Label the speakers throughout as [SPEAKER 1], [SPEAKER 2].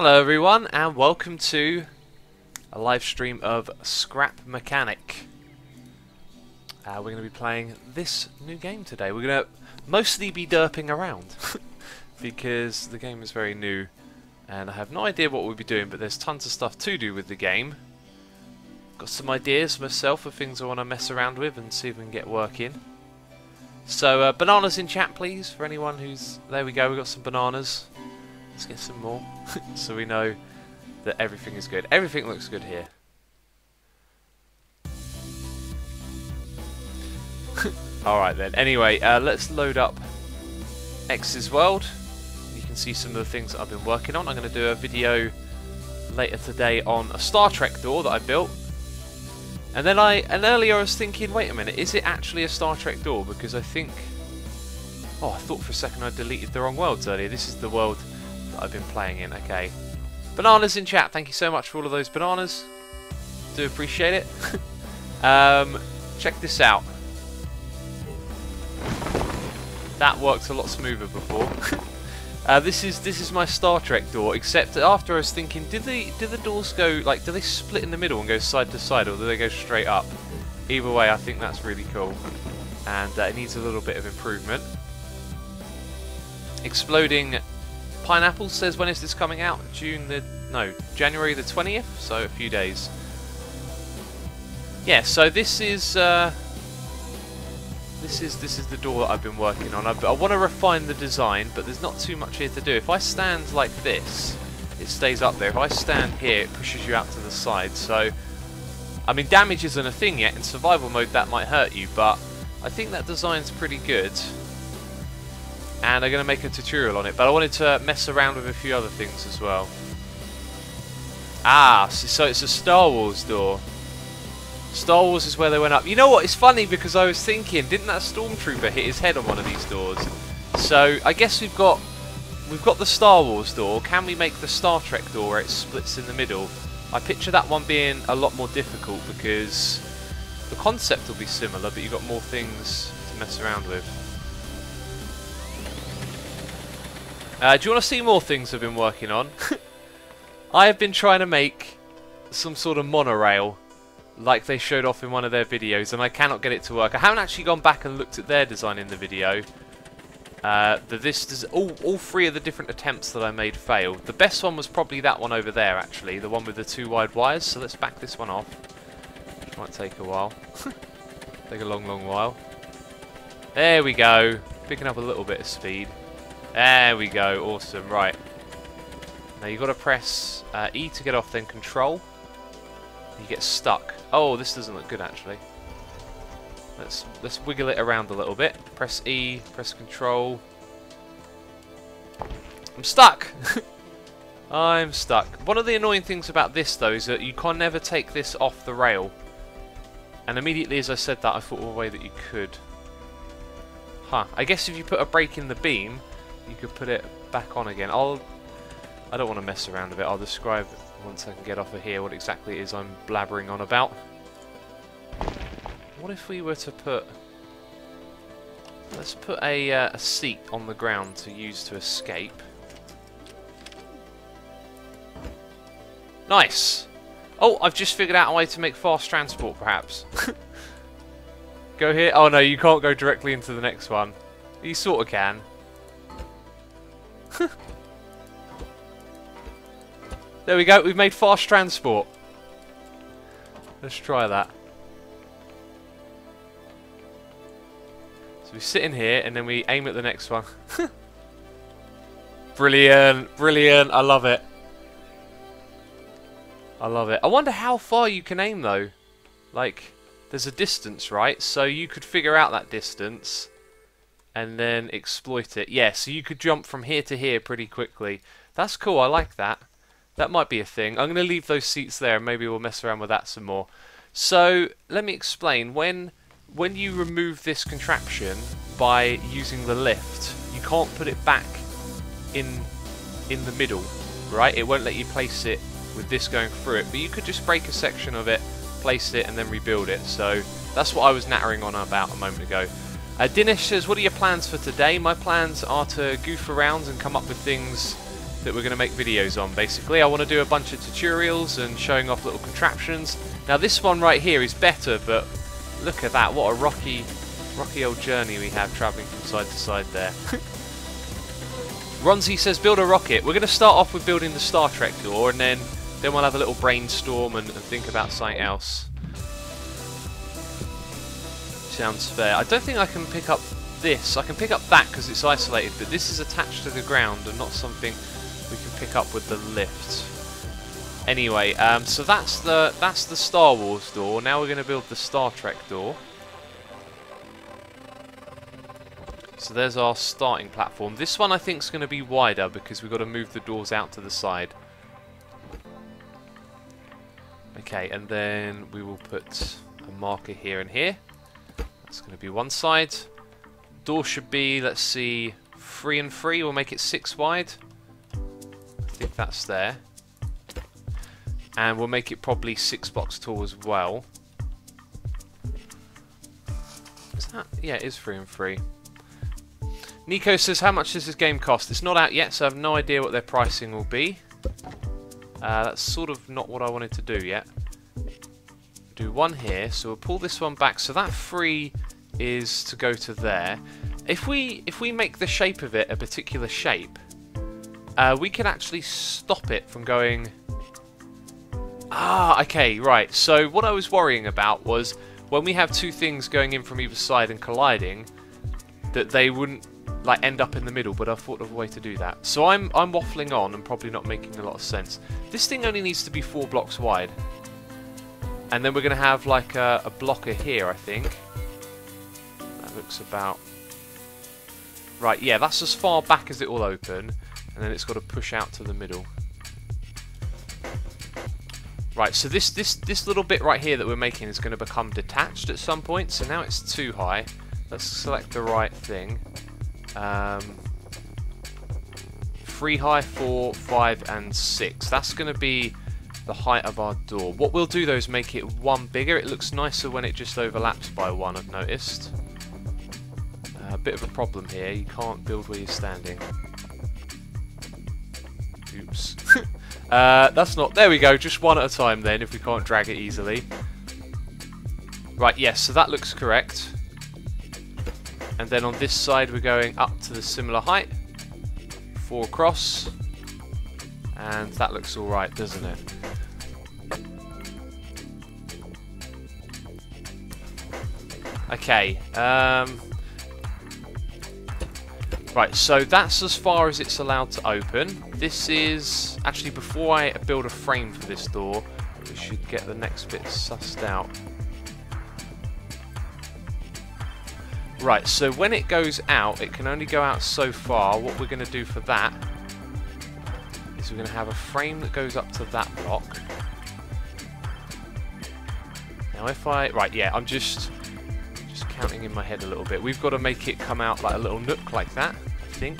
[SPEAKER 1] Hello everyone and welcome to a live stream of Scrap Mechanic. We're going to be playing this new game today. We're going to mostly be derping around because the game is very new and I have no idea what we'll be doing, but there's tons of stuff to do with the game. Got some ideas myself of things I want to mess around with and see if we can get working. So bananas in chat please for anyone who's... There we go, we've got some bananas. Let's get some more so we know that everything is good. Everything looks good here. Alright then, anyway, let's load up X's World. You can see some of the things that I've been working on. I'm going to do a video later today on a Star Trek door that I built. And then earlier I was thinking, wait a minute, is it actually a Star Trek door? Because I think... Oh, I thought for a second I deleted the wrong worlds earlier. This is the world that I've been playing in. Okay. Bananas in chat, thank you so much for all of those bananas. Do appreciate it. Check this out. That worked a lot smoother before. This is my Star Trek door, except after I was thinking, do the doors go, like, do they split in the middle and go side to side, or do they go straight up? Either way, I think that's really cool. And it needs a little bit of improvement. Exploding Pineapple says, when is this coming out? January the 20th, so a few days. Yeah, so this is the door that I've been working on. I want to refine the design, but there's not too much here to do. If I stand like this, it stays up there. If I stand here, it pushes you out to the side. So, I mean, damage isn't a thing yet. In survival mode, that might hurt you, but I think that design's pretty good. And I'm going to make a tutorial on it, but I wanted to mess around with a few other things as well. Ah, so it's a Star Wars door. Star Wars is where they went up. You know what? It's funny because I was thinking, didn't that stormtrooper hit his head on one of these doors? So I guess we've got the Star Wars door. Can we make the Star Trek door where it splits in the middle? I picture that one being a lot more difficult because the concept will be similar, but you've got more things to mess around with. Do you want to see more things I've been working on? I have been trying to make some sort of monorail like they showed off in one of their videos, and I cannot get it to work. I haven't actually gone back and looked at their design in the video. All three of the different attempts that I made failed. The best one was probably that one over there, actually, the one with the two wide wires. So let's back this one off, which might take a while. Take a long, long while. There we go. Picking up a little bit of speed. There we go. Awesome. Right. Now you've got to press E to get off, then Control. You get stuck. Oh, this doesn't look good actually. Let's wiggle it around a little bit. Press E, press Control. I'm stuck! I'm stuck. One of the annoying things about this though is that you can never take this off the rail. And immediately as I said that I thought of a way that you could. Huh. I guess if you put a break in the beam, you could put it back on again. I don't want to mess around with it. I'll describe once I can get off of here what exactly it is I'm blabbering on about. What if we were to put... Let's put a seat on the ground to use to escape. Nice! Oh, I've just figured out a way to make fast transport, perhaps. Go here. Oh no, you can't go directly into the next one. You sort of can. There we go, we've made fast transport. Let's try that. So we sit in here and then we aim at the next one. Brilliant, brilliant, I love it. I love it. I wonder how far you can aim though. Like, there's a distance, right? So you could figure out that distance and then exploit it. Yeah, so you could jump from here to here pretty quickly. That's cool, I like that. That might be a thing. I'm going to leave those seats there and maybe we'll mess around with that some more. So, let me explain. When you remove this contraption by using the lift, you can't put it back in the middle, right? It won't let you place it with this going through it. But you could just break a section of it, place it and then rebuild it. So, that's what I was nattering on about a moment ago. Dinesh says, what are your plans for today? My plans are to goof around and come up with things that we're going to make videos on, basically. I want to do a bunch of tutorials and showing off little contraptions. Now this one right here is better, but look at that, what a rocky old journey we have travelling from side to side there. Ronzi says build a rocket. We're going to start off with building the Star Trek door, and then we'll have a little brainstorm and think about something else. Sounds fair. I don't think I can pick up this. I can pick up that because it's isolated, but this is attached to the ground and not something we can pick up with the lift. Anyway, so that's the Star Wars door. Now we're going to build the Star Trek door. So there's our starting platform. This one I think is going to be wider because we've got to move the doors out to the side. Okay, and then we will put a marker here and here. That's going to be one side. Door should be, let's see, 3 and 3. We'll make it 6 wide. I think that's there. And we'll make it probably 6 blocks tall as well. Is that? Yeah, it is 3 and 3. Nico says, how much does this game cost? It's not out yet, so I have no idea what their pricing will be. That's sort of not what I wanted to do yet. Do one here, so we'll pull this one back. So that 3 is to go to there. If we make the shape of it a particular shape, we can actually stop it from going... Ah, okay, right. So what I was worrying about was when we have 2 things going in from either side and colliding, that they wouldn't like end up in the middle, but I thought of a way to do that. So I'm waffling on and probably not making a lot of sense. This thing only needs to be 4 blocks wide. And then we're going to have like a blocker here, I think. That looks about... Right, yeah, that's as far back as it will open. And then it's got to push out to the middle. Right, so this little bit right here that we're making is going to become detached at some point. So now it's too high. Let's select the right thing. 3 high, 4, 5 and 6. That's going to be the height of our door. What we'll do though is make it 1 bigger. It looks nicer when it just overlaps by 1, I've noticed. A bit of a problem here. You can't build where you're standing. Oops. That's not... There we go. Just 1 at a time then, if we can't drag it easily. Right, yes, so that looks correct. And then on this side we're going up to the similar height. 4 across. And that looks alright, doesn't it? Okay. Right, so that's as far as it's allowed to open. This is... Actually, before I build a frame for this door, we should get the next bit sussed out. Right, so when it goes out, it can only go out so far. What we're going to do for that is we're going to have a frame that goes up to that block. Now if I... Right, yeah, I'm just counting in my head a little bit. We've got to make it come out like a little nook like that, I think.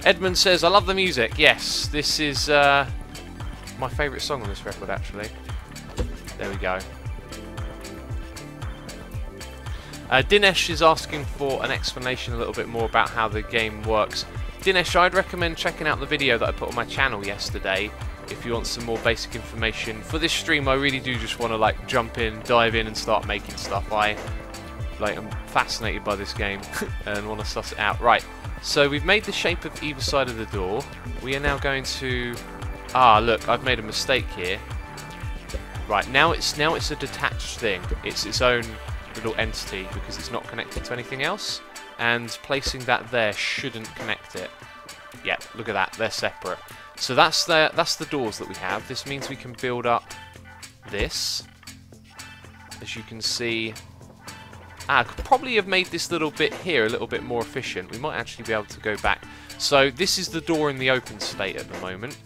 [SPEAKER 1] Edmund says, I love the music. Yes, this is my favourite song on this record, actually. There we go. Dinesh is asking for an explanation a little bit more about how the game works. Dinesh, I'd recommend checking out the video that I put on my channel yesterday if you want some more basic information. For this stream, I really do just want to like jump in, dive in and start making stuff. I'm fascinated by this game and want to suss it out. Right, so we've made the shape of either side of the door. We are now going to... Ah, look, I've made a mistake here. Right, now it's a detached thing. It's its own little entity because it's not connected to anything else, and placing that there shouldn't connect it. Yeah, look at that, they're separate. So that's the doors that we have. This means we can build up this. As you can see, I could probably have made this little bit here a little bit more efficient. We might actually be able to go back. So this is the door in the open state at the moment.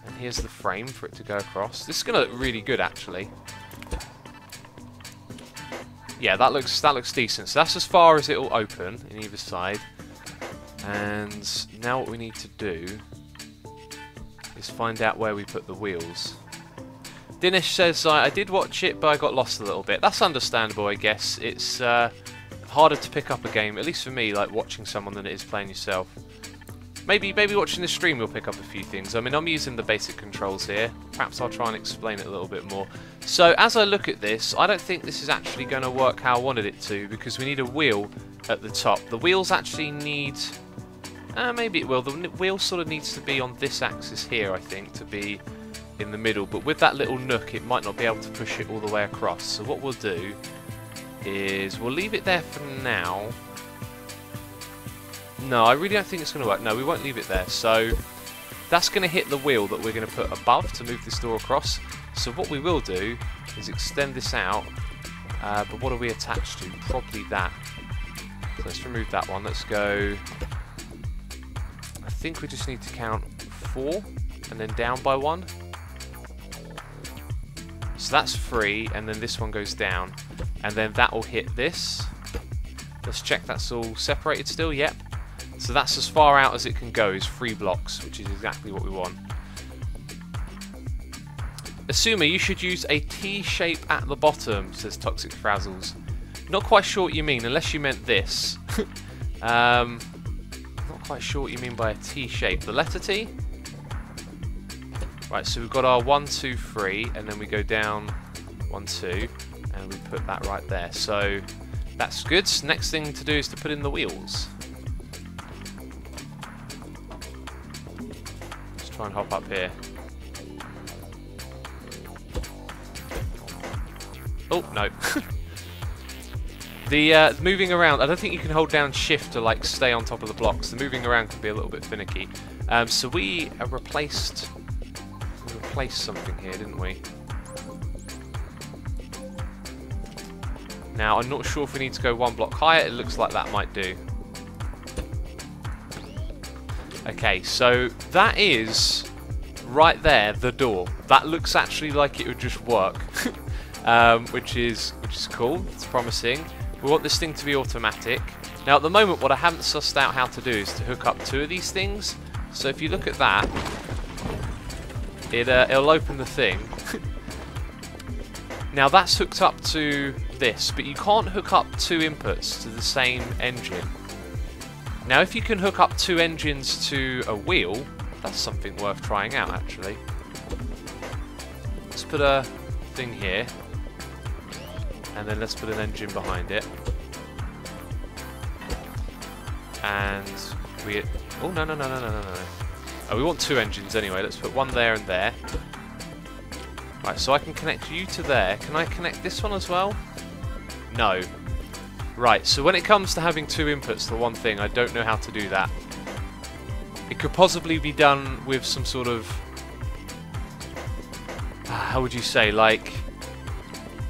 [SPEAKER 1] And here's the frame for it to go across. This is going to look really good, actually. Yeah, that looks decent. So that's as far as it will open in either side. And now what we need to do is find out where we put the wheels. Dinesh says, I did watch it, but I got lost a little bit. That's understandable, I guess. It's harder to pick up a game, at least for me, like watching someone than it is playing yourself. Maybe watching the stream will pick up a few things. I mean, I'm using the basic controls here. Perhaps I'll try and explain it a little bit more. So as I look at this, I don't think this is actually going to work how I wanted it to, because we need a wheel at the top. The wheels actually need... maybe it will. The wheel sort of needs to be on this axis here, I think, to be in the middle. But with that little nook, it might not be able to push it all the way across. So what we'll do is we'll leave it there for now. No, I really don't think it's going to work. No, we won't leave it there. So that's going to hit the wheel that we're going to put above to move this door across. So what we will do is extend this out. But what are we attached to? Probably that. So let's remove that one. Let's go... I think we just need to count 4 and then down by 1. So that's 3, and then this one goes down. And then that will hit this. Let's check that's all separated still. Yep. So that's as far out as it can go, is 3 blocks, which is exactly what we want. Assumer, you should use a T shape at the bottom, says Toxic Frazzles. Not quite sure what you mean, unless you meant this. Not quite sure what you mean by a T shape. The letter T? Right, so we've got our 1, 2, 3, and then we go down 1, 2, and we put that right there. So that's good. Next thing to do is to put in the wheels. Try and hop up here. Oh, no. The moving around, I don't think you can hold down shift to like stay on top of the blocks. The moving around can be a little bit finicky. So we replaced something here, didn't we? Now, I'm not sure if we need to go 1 block higher. It looks like that might do. Okay, so that is right there, the door. That looks actually like it would just work, which is cool. It's promising. We want this thing to be automatic. Now, at the moment, what I haven't sussed out how to do is to hook up 2 of these things. So if you look at that, it'll open the thing. Now that's hooked up to this, but you can't hook up 2 inputs to the same engine. Now, if you can hook up 2 engines to a wheel, that's something worth trying out, actually. Let's put a thing here, and then let's put an engine behind it. And we... Oh, no. Oh, we want 2 engines anyway. Let's put 1 there and there. Right, so I can connect you to there. Can I connect this one as well? No. Right, so when it comes to having 2 inputs to one thing, I don't know how to do that. It could possibly be done with some sort of... how would you say? Like,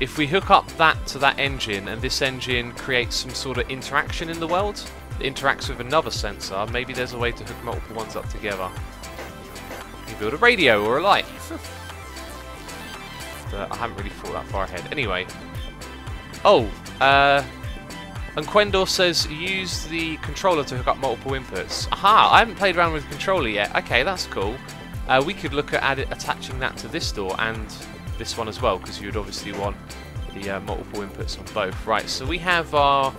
[SPEAKER 1] if we hook up that to that engine, and this engine creates some sort of interaction in the world, that interacts with another sensor, maybe there's a way to hook multiple ones up together. You build a radio or a light. But I haven't really thought that far ahead. Anyway. Oh, and Quendor says, use the controller to hook up multiple inputs. Aha, I haven't played around with the controller yet. Okay, that's cool. We could look at attaching that to this door and this one as well, because you would obviously want the multiple inputs on both. Right, so we have our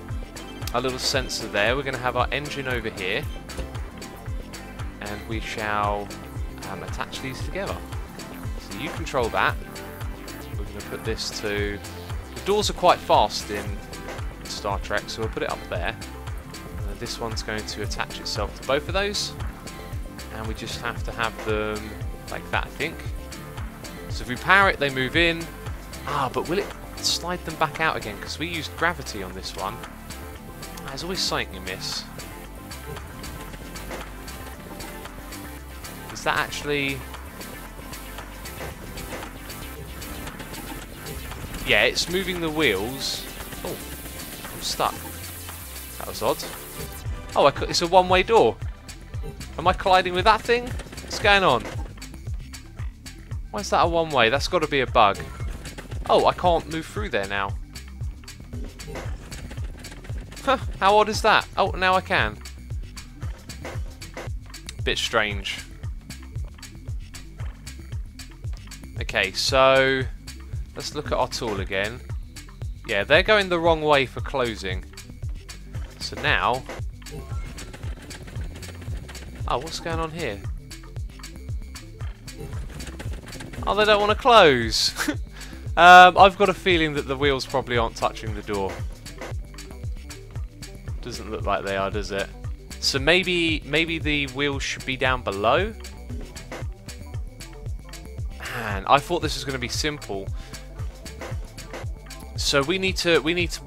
[SPEAKER 1] little sensor there. We're going to have our engine over here. And we shall attach these together. So you control that. We're going to put this to... The doors are quite fast in Star Trek, so we'll put it up there. And then this one's going to attach itself to both of those. And we just have to have them like that, I think. So if we power it, they move in. Ah, but will it slide them back out again? Because we used gravity on this one. There's always something you miss. Is that actually... Yeah, it's moving the wheels. Oh, I'm stuck. That was odd. Oh, it's a one-way door. Am I colliding with that thing? What's going on? Why is that a one-way? That's got to be a bug. Oh, I can't move through there now. Huh, how odd is that? Oh, now I can. Bit strange. Okay, so let's look at our tool again. Yeah, they're going the wrong way for closing. So now... Oh, what's going on here? Oh, they don't want to close! I've got a feeling that the wheels probably aren't touching the door. Doesn't look like they are, does it? So maybe the wheels should be down below? Man, I thought this was going to be simple. So we need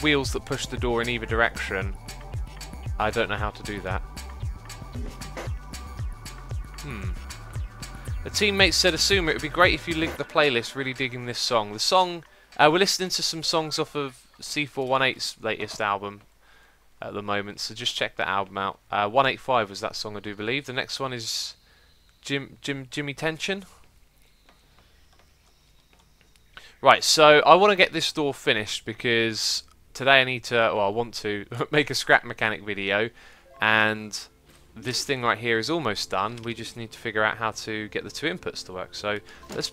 [SPEAKER 1] wheels that push the door in either direction. I don't know how to do that. A teammate said, "Assume it would be great if you linked the playlist. Really digging this song." The song, we're listening to some songs off of C418's latest album at the moment, so just check that album out. 185 was that song, I do believe. The next one is Jimmy Tension. Right, so I want to get this door finished because today I want to make a scrap mechanic video, and this thing right here is almost done. We just need to figure out how to get the two inputs to work. So let's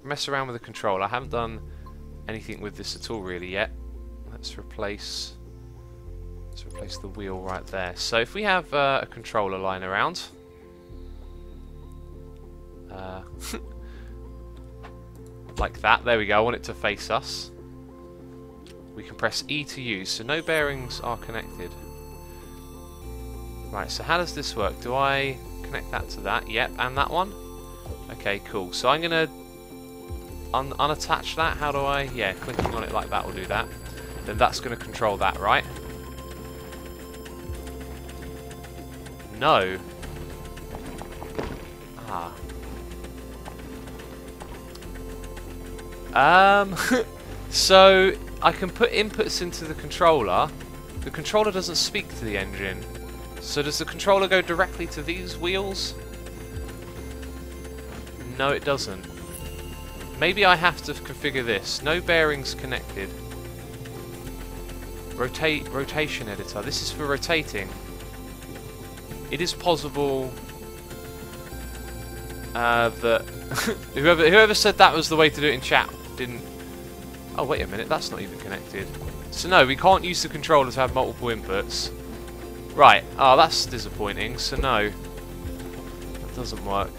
[SPEAKER 1] mess around with the controller. I haven't done anything with this at all really yet. Let's replace the wheel right there. So if we have a controller lying around, like that, there we go. I want it to face us. We can press E to use, so no bearings are connected. Right, so how does this work? Do I connect that to that? Yep, and that one? Okay, cool. So I'm going to unattach that. How do I? Yeah, clicking on it like that will do that. Then that's going to control that, right? No. So I can put inputs into the controller. The controller doesn't speak to the engine. So does the controller go directly to these wheels? No, it doesn't. Maybe I have to configure this. No bearings connected. Rotation editor. This is for rotating. It is possible that whoever said that was the way to do it in chat didn't. Oh wait a minute, that's not even connected. So no, we can't use the controller to have multiple inputs. Right. Oh, that's disappointing. So no, that doesn't work.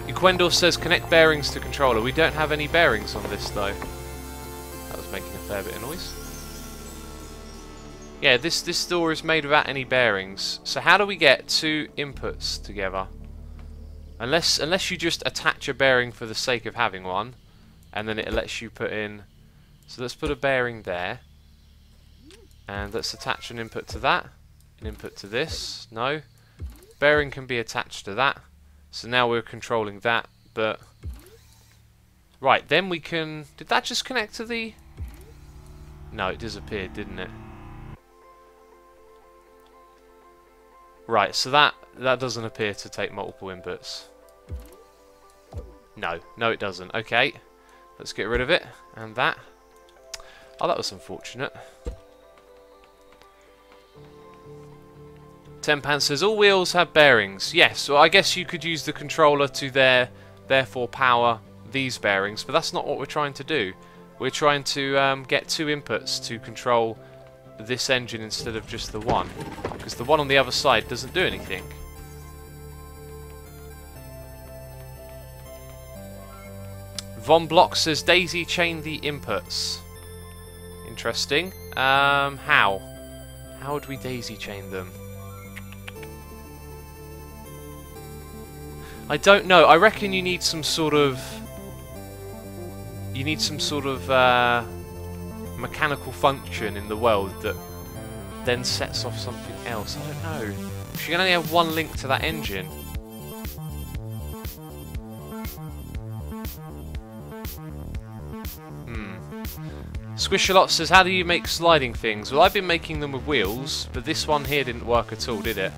[SPEAKER 1] Equendor says connect bearings to controller. We don't have any bearings on this though. That was making a fair bit of noise. Yeah, this door is made without any bearings. So how do we get two inputs together? Unless you just attach a bearing for the sake of having one, and then it lets you put in. So let's put a bearing there, and let's attach an input to that, an input to this. No, bearing can be attached to that. So now we're controlling that, but right, then we can. Did that just connect to the? No, it disappeared, didn't it? Right, so that doesn't appear to take multiple inputs. No, it doesn't. Okay, let's get rid of it. And that. Oh, that was unfortunate. Tenpan says, all wheels have bearings. Yes, so I guess you could use the controller to therefore power these bearings, but that's not what we're trying to do. We're trying to get two inputs to control this engine instead of just the one, because the one on the other side doesn't do anything. Von Block says daisy chain the inputs. Interesting. How would we daisy chain them? I don't know. I reckon you need some sort of mechanical function in the world that then sets off something else. I don't know. If you can only have one link to that engine. Squish-a-lot says, how do you make sliding things? Well, I've been making them with wheels, but this one here didn't work at all, did it?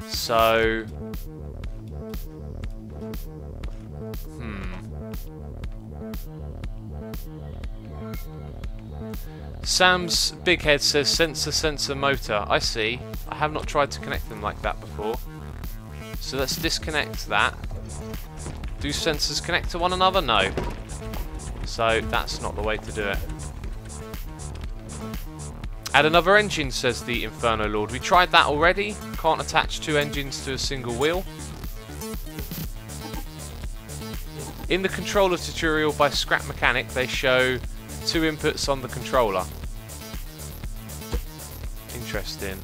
[SPEAKER 1] So... Sam's Big Head says sensor motor. I see. I have not tried to connect them like that before. So let's disconnect that. Do sensors connect to one another? No. So that's not the way to do it. Add another engine, says the Inferno Lord. We tried that already. Can't attach 2 engines to a single wheel. In the controller tutorial by Scrap Mechanic, they show 2 inputs on the controller. Interesting.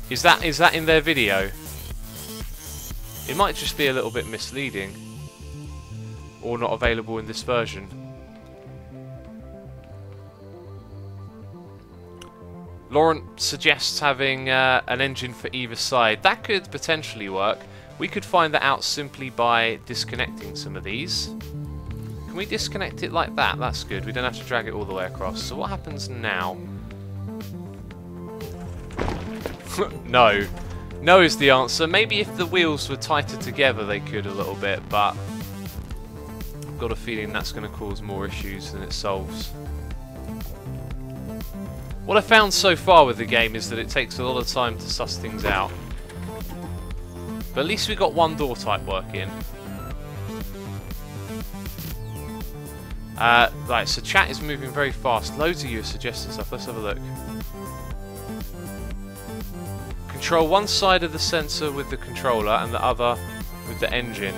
[SPEAKER 1] Is that in their video? It might just be a little bit misleading. Or not available in this version. Laurent suggests having an engine for either side. That could potentially work. We could find that out simply by disconnecting some of these. Can we disconnect it like that? That's good. We don't have to drag it all the way across. So what happens now? No. No is the answer. Maybe if the wheels were tighter together they could a little bit, but I've got a feeling that's going to cause more issues than it solves. What I found so far with the game is that it takes a lot of time to suss things out. But at least we got one door type working. Right, so chat is moving very fast. Loads of you are suggesting stuff. Let's have a look. Control one side of the sensor with the controller and the other with the engine.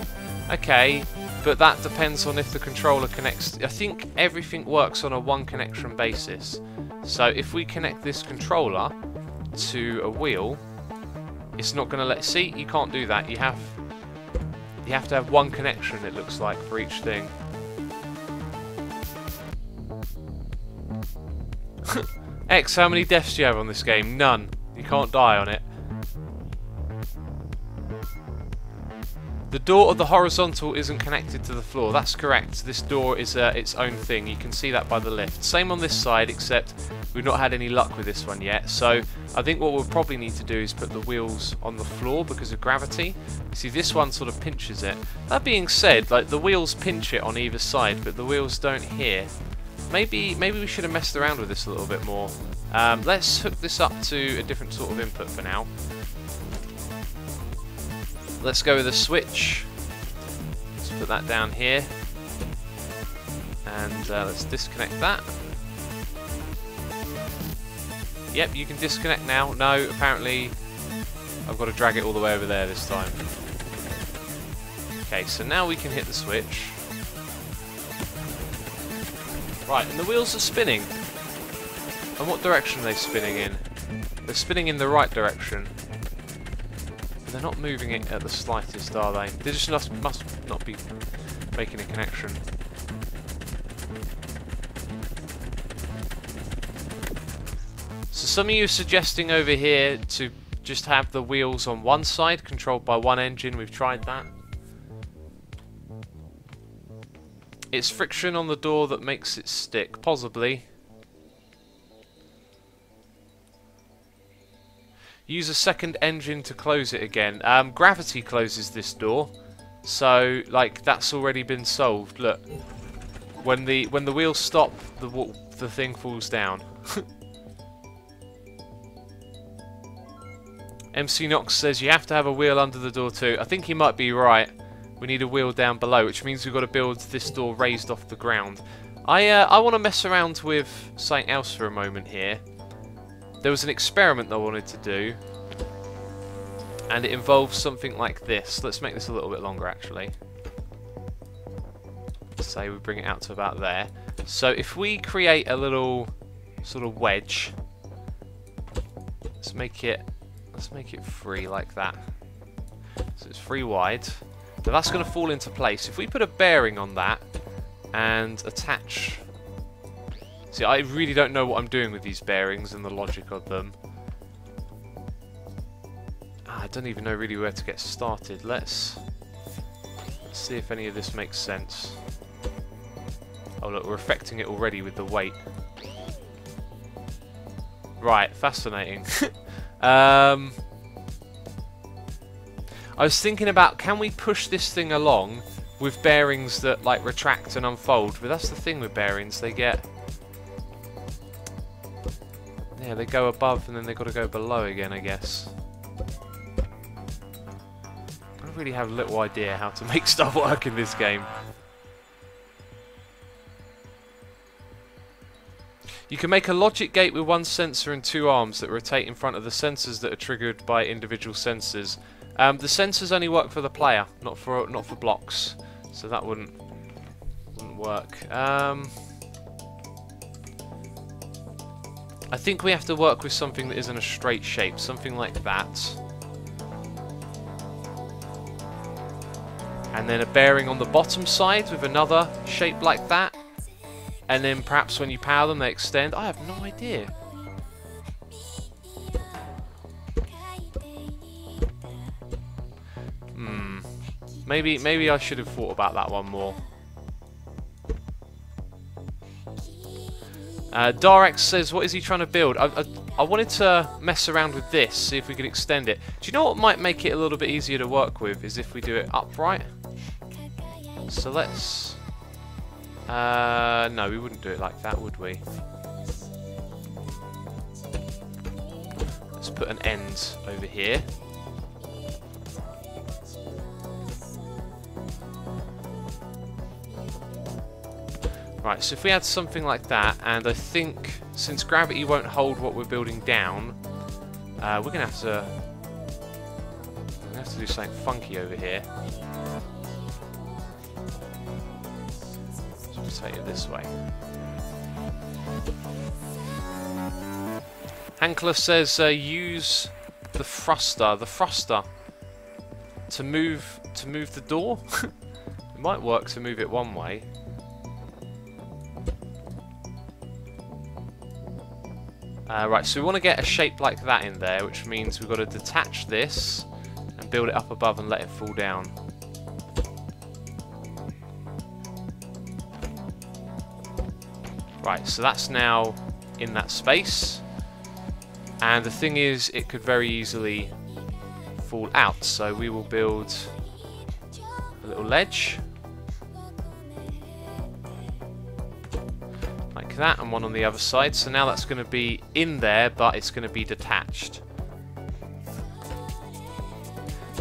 [SPEAKER 1] Okay, but that depends on if the controller connects. I think everything works on a one connection basis. So if we connect this controller to a wheel, it's not going to let... See, you can't do that. You have to have one connection, it looks like, for each thing. X, how many deaths do you have on this game? None. You can't die on it. The door of the horizontal isn't connected to the floor. That's correct. This door is its own thing. You can see that by the lift. Same on this side, except we've not had any luck with this one yet. So I think what we'll probably need to do is put the wheels on the floor because of gravity. See, this one sort of pinches it. That being said, like the wheels pinch it on either side, but the wheels don't here. Maybe we should have messed around with this a little bit more. Let's hook this up to a different sort of input for now. Let's go with a switch. Let's put that down here. And let's disconnect that. Yep, you can disconnect now. No, apparently I've got to drag it all the way over there this time. Okay, so now we can hit the switch. Right, and the wheels are spinning. And what direction are they spinning in? They're spinning in the right direction. They're not moving it at the slightest, are they? They just must not be making a connection. So some of you are suggesting over here to just have the wheels on one side, controlled by one engine. We've tried that. It's friction on the door that makes it stick, possibly. Use a second engine to close it again. Gravity closes this door, so like that's already been solved. Look, when the wheels stop, the thing falls down. MC Knox says you have to have a wheel under the door too. I think he might be right. We need a wheel down below, which means we've got to build this door raised off the ground. I want to mess around with something else for a moment here. There was an experiment I wanted to do, and it involves something like this. Let's make this a little bit longer, actually. Say we bring it out to about there. So if we create a little sort of wedge, let's make it 3 like that. So it's 3 wide. Now that's going to fall into place. If we put a bearing on that and attach... See, I really don't know what I'm doing with these bearings and the logic of them. I don't even know really where to get started. Let's see if any of this makes sense. Oh look, we're affecting it already with the weight. Right, fascinating. I was thinking about, can we push this thing along with bearings that like retract and unfold? But that's the thing with bearings, they get... Yeah, they go above and then they've got to go below again, I guess. I really have little idea how to make stuff work in this game. You can make a logic gate with one sensor and 2 arms that rotate in front of the sensors that are triggered by individual sensors. The sensors only work for the player, not for blocks, so that wouldn't work. I think we have to work with something that isn't a straight shape, something like that. And then a bearing on the bottom side with another shape like that. And then perhaps when you power them they extend. I have no idea. Maybe I should have thought about that one more. Darex says, what is he trying to build? I wanted to mess around with this, see if we could extend it. Do you know what might make it a little bit easier to work with? Is if we do it upright. So let's... no, we wouldn't do it like that, would we? Let's put an end over here. Right, so if we had something like that, and I think since gravity won't hold what we're building down, we're gonna have to do something funky over here. Let's rotate it this way. Hankler says use the thruster to move the door. It might work to move it one way. Right, so we want to get a shape like that in there, which means we've got to detach this and build it up above and let it fall down. Right, so that's now in that space. And the thing is, it could very easily fall out, so we will build a little ledge. Like that, and one on the other side. So now that's going to be in there, but it's going to be detached.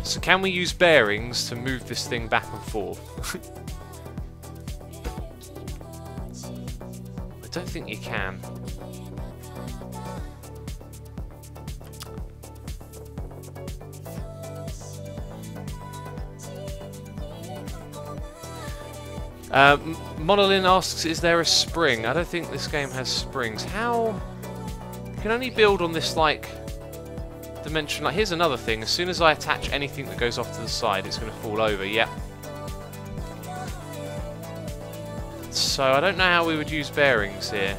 [SPEAKER 1] So can we use bearings to move this thing back and forth? I don't think you can. Monolin asks, is there a spring? I don't think this game has springs. How? You can only build on this, like, dimension. Like, here's another thing. As soon as I attach anything that goes off to the side, it's going to fall over. Yep. So I don't know how we would use bearings here.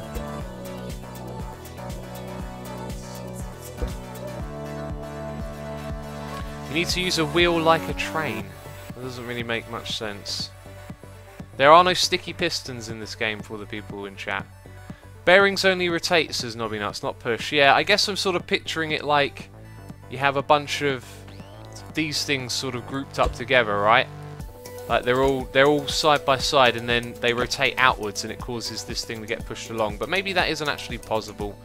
[SPEAKER 1] You need to use a wheel like a train. That doesn't really make much sense. There are no sticky pistons in this game for the people in chat. Bearings only rotate, says Nobby Nuts, not push. Yeah, I guess I'm sort of picturing it like you have a bunch of these things sort of grouped up together, right? Like they're all side by side, and then they rotate outwards, and it causes this thing to get pushed along. But maybe that isn't actually possible.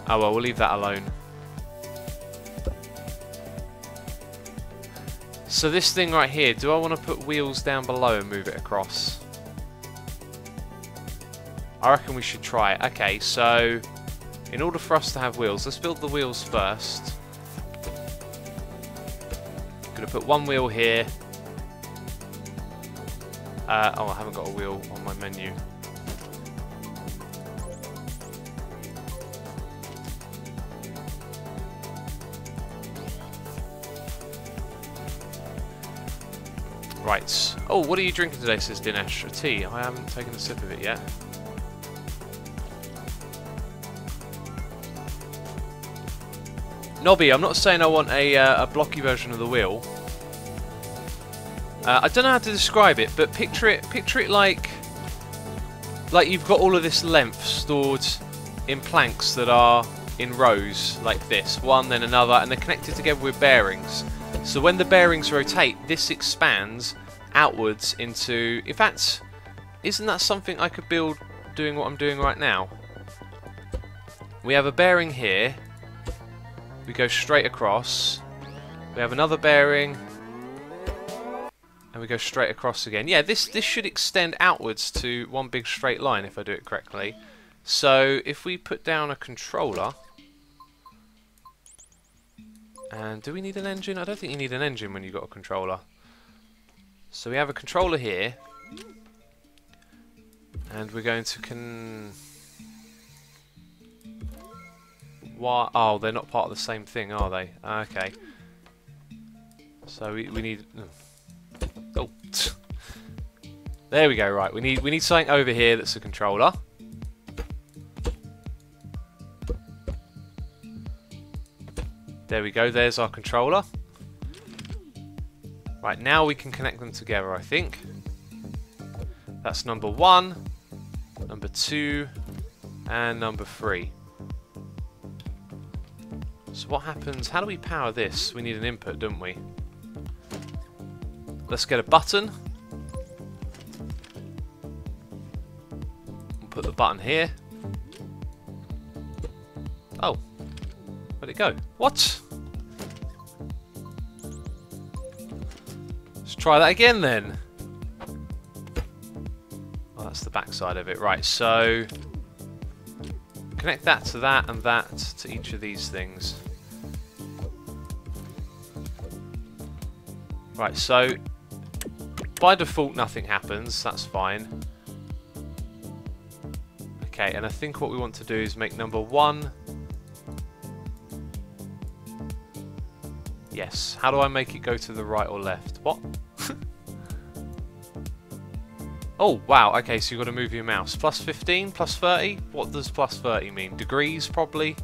[SPEAKER 1] Oh well, we'll leave that alone. So this thing right here, do I want to put wheels down below and move it across? I reckon we should try it. Okay, so in order for us to have wheels, let's build the wheels first. I'm going to put one wheel here. Oh, I haven't got a wheel on my menu. Right. Oh, what are you drinking today, says Dinesh? A tea. I haven't taken a sip of it yet. Nobby, I'm not saying I want a blocky version of the wheel. I don't know how to describe it, but picture it like you've got all of this length stored in planks that are in rows like this, one then another, and they're connected together with bearings. So when the bearings rotate, this expands outwards into... In fact, isn't that something I could build doing what I'm doing right now? We have a bearing here. We go straight across. We have another bearing. And we go straight across again. Yeah, this should extend outwards to one big straight line if I do it correctly. So if we put down a controller... And do we need an engine? I don't think you need an engine when you've got a controller. So we have a controller here. And we're going to... Why? Oh, they're not part of the same thing, are they? Okay. So we need... Oh. There we go, right. We need something over here that's a controller. There we go, there's our controller. Right, now we can connect them together, I think. That's number 1, number 2, and number 3. So what happens? How do we power this? We need an input, don't we? Let's get a button. We'll put the button here. Oh. Where'd it go? What? Let's try that again then. Oh, that's the back side of it. Right, so... Connect that to that and that to each of these things. Right, so... By default nothing happens, that's fine. Okay, and I think what we want to do is make number 1... Yes. How do I make it go to the right or left? What? Oh, wow. Okay, so you've got to move your mouse. Plus 15? Plus 30? What does plus 30 mean? Degrees, probably?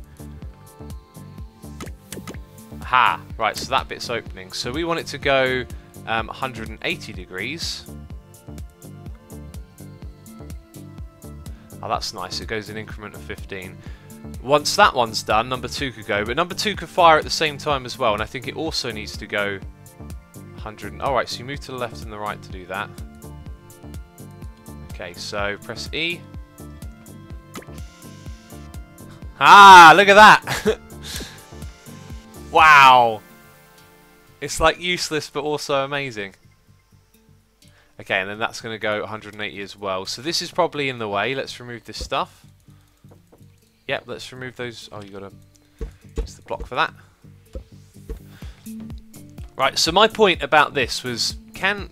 [SPEAKER 1] Aha! Right, so that bit's opening. So we want it to go 180 degrees. Oh, that's nice. It goes in an increment of 15. Once that one's done, number 2 could go, but number 2 could fire at the same time as well, and I think it also needs to go 100. Alright, so you move to the left and the right to do that. Okay, so press E. Ah, look at that! Wow! It's like useless, but also amazing. Okay, and then that's going to go 180 as well. So this is probably in the way. Let's remove this stuff. Yep, let's remove those. Oh, you got to use the block for that. Right, so my point about this was, can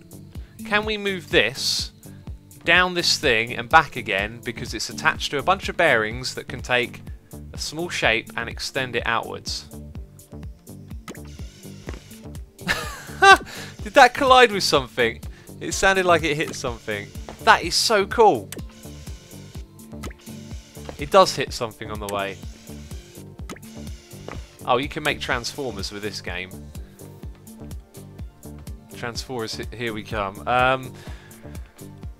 [SPEAKER 1] we move this down this thing and back again, because it's attached to a bunch of bearings that can take a small shape and extend it outwards. Did that collide with something? It sounded like it hit something. That is so cool. It does hit something on the way. Oh, you can make transformers with this game. Transformers, here we come.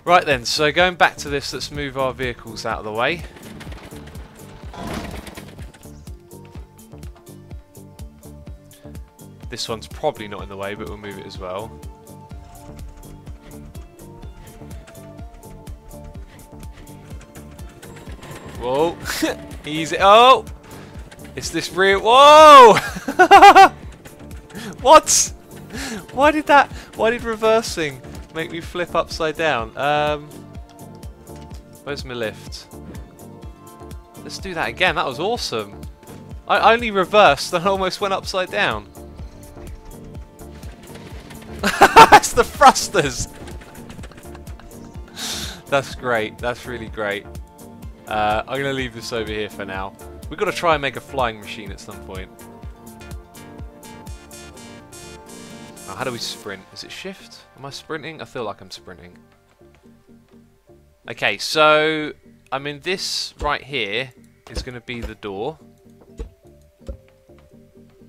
[SPEAKER 1] Right then, so going back to this, let's move our vehicles out of the way. This one's probably not in the way, but we'll move it as well. Whoa. Easy. Oh! It's this real... Whoa! What? Why did reversing make me flip upside down? Where's my lift? Let's do that again. That was awesome. I only reversed and almost went upside down. That's the thrusters. That's great. That's really great. I'm going to leave this over here for now. We've got to try and make a flying machine at some point. Oh, how do we sprint? Is it shift? Am I sprinting? I feel like I'm sprinting. Okay, so I mean this right here is going to be the door.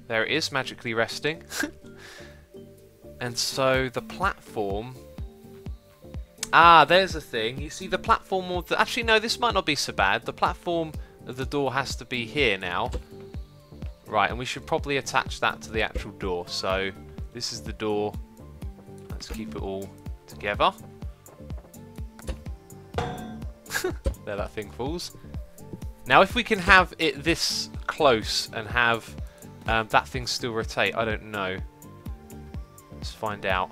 [SPEAKER 1] There it is, magically resting. And so the platform... Ah, there's the thing. You see the platform... Actually, no, this might not be so bad. The platform of the door has to be here now. Right, and we should probably attach that to the actual door. So this is the door. Let's keep it all together. There that thing falls. Now, if we can have it this close and have that thing still rotate, I don't know. Let's find out.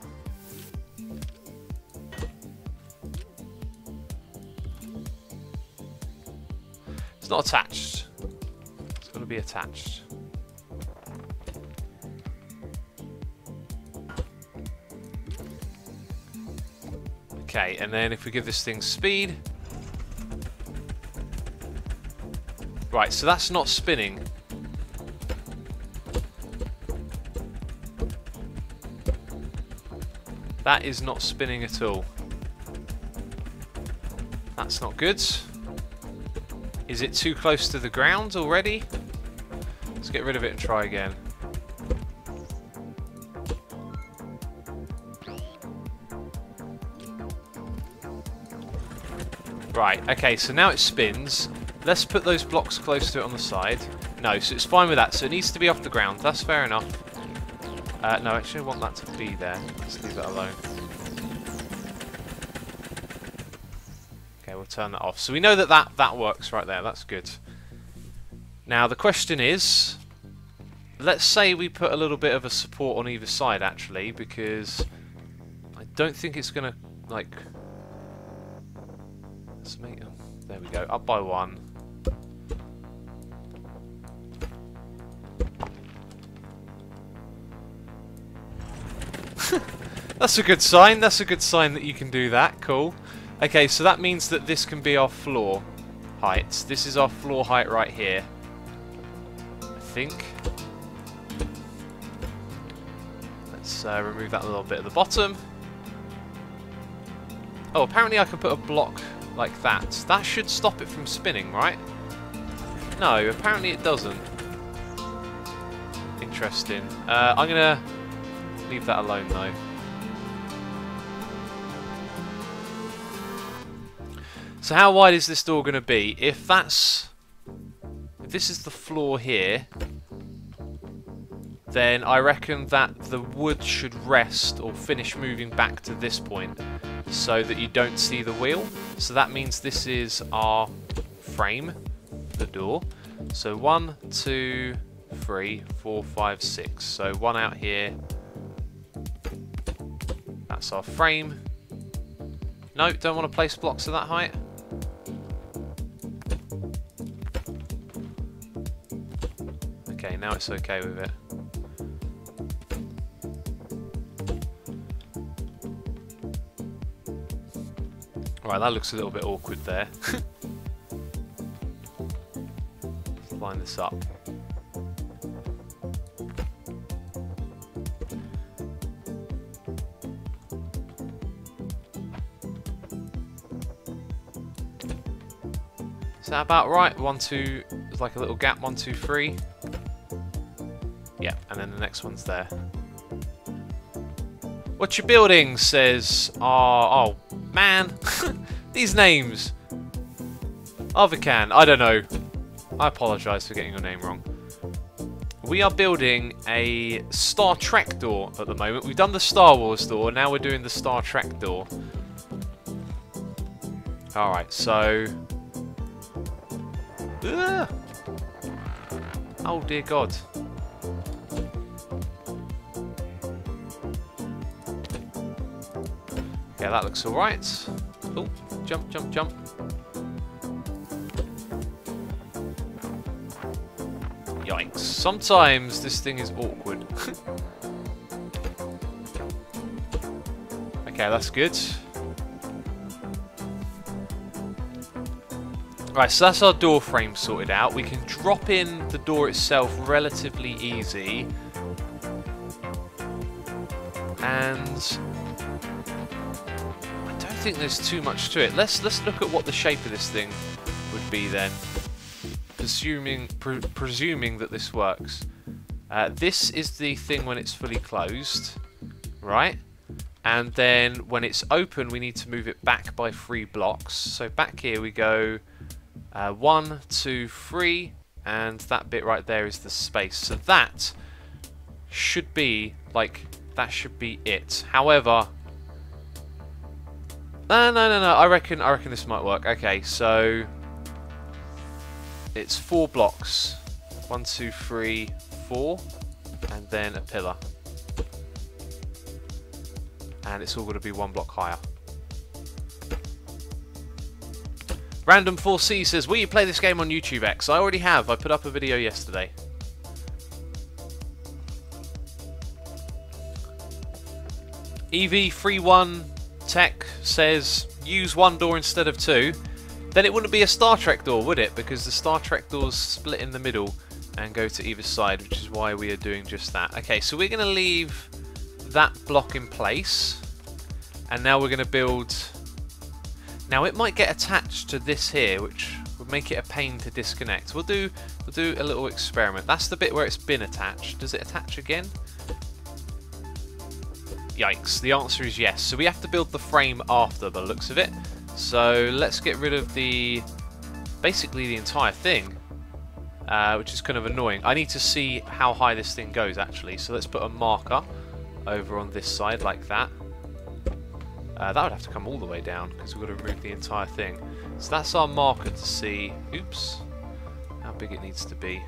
[SPEAKER 1] not attached. It's got to be attached. Okay, and then if we give this thing speed... Right, so that's not spinning. That is not spinning at all. That's not good. Is it too close to the ground already? Let's get rid of it and try again. Right, okay, so now it spins. Let's put those blocks close to it on the side. No, so it's fine with that. So it needs to be off the ground. That's fair enough. No, actually I want that to be there. Let's leave that alone. Okay, we'll turn that off. So we know that that works right there. That's good. Now the question is, let's say we put a little bit of a support on either side actually, because I don't think it's going to, like... Let's make them... There we go, up by one. That's a good sign. That's a good sign that you can do that. Cool. Okay, so that means that this can be our floor height. This is our floor height right here, I think. Let's remove that little bit at the bottom. Oh, apparently I can put a block like that. That should stop it from spinning, right? No, apparently it doesn't. Interesting. I'm going to leave that alone, though. So how wide is this door going to be? If this is the floor here, then I reckon that the wood should rest or finish moving back to this point so that you don't see the wheel. So that means this is our frame, the door. So 1, 2, 3, 4, 5, 6. So one out here. That's our frame. No, don't want to place blocks of that height. Okay, now it's okay with it. Right, that looks a little bit awkward there. Let's line this up. Is that about right? 1, 2, there's like a little gap, 1, 2, 3. Yeah, and then the next one's there. What you building? Says, oh man, these names. Arvican, I don't know. I apologise for getting your name wrong. We are building a Star Trek door at the moment. We've done the Star Wars door, now we're doing the Star Trek door. Alright, so... Ugh. Oh dear God. Yeah, that looks alright. Oh, jump, jump, jump. Yikes. Sometimes this thing is awkward. Okay, that's good. Right, so that's our door frame sorted out. We can drop in the door itself relatively easy. And I don't think there's too much to it. Let's look at what the shape of this thing would be then. Presuming that this works. This is the thing when it's fully closed, right? And then when it's open, we need to move it back by 3 blocks. So back here we go 1, 2, 3, and that bit right there is the space. So that should be like, that should be it. However, no. I reckon this might work. Okay, so it's 4 blocks. 1, 2, 3, 4, and then a pillar. And it's all going to be 1 block higher. Random4C says, will you play this game on YouTube X? I already have. I put up a video yesterday. EV31 Tech says, use one door instead of two. Then it wouldn't be a Star Trek door, would it? Because the Star Trek doors split in the middle and go to either side, which is why we are doing just that. Okay, so we're going to leave that block in place. And now we're going to build... Now it might get attached to this here, which would make it a pain to disconnect. We'll do a little experiment. That's the bit where it's been attached. Does it attach again? Yikes, the answer is yes. So we have to build the frame after the looks of it. So let's get rid of basically the entire thing, which is kind of annoying. I need to see how high this thing goes actually. So let's put a marker over on this side like that. That would have to come all the way down because we've got to remove the entire thing. So that's our marker to see, oops, how big it needs to be.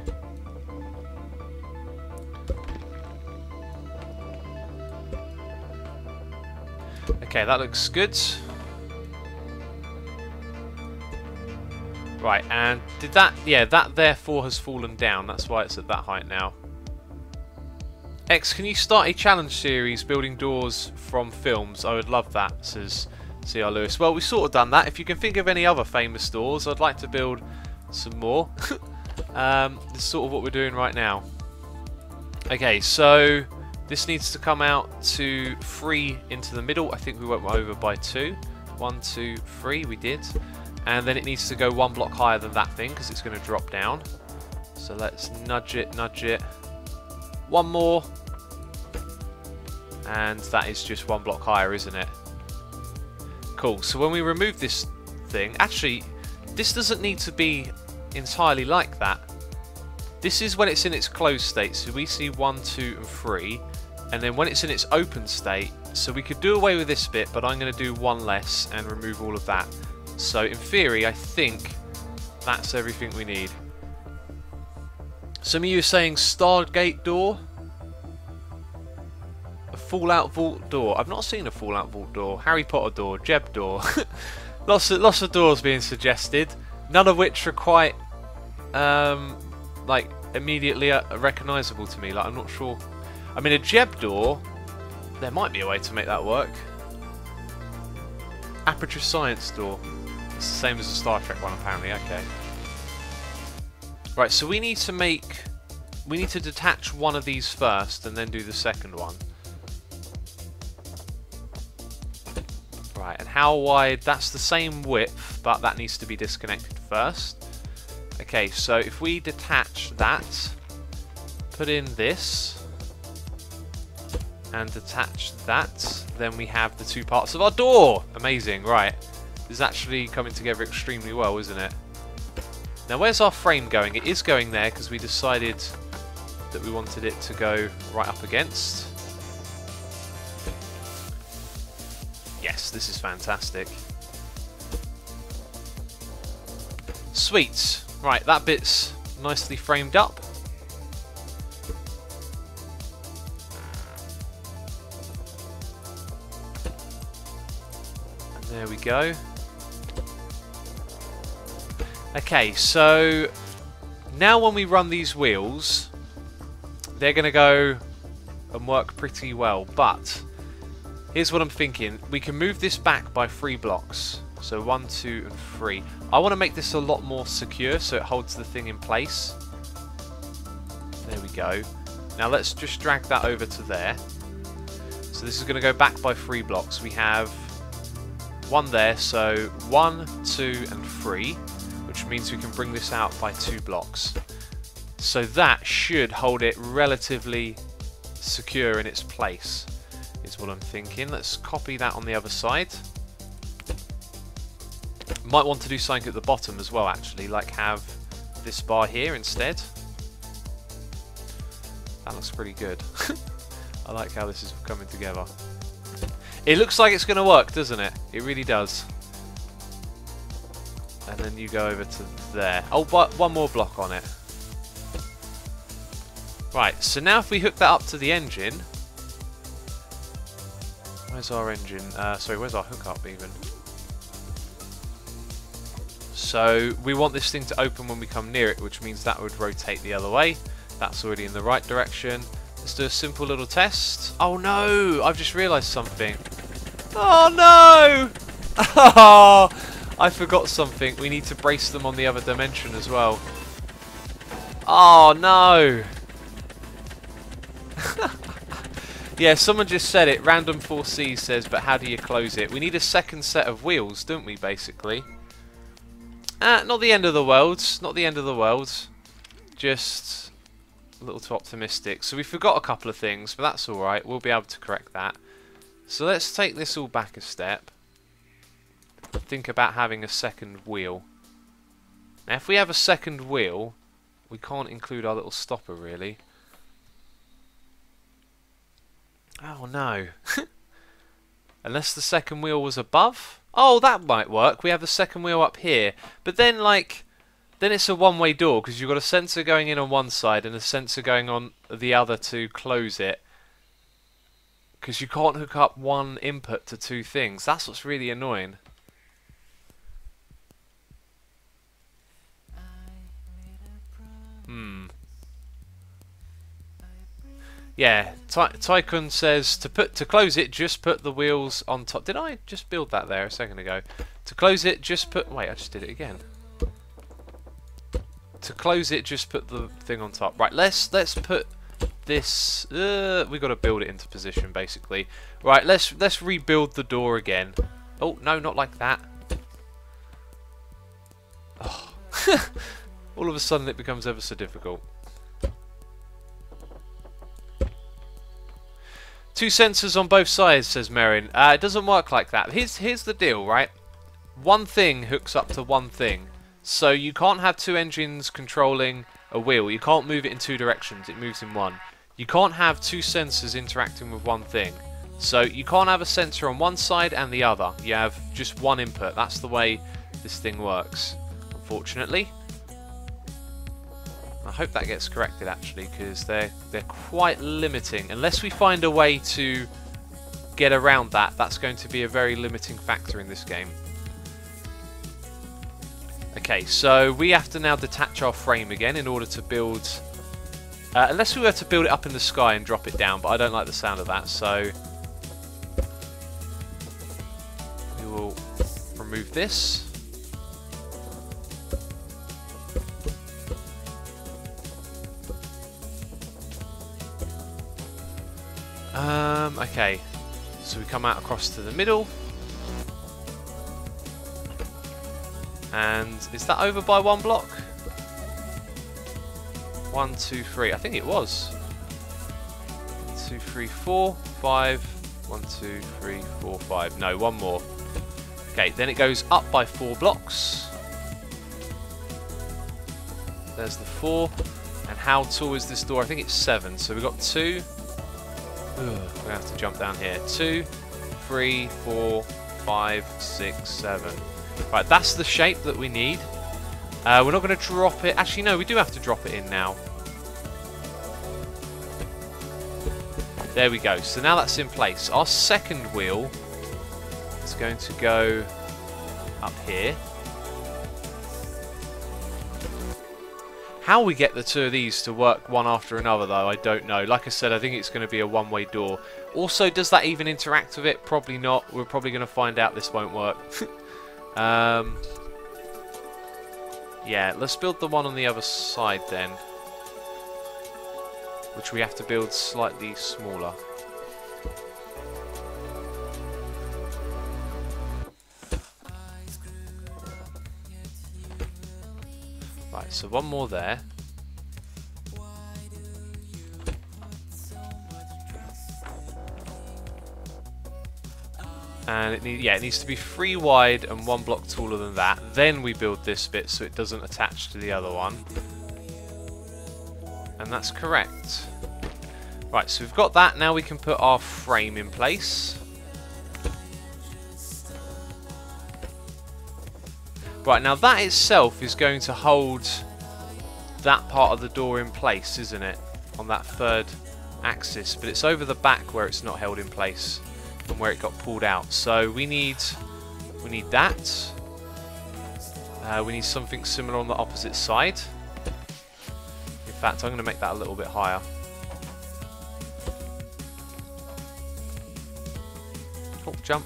[SPEAKER 1] Okay, that looks good. Right, and did that, yeah, that therefore has fallen down. That's why it's at that height now. X, can you start a challenge series building doors from films? I would love that, says CR Lewis. Well, we've sort of done that. If you can think of any other famous doors, I'd like to build some more. This is sort of what we're doing right now. Okay, so this needs to come out to 3 into the middle. I think we went over by 2. 1, 2, 3, we did. And then it needs to go 1 block higher than that thing because it's going to drop down. So let's nudge it, nudge it. 1 more. And that is just 1 block higher, isn't it? Cool. So when we remove this thing, actually, this doesn't need to be entirely like that. This is when it's in its closed state. So we see 1, 2, and 3. And then when it's in its open state, so we could do away with this bit, but I'm going to do 1 less and remove all of that. So in theory, I think that's everything we need. Some of you are saying Stargate door. A Fallout Vault door. I've not seen a Fallout Vault door. Harry Potter door. Jeb door. lots of doors being suggested. None of which are quite like immediately recognisable to me. Like I'm not sure. I mean, a Jeb door. There might be a way to make that work. Aperture Science door. It's the same as the Star Trek one, apparently. Okay. Right. So we need to detach one of these first, and then do the second one. Right, and how wide? That's the same width, but that needs to be disconnected first. Okay, so if we detach that, put in this, and detach that, then we have the 2 parts of our door! Amazing, right. This is actually coming together extremely well, isn't it? Now where's our frame going? It is going there because we decided that we wanted it to go right up against. Yes, this is fantastic. Sweet. Right, that bit's nicely framed up. And there we go. Okay, so now when we run these wheels, they're going to go and work pretty well, but here's what I'm thinking. We can move this back by 3 blocks. So 1, 2, and 3. I want to make this a lot more secure so it holds the thing in place. There we go. Now let's just drag that over to there. So this is going to go back by 3 blocks. We have 1 there, so 1, 2, and 3, which means we can bring this out by 2 blocks. So that should hold it relatively secure in its place, is what I'm thinking. Let's copy that on the other side. Might want to do something at the bottom as well, actually, like have this bar here instead. That looks pretty good. I like how this is coming together. It looks like it's going to work, doesn't it? It really does. And then you go over to there. Oh, but 1 more block on it. Right, so now if we hook that up to the engine... Where's our engine? Sorry, where's our hookup even? So we want this thing to open when we come near it, which means that would rotate the other way. That's already in the right direction. Let's do a simple little test. Oh no! I've just realised something. Oh no! Oh, I forgot something. We need to brace them on the other dimension as well. Oh no! Yeah, someone just said it. Random 4C says, but how do you close it? We need a second set of wheels, don't we, basically? Not the end of the world. Not the end of the world. Just a little too optimistic. So we forgot a couple of things, but that's alright. We'll be able to correct that. So let's take this all back a step. Think about having a second wheel. Now, if we have a second wheel, we can't include our little stopper, really. Oh no. Unless the second wheel was above? Oh, that might work. We have the second wheel up here. But then, like, then it's a one-way door because you've got a sensor going in on one side and a sensor going on the other to close it. Because you can't hook up one input to two things. That's what's really annoying. Yeah, Tycoon says to close it, just put the wheels on top. Did I just build that there a second ago? To close it, just put. Wait, I just did it again. To close it, just put the thing on top. Right, let's put this. We got to build it into position, basically. Right, let's rebuild the door again. Oh no, not like that. Oh. All of a sudden, it becomes ever so difficult. Two sensors on both sides, says Merrin. It doesn't work like that. Here's the deal, right? One thing hooks up to one thing. So you can't have two engines controlling a wheel. You can't move it in two directions. It moves in one. You can't have two sensors interacting with one thing. So you can't have a sensor on one side and the other. You have just one input. That's the way this thing works, unfortunately. I hope that gets corrected, actually, because they're quite limiting. Unless we find a way to get around that, that's going to be a very limiting factor in this game. Okay, so we have to now detach our frame again in order to build... unless we were to build it up in the sky and drop it down, but I don't like the sound of that, so... we will remove this. Okay, so we come out across to the middle. And is that over by one block? 1, 2, 3. I think it was. 2, 3, 4, 5. 1, 2, 3, 4, 5. No, one more. Okay, then it goes up by 4 blocks. There's the 4. And how tall is this door? I think it's 7. So we've got 2. We're going to have to jump down here. 2, 3, 4, 5, 6, 7. Right, that's the shape that we need. We're not going to drop it. Actually, no, we do have to drop it in now. There we go. So now that's in place. Our second wheel is going to go up here. How we get the two of these to work one after another, though, I don't know. Like I said, I think it's going to be a one-way door. Also, does that even interact with it? Probably not. We're probably going to find out this won't work. Yeah, let's build the one on the other side then. Which we have to build slightly smaller. Right, so one more there. And it needs to be 3 wide and 1 block taller than that. Then we build this bit so it doesn't attach to the other one. And that's correct. Right, so we've got that. Now we can put our frame in place. Right, now that itself is going to hold that part of the door in place, isn't it? On that third axis. But it's over the back where it's not held in place and where it got pulled out. So we need that. We need something similar on the opposite side. In fact, I'm going to make that a little bit higher. Oh, jump.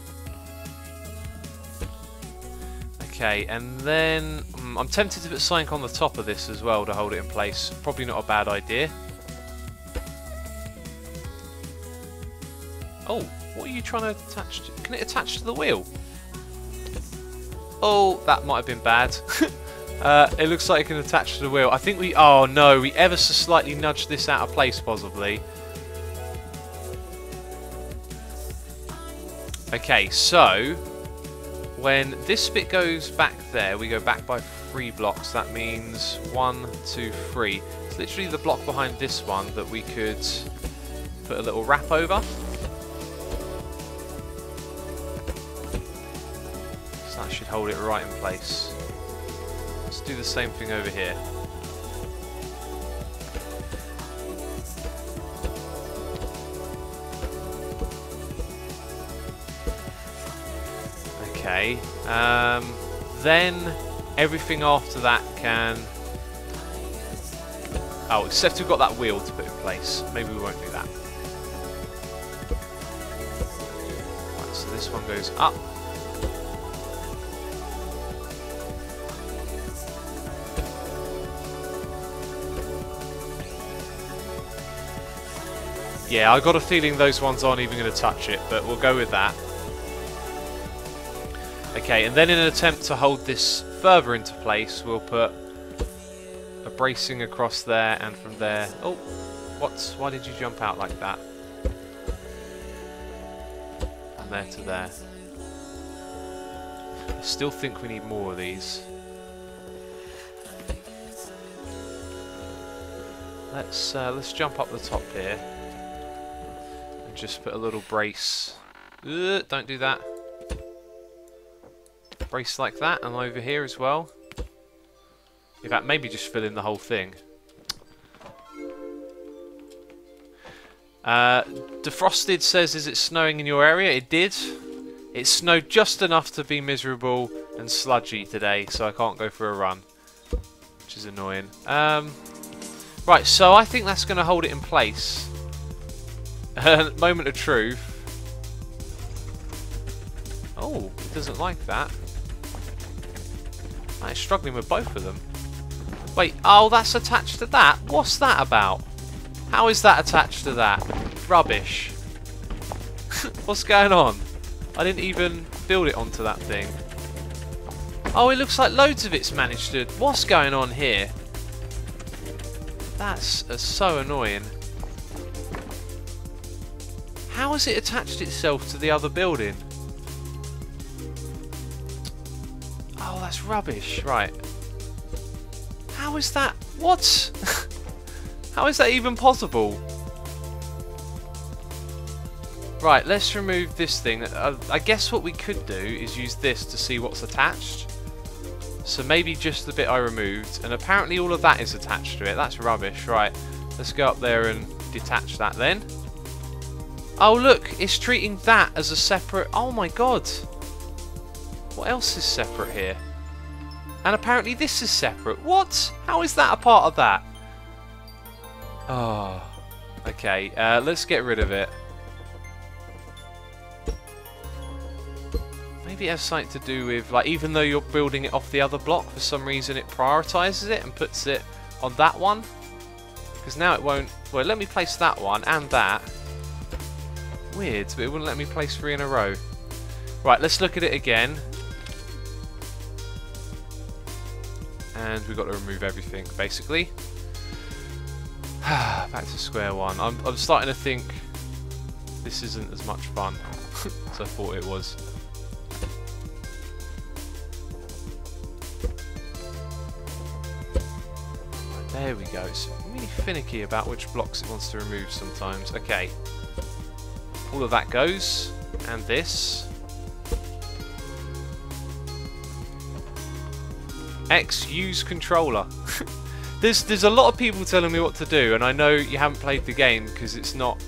[SPEAKER 1] Okay, and then I'm tempted to put something on the top of this as well to hold it in place. Probably not a bad idea. Oh, what are you trying to attach to? Can it attach to the wheel? Oh, that might have been bad. It looks like it can attach to the wheel. I think we... Oh no, we ever so slightly nudged this out of place possibly. Okay, so when this bit goes back there, we go back by 3 blocks. That means 1, 2, 3. It's literally the block behind this one that we could put a little wrap over. So that should hold it right in place. Let's do the same thing over here. Okay, then everything after that can... Oh, except we've got that wheel to put in place. Maybe we won't do that. Right, so this one goes up. Yeah, I got a feeling those ones aren't even going to touch it, but we'll go with that. Okay, and then in an attempt to hold this further into place, we'll put a bracing across there and from there. Oh, what? Why did you jump out like that? From there to there. I still think we need more of these. Let's jump up the top here and just put a little brace. Don't do that. Brace like that, and over here as well. In fact, maybe just fill in the whole thing. Defrosted says, is it snowing in your area? It did. It snowed just enough to be miserable and sludgy today, so I can't go for a run, which is annoying. Right, so I think that's going to hold it in place. Moment of truth. Oh, it doesn't like that. I'm struggling with both of them. Wait, oh, that's attached to that? What's that about? How is that attached to that? Rubbish. What's going on? I didn't even build it onto that thing. Oh, it looks like loads of it's managed to... What's going on here? That's so annoying. How has it attached itself to the other building? Oh, that's rubbish. Right. How is that? What? How is that even possible? Right, let's remove this thing. I guess what we could do is use this to see what's attached. So maybe just the bit I removed, and apparently all of that is attached to it. That's rubbish. Right, let's go up there and detach that then. Oh look, it's treating that as a separate... Oh my god. What else is separate here? And apparently this is separate. What? How is that a part of that? Oh. Okay, let's get rid of it. Maybe it has something to do with, like, even though you're building it off the other block, for some reason it prioritises it and puts it on that one. Because now it won't... Well, let me place that one and that. Weird, but it wouldn't let me place 3 in a row. Right, let's look at it again. And we've got to remove everything, basically. Back to square one. I'm starting to think this isn't as much fun as I thought it was. Right, there we go. It's really finicky about which blocks it wants to remove sometimes. Okay. All of that goes. And this. X, use controller. There's a lot of people telling me what to do, and I know you haven't played the game because it's not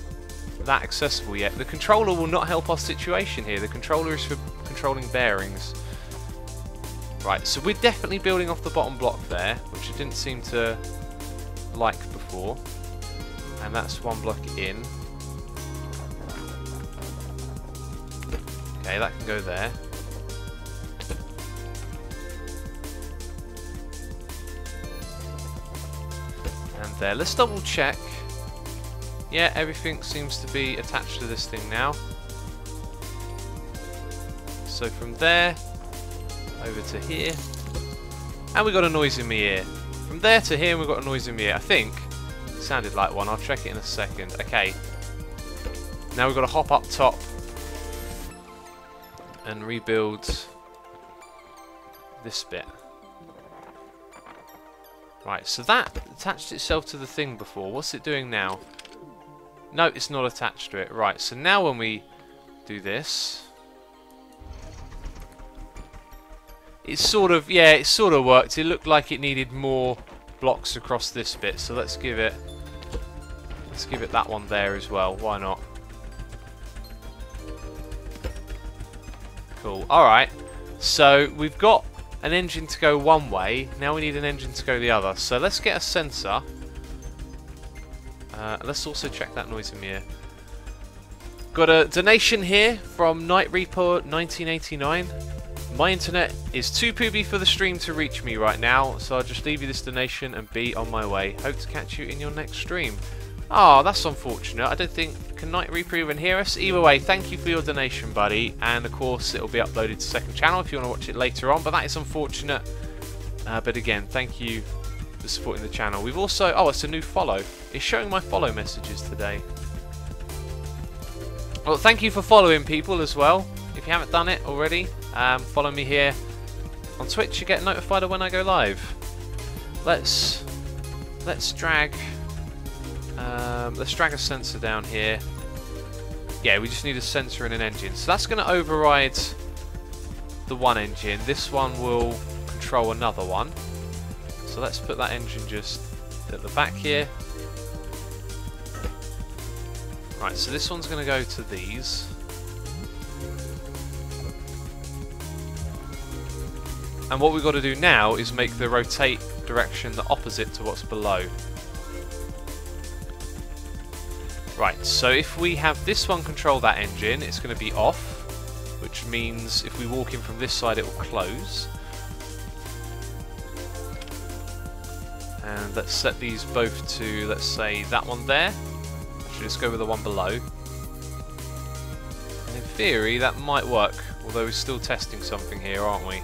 [SPEAKER 1] that accessible yet. The controller will not help our situation here. The controller is for controlling bearings. Right, so we're definitely building off the bottom block there, which I didn't seem to like before. And that's one block in. Okay, that can go there. And there. Let's double check. Yeah, everything seems to be attached to this thing now. So from there, over to here. And we got a noise in my ear. From there to here, we've got a noise in my ear. I think it sounded like one. I'll check it in a second. Okay. Now we've got to hop up top and rebuild this bit. Right, so that attached itself to the thing before. What's it doing now? No, it's not attached to it. Right, so now when we do this, it's sort of, yeah, it sort of worked. It looked like it needed more blocks across this bit, so let's give it that one there as well. Why not? Cool. Alright, so we've got an engine to go one way, now we need an engine to go the other. So let's get a sensor. Let's also check that noise in here. Got a donation here from Night Reaper 1989. My internet is too poopy for the stream to reach me right now, so I'll just leave you this donation and be on my way. Hope to catch you in your next stream. Oh, that's unfortunate. I don't think... Can Night Reaper even hear us? Either way, thank you for your donation, buddy. And of course, it'll be uploaded to second channel if you want to watch it later on. But that is unfortunate. But again, thank you for supporting the channel. We've also... Oh, it's a new follow. It's showing my follow messages today. Well, thank you for following people as well. If you haven't done it already, follow me here on Twitch. You get notified of when I go live. Let's drag a sensor down here. Yeah, we just need a sensor and an engine. So that's going to override the one engine. This one will control another one. So let's put that engine just at the back here. Right, so this one's going to go to these. And what we've got to do now is make the rotate direction the opposite to what's below. Right, so if we have this one control that engine, it's going to be off, which means if we walk in from this side it will close. And let's set these both to, let's say, that one there. Should just go with the one below. And in theory that might work, although we're still testing something here, aren't we?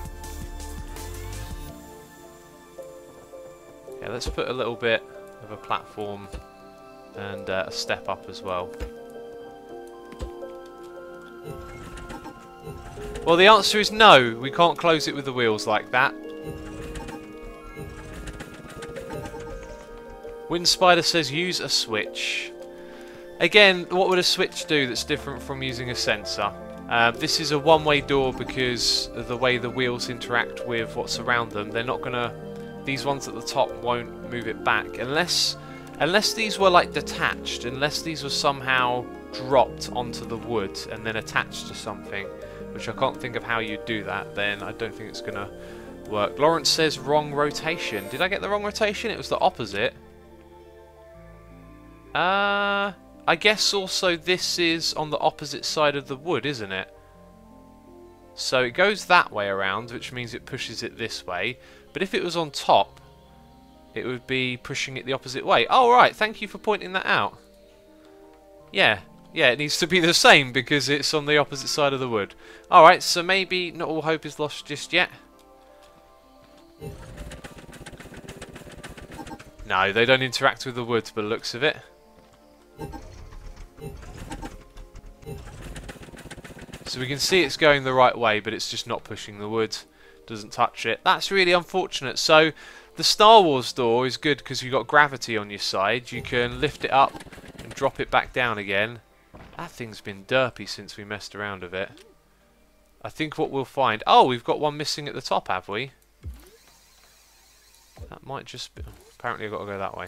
[SPEAKER 1] Yeah, let's put a little bit of a platform and a step up as well. Well, the answer is no. We can't close it with the wheels like that. Wind Spider says use a switch. Again, what would a switch do that's different from using a sensor? This is a one-way door because of the way the wheels interact with what's around them. They're not gonna... These ones at the top won't move it back unless these were like detached, unless these were somehow dropped onto the wood and then attached to something, which I can't think of how you'd do that, then I don't think it's gonna work. Lawrence says wrong rotation. Did I get the wrong rotation? It was the opposite. I guess also this is on the opposite side of the wood, isn't it? So it goes that way around, which means it pushes it this way. But if it was on top, it would be pushing it the opposite way. Oh, right. Thank you for pointing that out. Yeah. Yeah, it needs to be the same because it's on the opposite side of the wood. Alright, so maybe not all hope is lost just yet. No, they don't interact with the wood by the looks of it. So we can see it's going the right way, but it's just not pushing the wood. Doesn't touch it. That's really unfortunate. So the Star Wars door is good because you've got gravity on your side. You can lift it up and drop it back down again. That thing's been derpy since we messed around with it. I think what we'll find... Oh, we've got one missing at the top, have we? That might just be... Apparently I've got to go that way.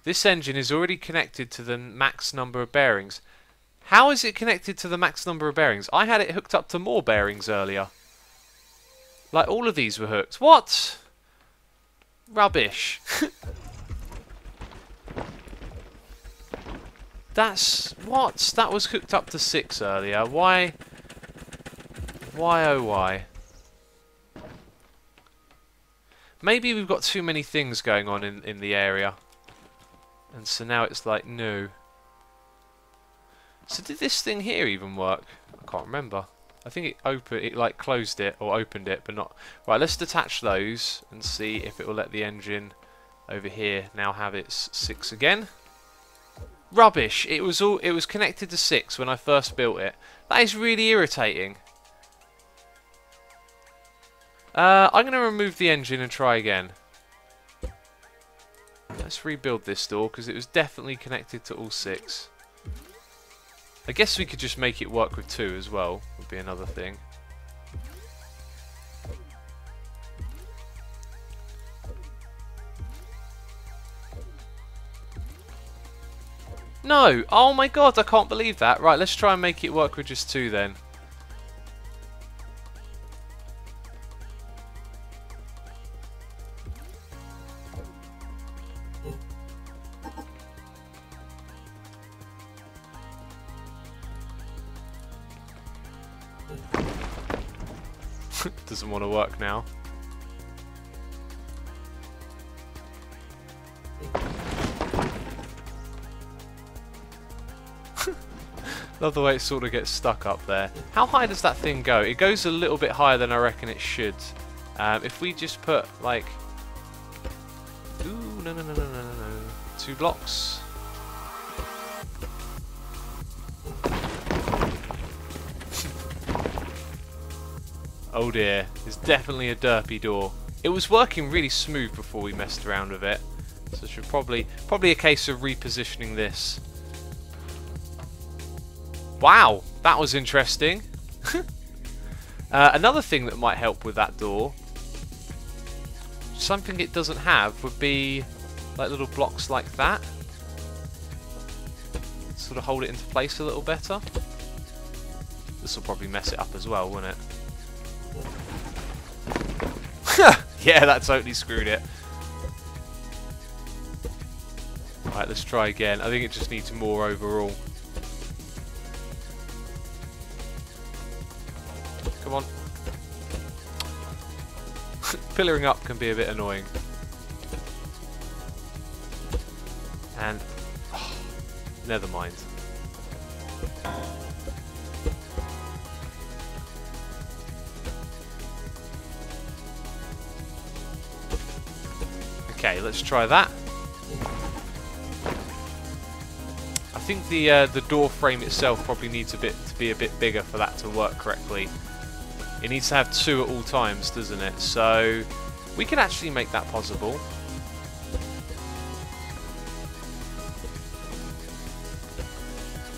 [SPEAKER 1] This engine is already connected to the max number of bearings. How is it connected to the max number of bearings? I had it hooked up to more bearings earlier. Like, all of these were hooked. What? Rubbish. That's... What? That was hooked up to 6 earlier. Why? Why, oh why? Maybe we've got too many things going on in the area. And so now it's like, no. So did this thing here even work? I can't remember. I think it like closed it or opened it, but not. Right, let's detach those and see if it will let the engine over here now have its 6 again. Rubbish! It was connected to 6 when I first built it. That is really irritating. I'm going to remove the engine and try again. Let's rebuild this door because it was definitely connected to all 6. I guess we could just make it work with 2 as well, would be another thing. No! Oh my god, I can't believe that. Right, let's try and make it work with just 2 then. Doesn't want to work now. Love the way it sort of gets stuck up there. How high does that thing go? It goes a little bit higher than I reckon it should. If we just put like... Ooh, no. 2 blocks. Oh dear, it's definitely a derpy door. It was working really smooth before we messed around with it, so it should probably a case of repositioning this. Wow, that was interesting. Another thing that might help with that door, something it doesn't have, would be like little blocks like that. Sort of hold it into place a little better. This will probably mess it up as well, won't it? Yeah, that totally screwed it. Right, let's try again. I think it just needs more overall. Come on. Pillaring up can be a bit annoying. And... Oh, never mind. Okay, let's try that. I think the door frame itself probably needs to be a bit bigger for that to work correctly. It needs to have 2 at all times, doesn't it? So we can actually make that possible.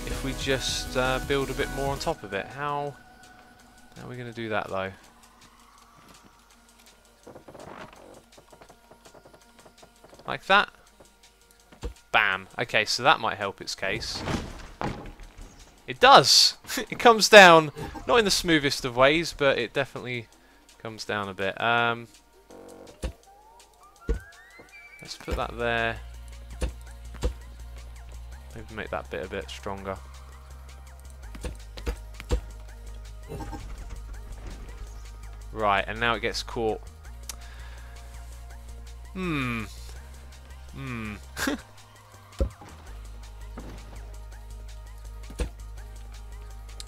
[SPEAKER 1] If we just build a bit more on top of it. How are we going to do that though? Like that. Bam. Okay, so that might help its case. It does! It comes down, not in the smoothest of ways, but it definitely comes down a bit. Let's put that there. Maybe make that bit a bit stronger. Right, and now it gets caught.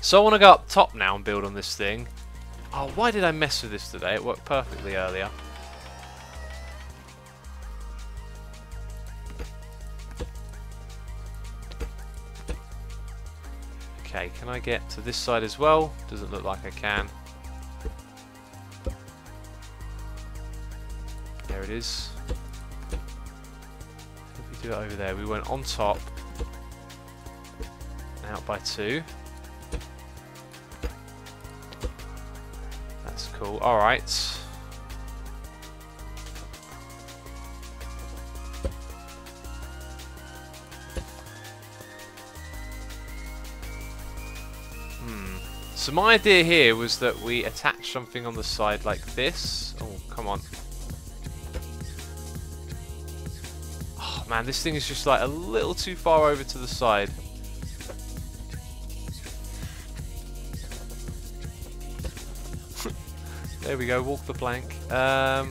[SPEAKER 1] So I want to go up top now and build on this thing. Oh, why did I mess with this today? It worked perfectly earlier. Okay, can I get to this side as well? Doesn't look like I can. There it is. If we do it over there, we went on top and out by 2. That's cool. Alright. So my idea here was that we attach something on the side like this. Oh, come on. Oh man, this thing is just like a little too far over to the side. There we go, walk the plank. How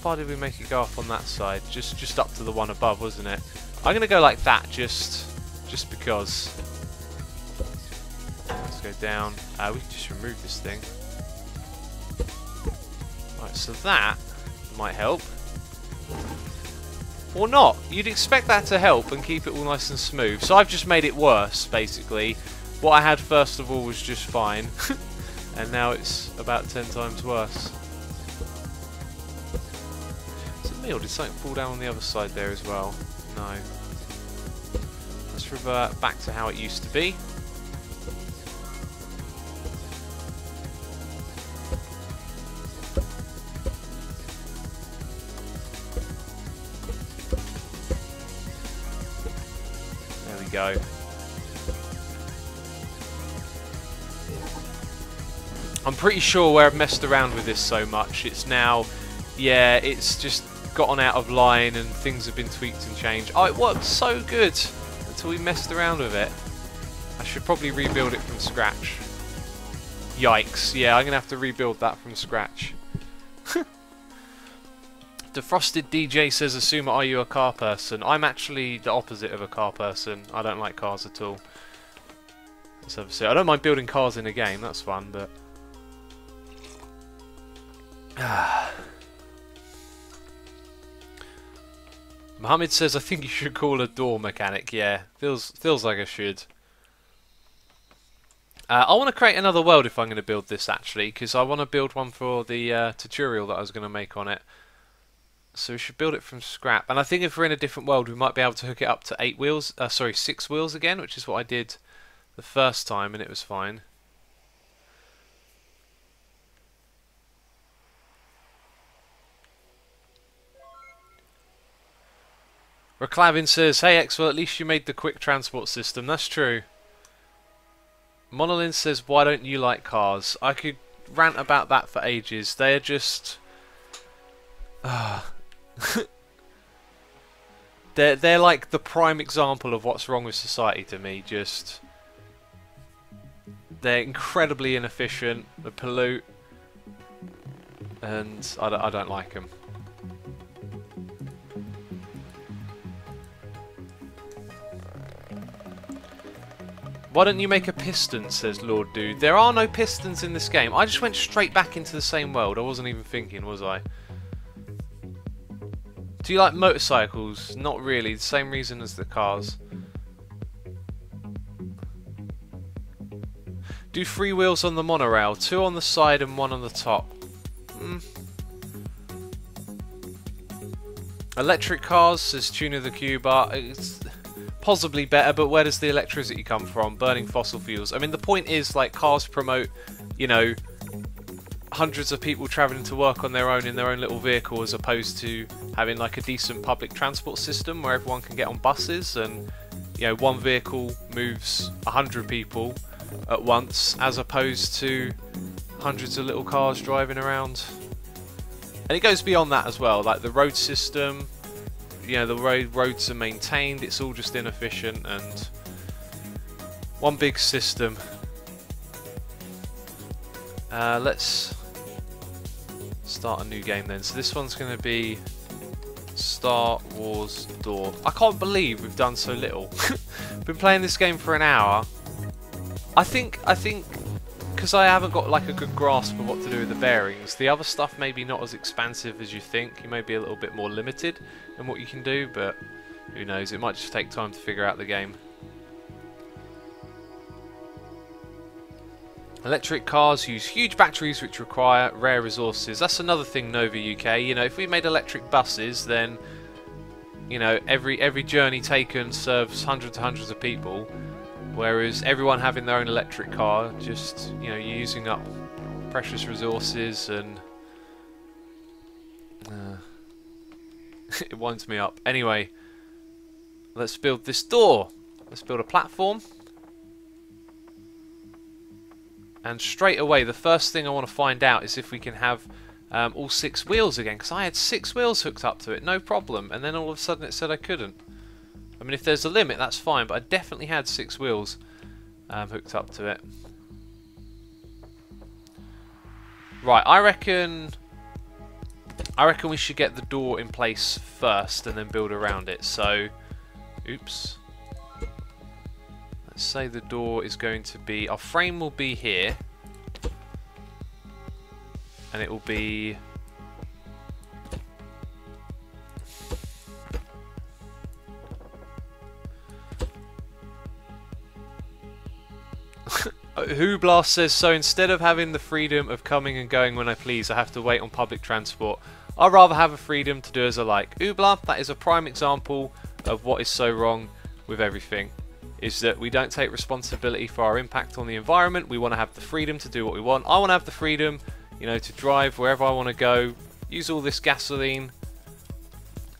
[SPEAKER 1] far did we make it go up on that side? Just up to the one above, wasn't it? I'm gonna go like that, just because. Let's go down. We can just remove this thing. Right, so that might help. Or not. You'd expect that to help and keep it all nice and smooth. So I've just made it worse, basically. What I had first of all was just fine. And now it's about 10 times worse. Is it me, or did something fall down on the other side there as well? No. Let's revert back to how it used to be. There we go. I'm pretty sure where I've messed around with this so much, it's now, yeah, it's just gotten out of line and things have been tweaked and changed. Oh, it worked so good until we messed around with it. I should probably rebuild it from scratch. Yikes, yeah, I'm going to have to rebuild that from scratch. Defrosted DJ says, Asuma, are you a car person? I'm actually the opposite of a car person. I don't like cars at all. Let's have a see. I don't mind building cars in a game, that's fun, but... Mohammed says, I think you should call a door mechanic. Yeah, feels like I should. I want to create another world if I'm going to build this, actually, because I want to build one for the tutorial that I was going to make on it. So we should build it from scrap. And I think if we're in a different world, we might be able to hook it up to 6 wheels again, which is what I did the first time, and it was fine. Reclavin says, hey X, well at least you made the quick transport system. That's true. Monolin says, why don't you like cars? I could rant about that for ages. They are just... they're like the prime example of what's wrong with society to me. Just... They're incredibly inefficient, they pollute, and I don't like them. Why don't you make a piston, says Lord Dude. There are no pistons in this game. I just went straight back into the same world. I wasn't even thinking, was I? Do you like motorcycles? Not really. The same reason as the cars. Do 3 wheels on the monorail. 2 on the side and 1 on the top. Electric cars, says Tuna the Cuba. It's... possibly better, but where does the electricity come from? Burning fossil fuels. I mean, the point is, like, cars promote, you know, hundreds of people travelling to work on their own in their own little vehicle, as opposed to having, like, a decent public transport system where everyone can get on buses and, you know, one vehicle moves 100 people at once, as opposed to hundreds of little cars driving around. And it goes beyond that as well, like the road system. You know, the roads are maintained, it's all just inefficient and one big system. Let's start a new game then. So this one's going to be Star Wars Door. I can't believe we've done so little. Been playing this game for an hour. I think because I haven't got like a good grasp of what to do with the bearings, the other stuff may be not as expansive as you think. You may be a little bit more limited in what you can do, but who knows, it might just take time to figure out the game. Electric cars use huge batteries which require rare resources. That's another thing, Nova UK. You know, if we made electric buses, then, you know, every journey taken serves hundreds and hundreds of people. Whereas everyone having their own electric car, just, you know, you're using up precious resources and it winds me up. Anyway, let's build this door. Let's build a platform. And straight away, the first thing I want to find out is if we can have all 6 wheels again. Because I had 6 wheels hooked up to it, no problem. And then all of a sudden it said I couldn't. I mean, if there's a limit, that's fine. But I definitely had 6 wheels hooked up to it. Right, I reckon we should get the door in place first and then build around it. So, oops. Let's say the door is going to be... Our frame will be here. And it will be... Hooblas says, so instead of having the freedom of coming and going when I please, I have to wait on public transport. I'd rather have a freedom to do as I like. Hoobla, that is a prime example of what is so wrong with everything. Is that we don't take responsibility for our impact on the environment. We want to have the freedom to do what we want. I want to have the freedom, you know, to drive wherever I want to go, use all this gasoline,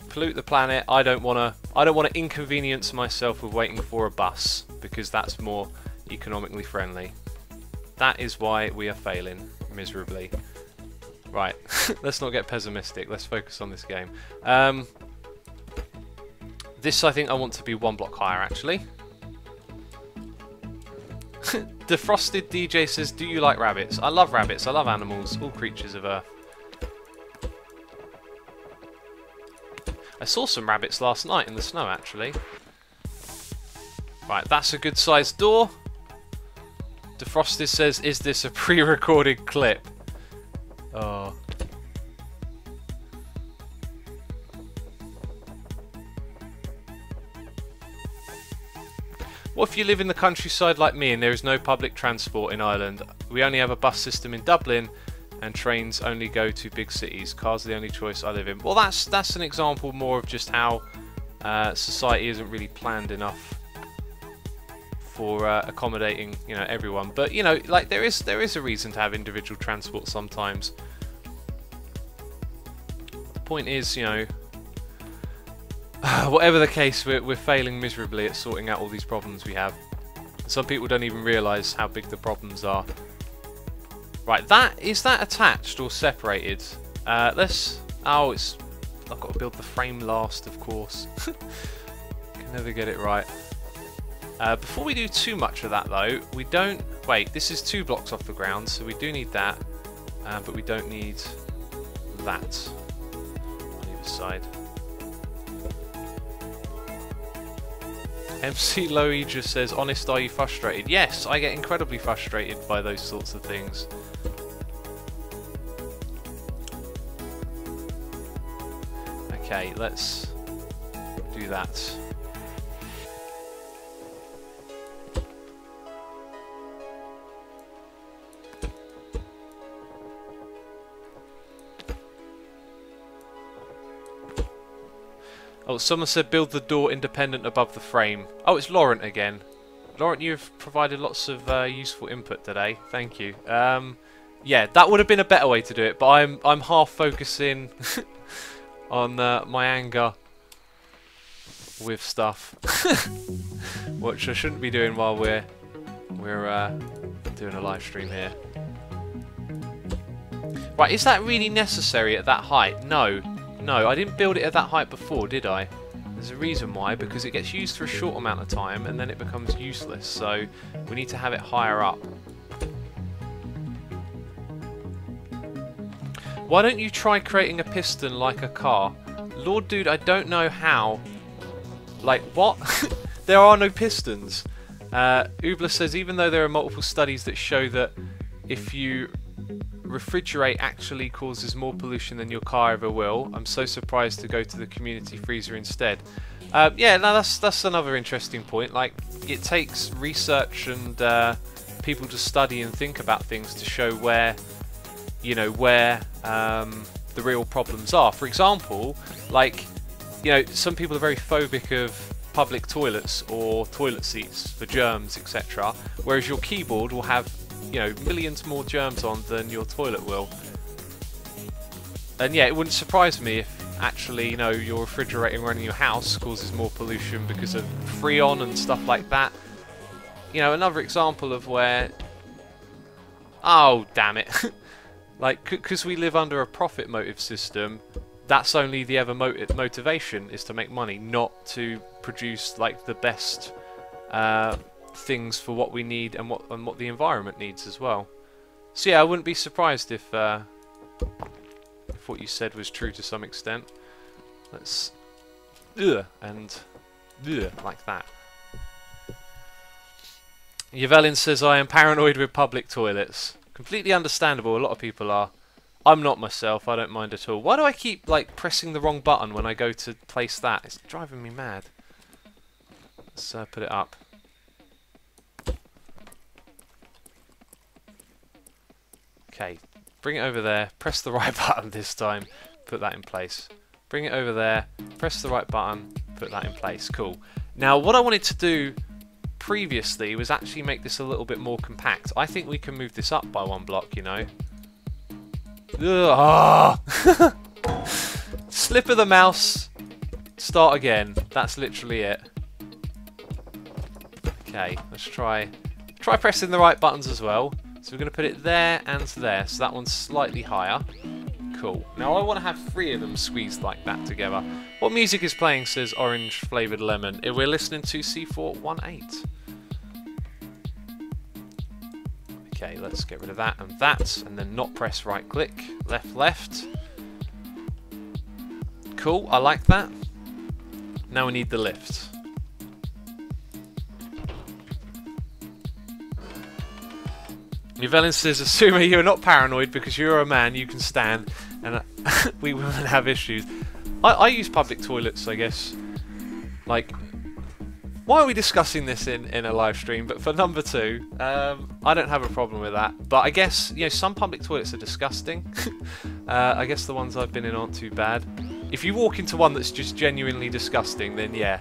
[SPEAKER 1] pollute the planet. I don't want to inconvenience myself with waiting for a bus, because that's more economically friendly. That is why we are failing miserably. Right, let's not get pessimistic. Let's focus on this game. This I think I want to be 1 block higher actually. Defrosted DJ says, do you like rabbits? I love rabbits. I love animals. All creatures of Earth. I saw some rabbits last night in the snow actually. Right, that's a good sized door. Defrosted says, is this a pre-recorded clip? Oh. What if you live in the countryside like me and there is no public transport in Ireland? We only have a bus system in Dublin and trains only go to big cities. Cars are the only choice I live in. Well, that's an example more of just how society isn't really planned enough for accommodating, you know, everyone. But you know, like there is a reason to have individual transport sometimes. The point is, you know, whatever the case, we're failing miserably at sorting out all these problems we have. Some people don't even realise how big the problems are. Right, is that attached or separated? Let's. Oh, it's. I've got to build the frame last, of course. Can never get it right. Before we do too much of that though, we don't... Wait, this is 2 blocks off the ground, so we do need that. But we don't need that on either side. MC Lowy just says, honest, are you frustrated? Yes, I get incredibly frustrated by those sorts of things. Okay, let's do that. Oh, someone said build the door independent above the frame. Oh, it's Laurent again. Laurent, you've provided lots of useful input today. Thank you. Yeah, that would have been a better way to do it, but I'm half focusing on my anger with stuff, which I shouldn't be doing while we're doing a live stream here. Right, is that really necessary at that height? No. No, I didn't build it at that height before, did I? There's a reason why, because it gets used for a short amount of time and then it becomes useless, so we need to have it higher up. Why don't you try creating a piston like a car? Lord dude, I don't know how. Like, what? There are no pistons. Ubla says, even though there are multiple studies that show that if you refrigerate actually causes more pollution than your car ever will, I'm so surprised to go to the community freezer instead. Yeah, no, that's another interesting point. Like, it takes research and people to study and think about things to show where, you know, where the real problems are. For example, like, you know, some people are very phobic of public toilets or toilet seats for germs, etc. Whereas your keyboard will have, you know, millions more germs on than your toilet will. And yeah, it wouldn't surprise me if actually, you know, your refrigerator running your house causes more pollution because of Freon and stuff like that. You know, another example of where... Oh, damn it. Like, because we live under a profit motive system, that's only the ever motivation, is to make money, not to produce, like, the best things for what we need and what the environment needs as well. So yeah, I wouldn't be surprised if what you said was true to some extent. Let's... and... like that. Yvelin says, I am paranoid with public toilets. Completely understandable, a lot of people are. I'm not myself, I don't mind at all. Why do I keep, like, pressing the wrong button when I go to place that? It's driving me mad. Let's put it up. Okay, bring it over there, press the right button this time, put that in place. Bring it over there, press the right button, put that in place. Cool. Now, what I wanted to do previously was actually make this a little bit more compact. I think we can move this up by 1 block, you know. Slip of the mouse, start again. That's literally it. Okay, let's try pressing the right buttons as well. So we're going to put it there and there, so that one's slightly higher. Cool. Now I want to have 3 of them squeezed like that together. What music is playing says orange flavoured lemon. We're listening to C418. Okay, let's get rid of that, and then not press right click. Left. Cool, I like that. Now we need the lift. Yvelin says, assuming you're not paranoid because you're a man, you can stand, and we women have issues. I use public toilets, I guess. Like, why are we discussing this in a live stream? But for number 2, I don't have a problem with that. But I guess, you know, some public toilets are disgusting. I guess the ones I've been in aren't too bad. If you walk into one that's just genuinely disgusting, then yeah.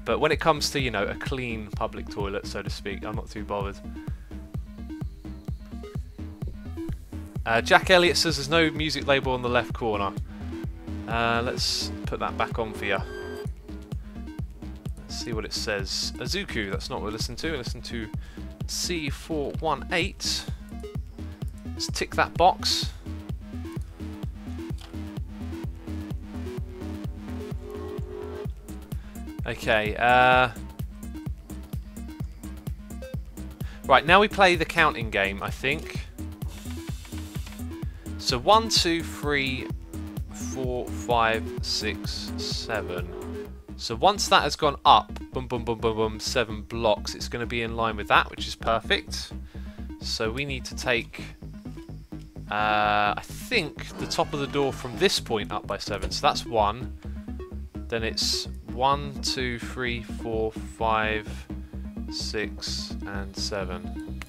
[SPEAKER 1] But when it comes to, you know, a clean public toilet, so to speak, I'm not too bothered. Jack Elliott says there's no music label on the left corner. Let's put that back on for you. Let's see what it says. Azuku, that's not what we listen to. We listen to C418. Let's tick that box. Okay, right, now we play the counting game, I think. So 1, 2, 3, 4, 5, 6, 7. So once that has gone up, boom, boom, boom, boom, boom, 7 blocks, it's going to be in line with that, which is perfect. So we need to take, I think, the top of the door from this point up by 7. So that's 1. Then it's 1, 2, 3, 4, 5, 6, and 7.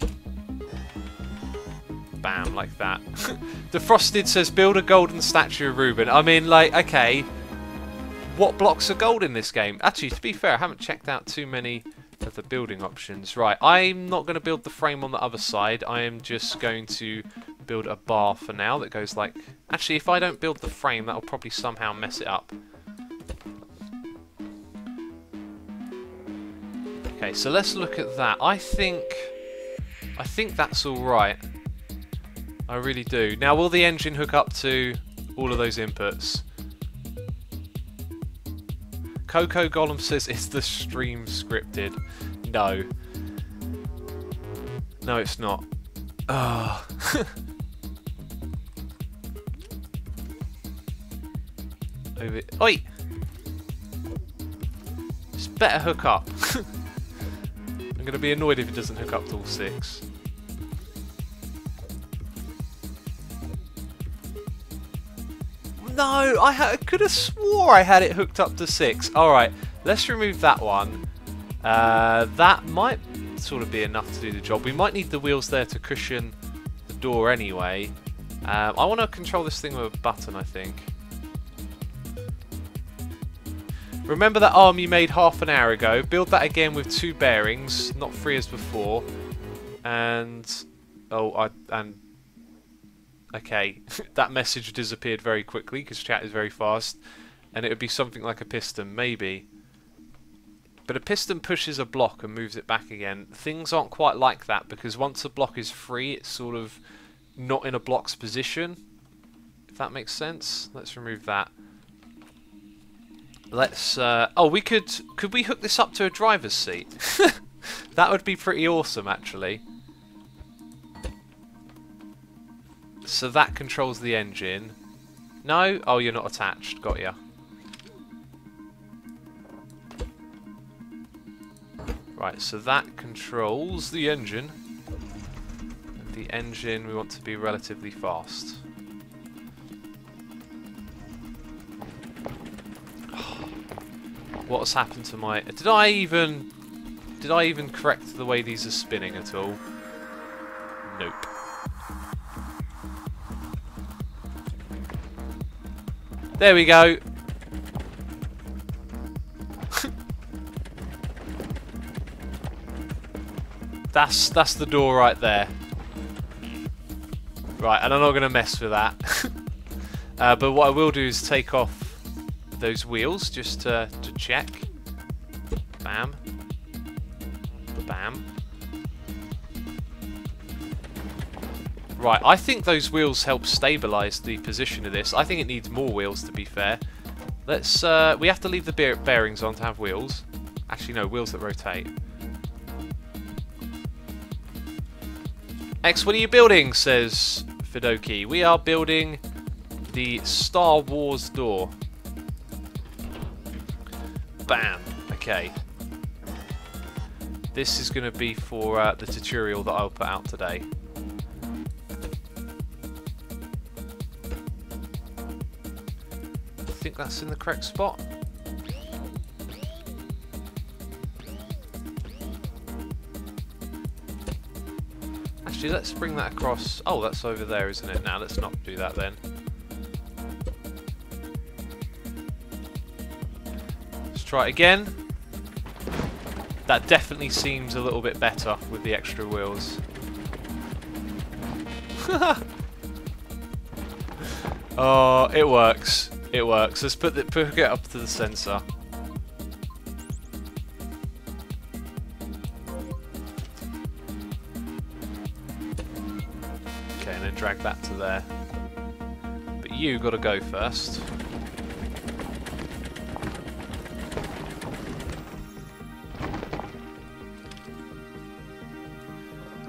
[SPEAKER 1] Bam, like that. Defrosted says, build a golden statue of Reuben. I mean, like, okay, what blocks are gold in this game? Actually, to be fair, I haven't checked out too many of the building options. Right, I'm not going to build the frame on the other side. I am just going to build a bar for now that goes like... Actually, if I don't build the frame, that'll probably somehow mess it up. Okay, so let's look at that. I think that's all right. I really do. Now, will the engine hook up to all of those inputs? Coco Gollum says, is the stream scripted? No. No, it's not. Oh. Oi! Just better hook up. I'm going to be annoyed if it doesn't hook up to all 6. No, I could have swore I had it hooked up to 6. Alright, let's remove that one. That might sort of be enough to do the job. We might need the wheels there to cushion the door anyway. I want to control this thing with a button, I think. Remember that arm you made half an hour ago? Build that again with 2 bearings, not 3 as before. And... oh, Okay, that message disappeared very quickly because chat is very fast. And it would be something like a piston, maybe. But a piston pushes a block and moves it back again. Things aren't quite like that because once a block is free, it's sort of not in a block's position. If that makes sense. Let's remove that. Let's... oh, we could we hook this up to a driver's seat? That would be pretty awesome, actually. So that controls the engine. No? Oh, you're not attached. Got ya. Right, so that controls the engine. And the engine we want to be relatively fast. What has happened to my... Did I even correct the way these are spinning at all? Nope. There we go. That's the door right there. Right, and I'm not going to mess with that. But what I will do is take off those wheels just to check. Bam. Bam. Right, I think those wheels help stabilise the position of this. I think it needs more wheels, to be fair. Let's. We have to leave the bearings on to have wheels. Actually, no, wheels that rotate. X, what are you building? Says Fidoki. We are building the Star Wars door. Bam. Okay. This is going to be for the tutorial that I'll put out today. I think that's in the correct spot. Actually, let's bring that across. Oh, that's over there, isn't it? Now, let's not do that then. Let's try it again. That definitely seems a little bit better with the extra wheels. Oh, it works. It works. Let's put it up to the sensor. Okay, and then drag that to there. But you got to go first.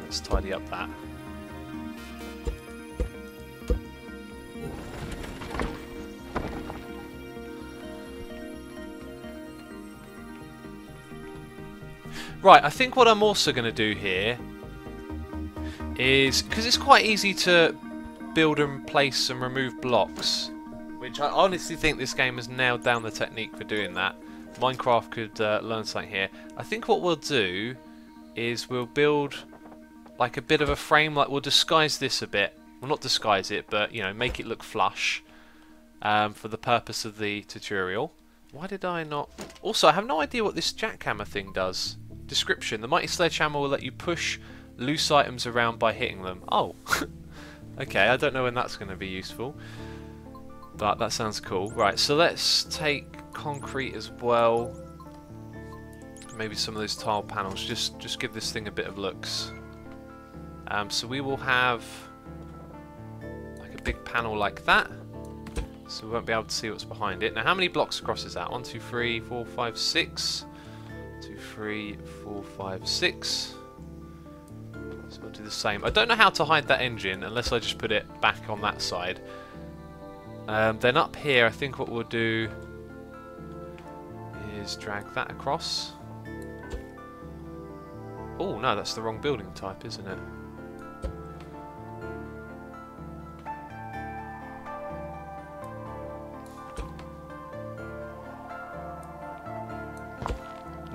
[SPEAKER 1] Let's tidy up that. Right, I think what I'm also going to do here is, because it's quite easy to build and place and remove blocks, which I honestly think this game has nailed down the technique for doing that. Minecraft could learn something here. I think what we'll do is we'll build like a bit of a frame, like we'll disguise this a bit. Well, not disguise it, but you know, make it look flush for the purpose of the tutorial. Why did I not... Also, I have no idea what this jackhammer thing does. Description: the mighty sledgehammer will let you push loose items around by hitting them. Oh, okay, I don't know when that's going to be useful, but that sounds cool. Right, so let's take concrete as well. Maybe some of those tile panels. Just give this thing a bit of looks. So we will have like a big panel like that. So we won't be able to see what's behind it. Now, how many blocks across is that? 1, 2, 3, 4, 5, 6. 2, 3, 4, 5, 6. So we'll do the same. I don't know how to hide that engine unless I just put it back on that side. Then up here, I think what we'll do is drag that across. Oh no, that's the wrong building type, isn't it?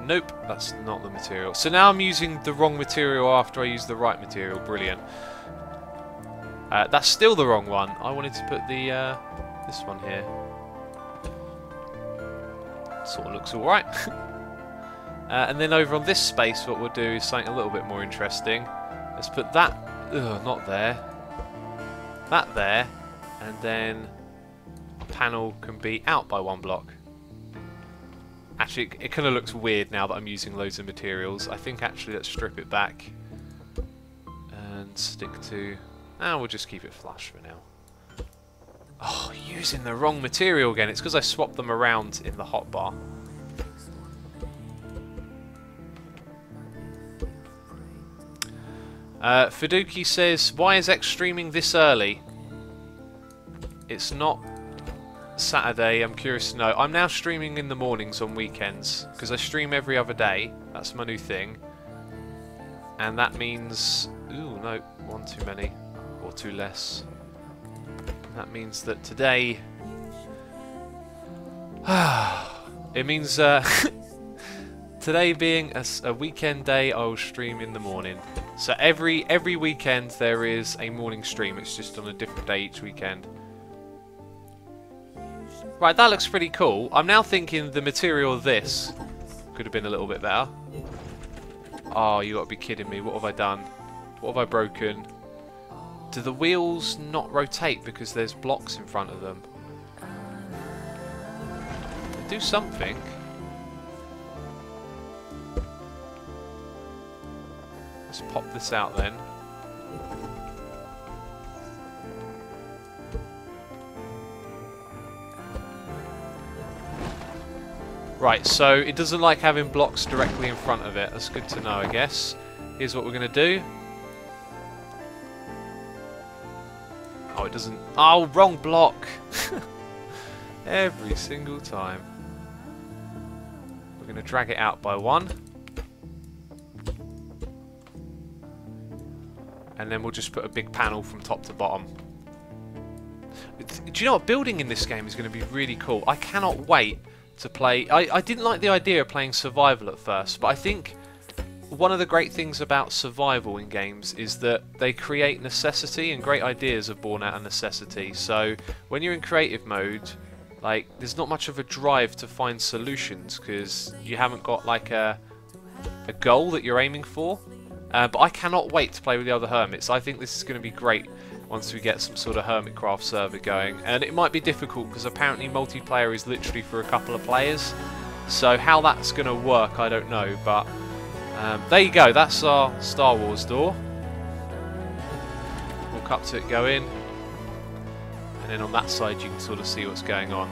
[SPEAKER 1] Nope, that's not the material. So now I'm using the wrong material after I use the right material. Brilliant. That's still the wrong one. I wanted to put the this one here. Sort of looks alright. And then over on this space, what we'll do is something a little bit more interesting. Let's put that... Ugh, not there. that there, and then a panel can be out by 1 block. Actually, it kind of looks weird now that I'm using loads of materials. I think actually let's strip it back and stick to... we'll just keep it flush for now. Oh, using the wrong material again. It's because I swapped them around in the hotbar. Fiduki says, why is X streaming this early? It's not Saturday, I'm curious to know. I'm now streaming in the mornings on weekends, because I stream every other day. That's my new thing. And that means... Ooh, no, 1 too many. Or 2 less. That means that today... it means... today being a weekend day, I will stream in the morning. So every weekend there is a morning stream. It's just on a different day each weekend. Right, that looks pretty cool. I'm now thinking the material of this could have been a little bit better. Oh, you got to be kidding me. What have I done? What have I broken? Do the wheels not rotate because there's blocks in front of them? Do something. Let's pop this out then. Right, so it doesn't like having blocks directly in front of it. That's good to know, I guess. Here's what we're going to do. Oh, it doesn't... Oh, wrong block! Every single time. We're going to drag it out by 1. And then we'll just put a big panel from top to bottom. Do you know what? Building in this game is going to be really cool. I cannot wait to play... I didn't like the idea of playing survival at first, but I think one of the great things about survival in games is that they create necessity, and great ideas are born out of necessity. So when you're in creative mode, like, there's not much of a drive to find solutions because you haven't got like a goal that you're aiming for. But I cannot wait to play with the other hermits. I think this is going to be great once we get some sort of Hermitcraft server going. And it might be difficult because apparently multiplayer is literally for a couple of players. So how that's going to work, I don't know. But there you go. That's our Star Wars door. Walk up to it, go in. And then on that side you can sort of see what's going on.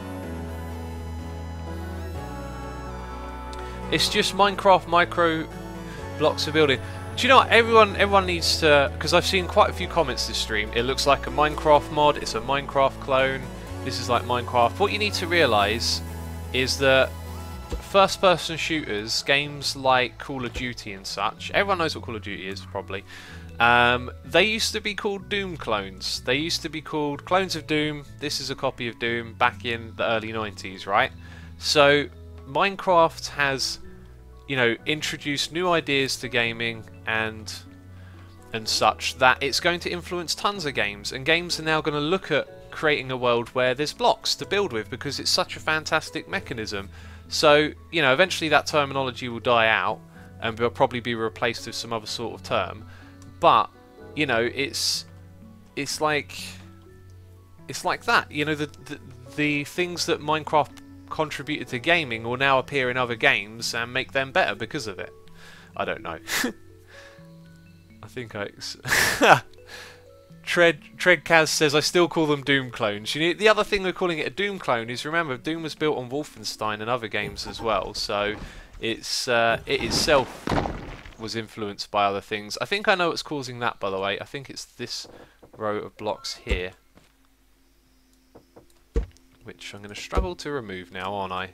[SPEAKER 1] It's just Minecraft micro blocks of building. Do you know what? Everyone needs to... Because I've seen quite a few comments this stream. It looks like a Minecraft mod. It's a Minecraft clone. This is like Minecraft. What you need to realise is that first-person shooters, games like Call of Duty and such... Everyone knows what Call of Duty is, probably. They used to be called Doom clones. They used to be called clones of Doom. This is a copy of Doom back in the early 90s, right? So, Minecraft has... you know, introduce new ideas to gaming and such that it's going to influence tons of games, and games are now going to look at creating a world where there's blocks to build with because it's such a fantastic mechanism. So, you know, eventually that terminology will die out and will probably be replaced with some other sort of term. But, you know, it's like that. You know, the things that Minecraft contributed to gaming will now appear in other games and make them better because of it. I don't know. I think Treadkaz says I still call them Doom clones. You know, the other thing we're calling it a Doom clone is, remember, Doom was built on Wolfenstein and other games as well, so it itself was influenced by other things. I think I know what's causing that, by the way. I think it's this row of blocks here, which I'm going to struggle to remove now, aren't I?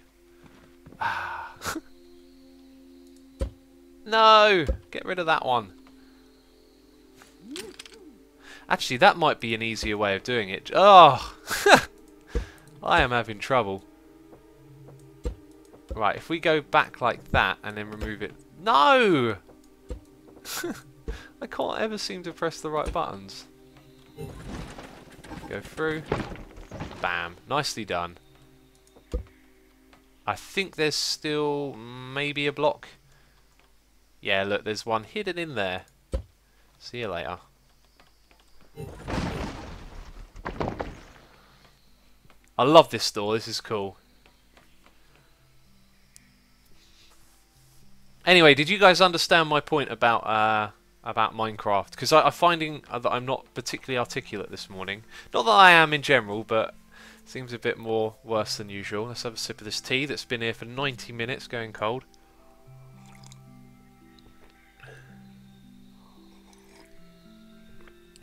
[SPEAKER 1] No! Get rid of that one. Actually, that might be an easier way of doing it. Oh! I am having trouble. Right, if we go back like that and then remove it... No! I can't ever seem to press the right buttons. Go through. Bam. Nicely done. I think there's still maybe a block. Yeah, look, there's one hidden in there. See you later. I love this door. This is cool. Anyway, did you guys understand my point about Minecraft? Because I'm finding that I'm not particularly articulate this morning. Not that I am in general, but it seems a bit more worse than usual. Let's have a sip of this tea that's been here for 90 minutes, going cold.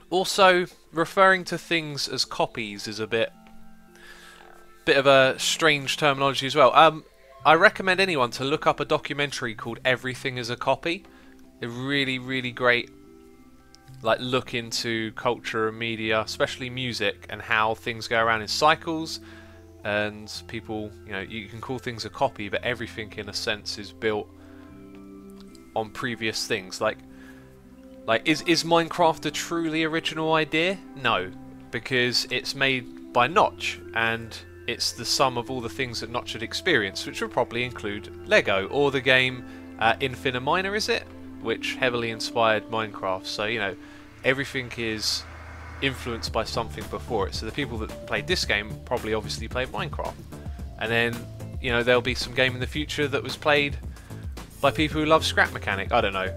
[SPEAKER 1] Also, referring to things as copies is a bit of a strange terminology as well. I recommend anyone to look up a documentary called Everything is a Copy. A really, really great look into culture and media, especially music, and how things go around in cycles. And people, you can call things a copy, but everything in a sense is built on previous things. Is Minecraft a truly original idea? No, because it's made by Notch, and it's the sum of all the things that Notch had experienced, which would probably include Lego, or the game Infiniminer, is it? Which heavily inspired Minecraft. So, everything is influenced by something before it. So the people that played this game probably obviously played Minecraft. And then, there'll be some game in the future that was played by people who love Scrap Mechanic. I don't know.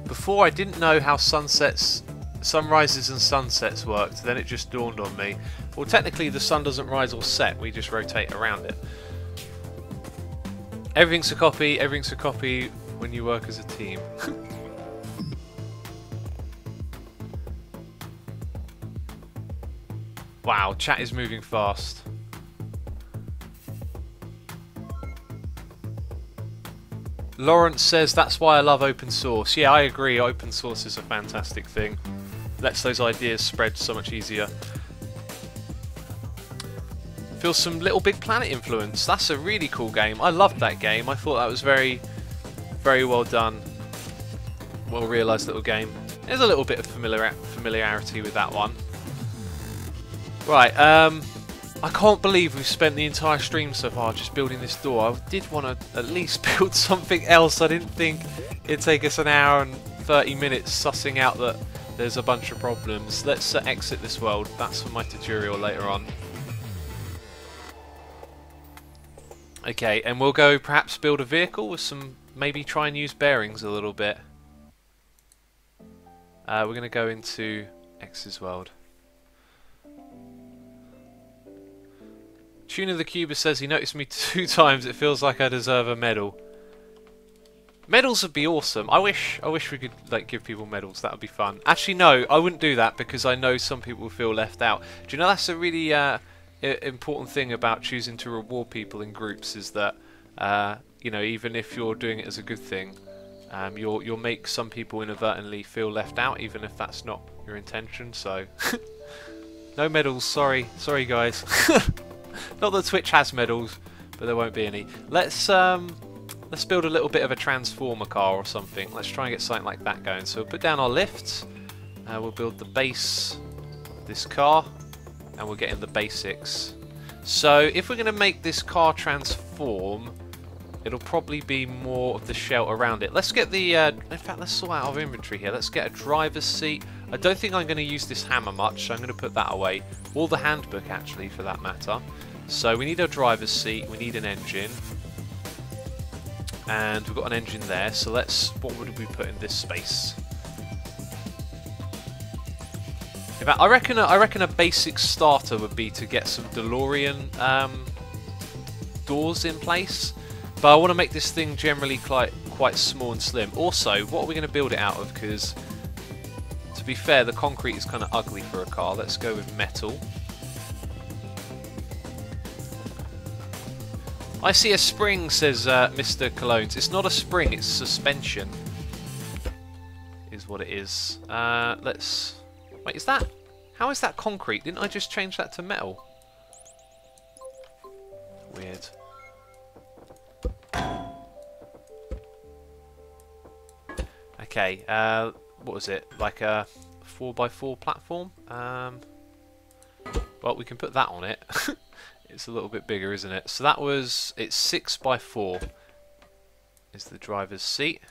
[SPEAKER 1] Before, I didn't know how sunrises and sunsets worked. Then it just dawned on me. Well, technically the sun doesn't rise or set. We just rotate around it. Everything's a copy. Everything's a copy when you work as a team. Wow, chat is moving fast. Lawrence says, that's why I love open source. Yeah, I agree. Open source is a fantastic thing. Lets those ideas spread so much easier. Feels some Little Big Planet influence. That's a really cool game. I loved that game. I thought that was very, very well done. Well realised little game. There's a little bit of familiarity with that one. Right, I can't believe we've spent the entire stream so far just building this door. I did want to at least build something else. I didn't think it'd take us an hour and 30 minutes sussing out that there's a bunch of problems. Let's exit this world. That's for my tutorial later on. Okay, and we'll go perhaps build a vehicle with some, maybe try and use bearings a little bit. We're going to go into X's world. Tuna the Cuba says he noticed me 2 times. It feels like I deserve a medal. Medals would be awesome. I wish we could give people medals. That would be fun. Actually, no, I wouldn't do that because I know some people feel left out. Do you know that's a really important thing about choosing to reward people in groups is that even if you're doing it as a good thing, you'll make some people inadvertently feel left out, even if that's not your intention. So, no medals. Sorry, guys. Not that Twitch has medals, but there won't be any. Let's build a little bit of a transformer car or something. Let's try and get something like that going. So we'll put down our lift. We'll build the base of this car, and we'll get in the basics. So if we're going to make this car transform, it'll probably be more of the shell around it. Let's get the... in fact, let's sort out our inventory here. Let's get a driver's seat. I don't think I'm going to use this hammer much, so I'm going to put that away. Or the handbook, actually, for that matter. So we need a driver's seat. We need an engine. And we've got an engine there. So let's... what would we put in this space? In fact, I reckon a basic starter would be to get some DeLorean doors in place. But I want to make this thing generally quite small and slim. Also, what are we going to build it out of? Because, to be fair, the concrete is kind of ugly for a car. Let's go with metal. I see a spring, says Mr. Colognes. It's not a spring, it's suspension. Is what it is. Let's... wait, is that... how is that concrete? Didn't I just change that to metal? Weird. Okay, what was it? Like a 4x4 platform? Well, we can put that on it. It's a little bit bigger, isn't it? So that was... it's 6x4 is the driver's seat.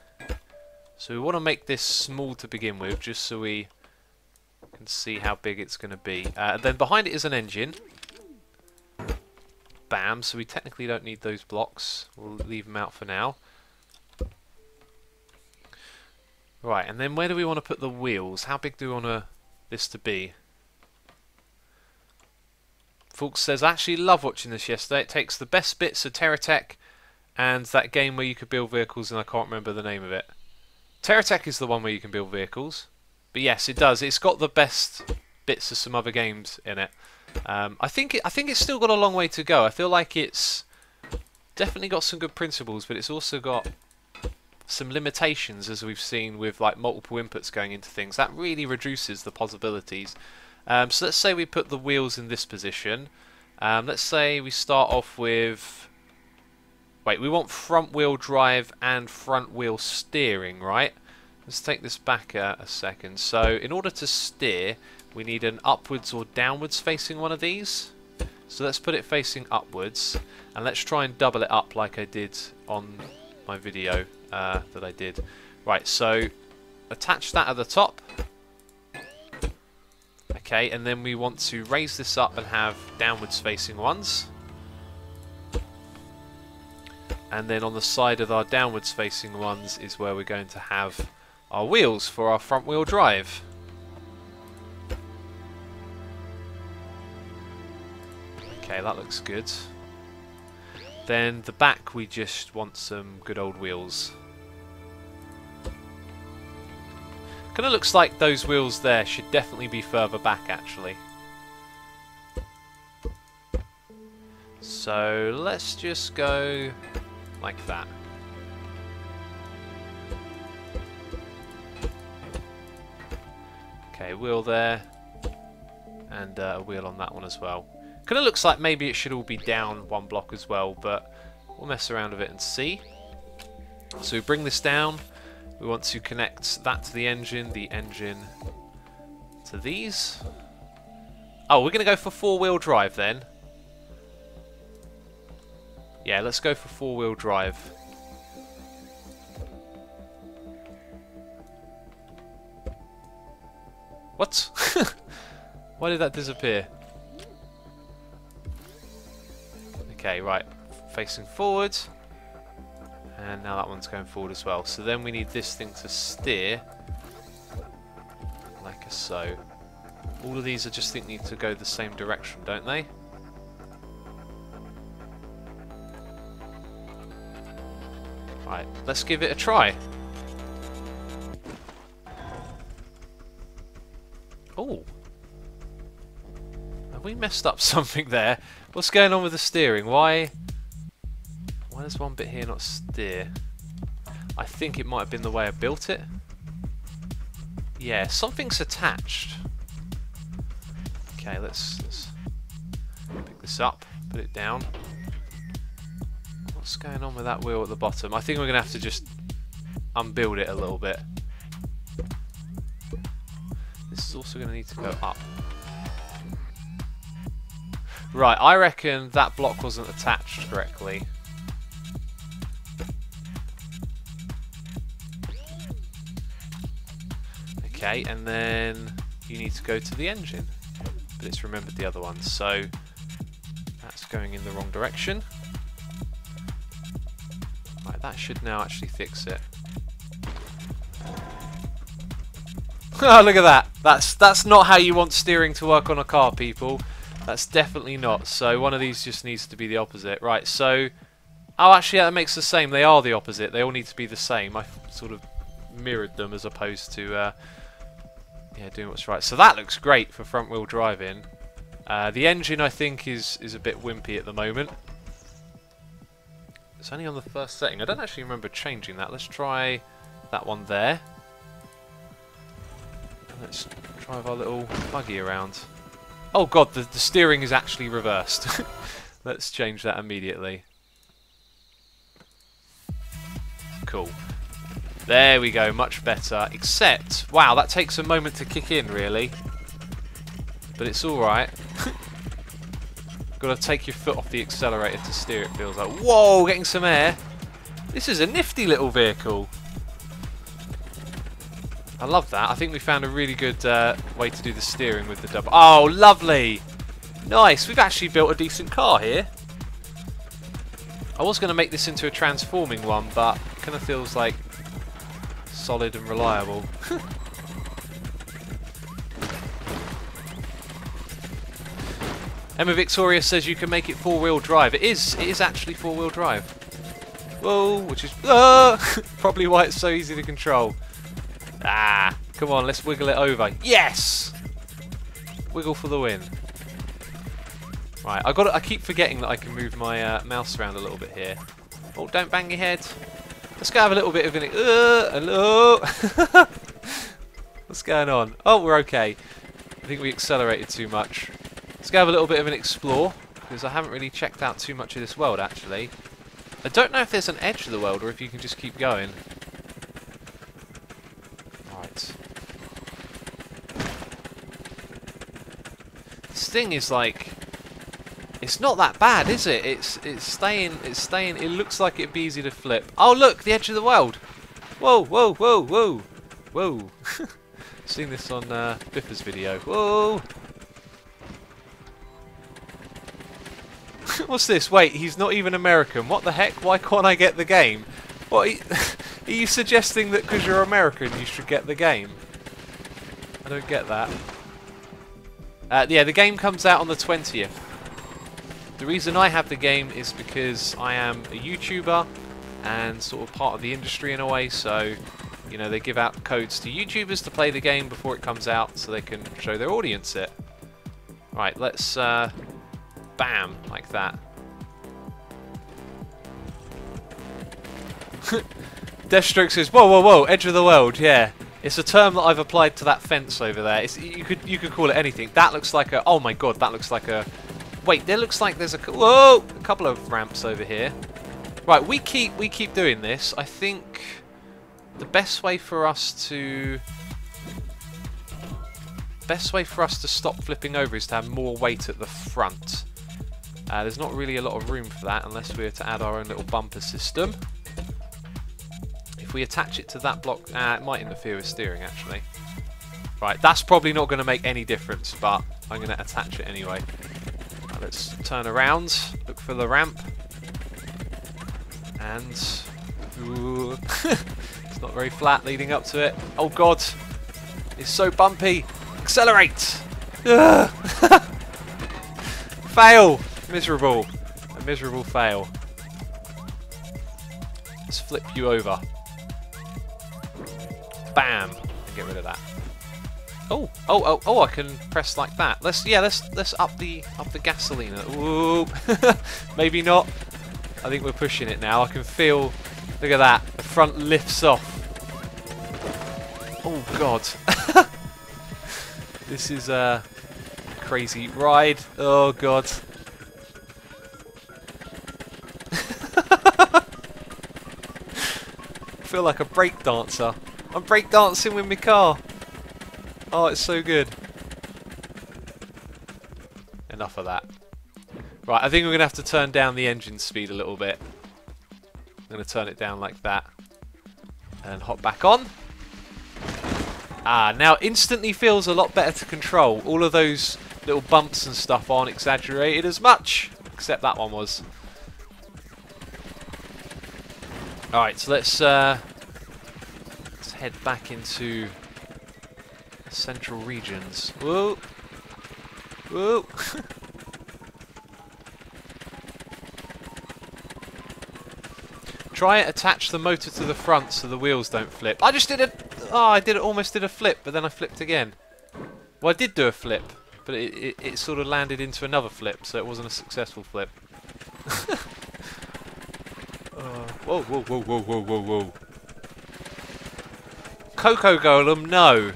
[SPEAKER 1] So we want to make this small to begin with, just so we can see how big it's going to be. Then behind it is an engine. Bam, so we technically don't need those blocks. We'll leave them out for now. Right, and then where do we want to put the wheels? How big do we want this to be? Fulks says, I actually love watching this yesterday. It takes the best bits of Terratech and that game where you could build vehicles, and I can't remember the name of it. Terratech is the one where you can build vehicles. But yes, it does. It's got the best bits of some other games in it. I think it's still got a long way to go. I feel like it's definitely got some good principles, but it's also got some limitations, as we've seen with like multiple inputs going into things. That really reduces the possibilities. So let's say we put the wheels in this position. Let's say we start off with... Wait, we want front wheel drive and front wheel steering, right? Let's take this back a second. So in order to steer, we need an upwards or downwards facing one of these. So let's put it facing upwards, and let's try and double it up like I did on my video that I did. Right, so attach that at the top. Okay, and then we want to raise this up and have downwards facing ones. And then on the side of our downwards facing ones is where we're going to have our wheels for our front wheel drive. Okay, that looks good. Then the back, we just want some good old wheels. Kind of looks like those wheels there should definitely be further back, actually. So let's just go like that. Okay, wheel there, and a wheel on that one as well. Kind of looks like maybe it should all be down one block as well, but we'll mess around with it and see. So we bring this down. We want to connect that to the engine to these. Oh, we're going to go for four-wheel drive then. Yeah, let's go for four-wheel drive. What? Why did that disappear? Okay, right. Facing forward. And now that one's going forward as well. So then we need this thing to steer. Like so. All of these I just think need to go the same direction, don't they? Right, let's give it a try. Oh. Have we messed up something there? What's going on with the steering? Why does one bit here not steer? I think it might have been the way I built it. Yeah, something's attached. Okay, let's pick this up, put it down. What's going on with that wheel at the bottom? I think we're going to have to just unbuild it a little bit. This is also going to need to go up. Right, I reckon that block wasn't attached correctly. Okay, and then you need to go to the engine. But it's remembered the other one, so that's going in the wrong direction. Right, that should now actually fix it. Oh, look at that! That's not how you want steering to work on a car, people. That's definitely not. So one of these just needs to be the opposite. Right, so... Oh, actually, that makes the same. They are the opposite. They all need to be the same. I sort of mirrored them as opposed to... yeah, doing what's right. So that looks great for front-wheel driving. The engine, I think, is a bit wimpy at the moment. It's only on the first setting. I don't actually remember changing that. Let's try that one there. And let's drive our little buggy around. Oh god, the steering is actually reversed. Let's change that immediately. Cool. There we go, much better. Except, wow, that takes a moment to kick in, really. But it's alright. Got to take your foot off the accelerator to steer, it feels like. Whoa, getting some air. This is a nifty little vehicle. I love that. I think we found a really good way to do the steering with the double. Oh, lovely! Nice. We've actually built a decent car here. I was going to make this into a transforming one, but it kind of feels like solid and reliable. Emma Victoria says you can make it four-wheel drive. It is actually four-wheel drive. Whoa, which is probably why it's so easy to control. Ah, come on, let's wiggle it over. Yes! Wiggle for the win. Right, I keep forgetting that I can move my mouse around a little bit here. Oh, don't bang your head. Let's go have a little bit of an... hello! What's going on? Oh, we're okay. I think we accelerated too much. Let's go have a little bit of an explore, because I haven't really checked out too much of this world, actually. I don't know if there's an edge of the world, or if you can just keep going. Right. This thing is like... It's not that bad, is it? It's staying, it looks like it'd be easy to flip. Oh look, the edge of the world! Whoa, whoa, whoa, whoa! Whoa! Seen this on Biffa's video. Whoa! What's this? Wait, he's not even American. What the heck? Why can't I get the game? What? Are you suggesting that because you're American you should get the game? I don't get that. Yeah, the game comes out on the 20th. The reason I have the game is because I am a YouTuber and sort of part of the industry in a way, so you know, they give out codes to YouTubers to play the game before it comes out so they can show their audience it. Right, let's bam, like that. Deathstroke says, whoa, whoa, whoa, edge of the world, yeah. It's a term that I've applied to that fence over there. You could call it anything. That looks like a, oh my god, that looks like a, wait, there looks like there's a, whoa, a couple of ramps over here. Right, we keep doing this. I think the best way for us to stop flipping over is to have more weight at the front. There's not really a lot of room for that unless we were to add our own little bumper system. If we attach it to that block, it might interfere with steering actually. Right, that's probably not going to make any difference, but I'm going to attach it anyway. Right, let's turn around, look for the ramp, and ooh, it's not very flat leading up to it. Oh god, it's so bumpy. Accelerate! Fail! Miserable. A miserable fail. Let's flip you over. Bam! And get rid of that. Oh, oh, oh, oh! I can press like that. Let's up the gasoline. Ooh, maybe not. I think we're pushing it now. I can feel. Look at that. The front lifts off. Oh god. This is a crazy ride. Oh god. I feel like a break dancer. I'm break dancing with my car. Oh, it's so good. Enough of that. Right, I think we're going to have to turn down the engine speed a little bit. I'm going to turn it down like that. And hop back on. Ah, now instantly feels a lot better to control. All of those little bumps and stuff aren't exaggerated as much. Except that one was. Alright, so let's head back into the central regions. Whoa! Whoa! Try it, attach the motor to the front so the wheels don't flip. I just did a... Oh, I almost did a flip, but then I flipped again. Well, I did do a flip, but it sort of landed into another flip, so it wasn't a successful flip. Whoa, whoa, whoa, whoa, whoa, whoa, whoa. Coco Golem, no.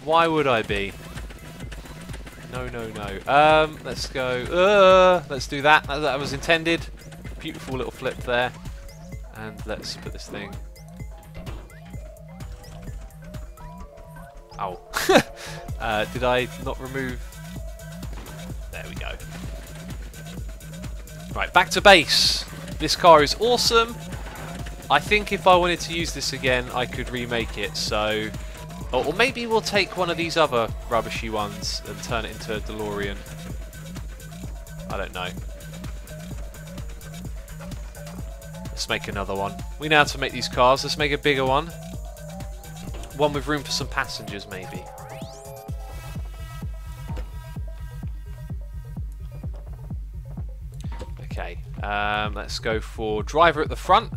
[SPEAKER 1] Why would I be? No, no, no. Let's go. Let's do that. That was intended. Beautiful little flip there. And let's put this thing. Oh. Did I not remove? There we go. Right, back to base. This car is awesome. I think if I wanted to use this again, I could remake it. So, Or maybe we'll take one of these other rubbishy ones and turn it into a DeLorean. I don't know. Let's make another one. We know how to make these cars. Let's make a bigger one. One with room for some passengers, maybe. Okay. Let's go for driver at the front.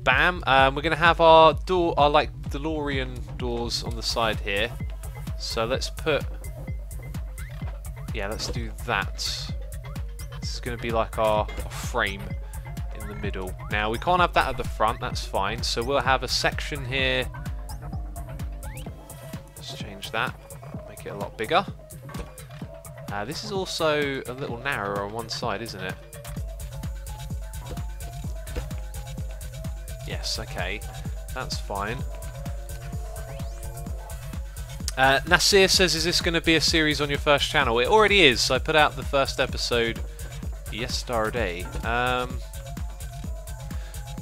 [SPEAKER 1] Bam. We're going to have our door, our like DeLorean doors on the side here. So let's put... Yeah, let's do that. This is going to be like our frame in the middle. Now, we can't have that at the front, that's fine. So we'll have a section here. Let's change that. Make it a lot bigger. This is also a little narrower on one side, isn't it? Yes, okay. That's fine. Nasir says, is this going to be a series on your first channel? It already is. I put out the first episode yesterday.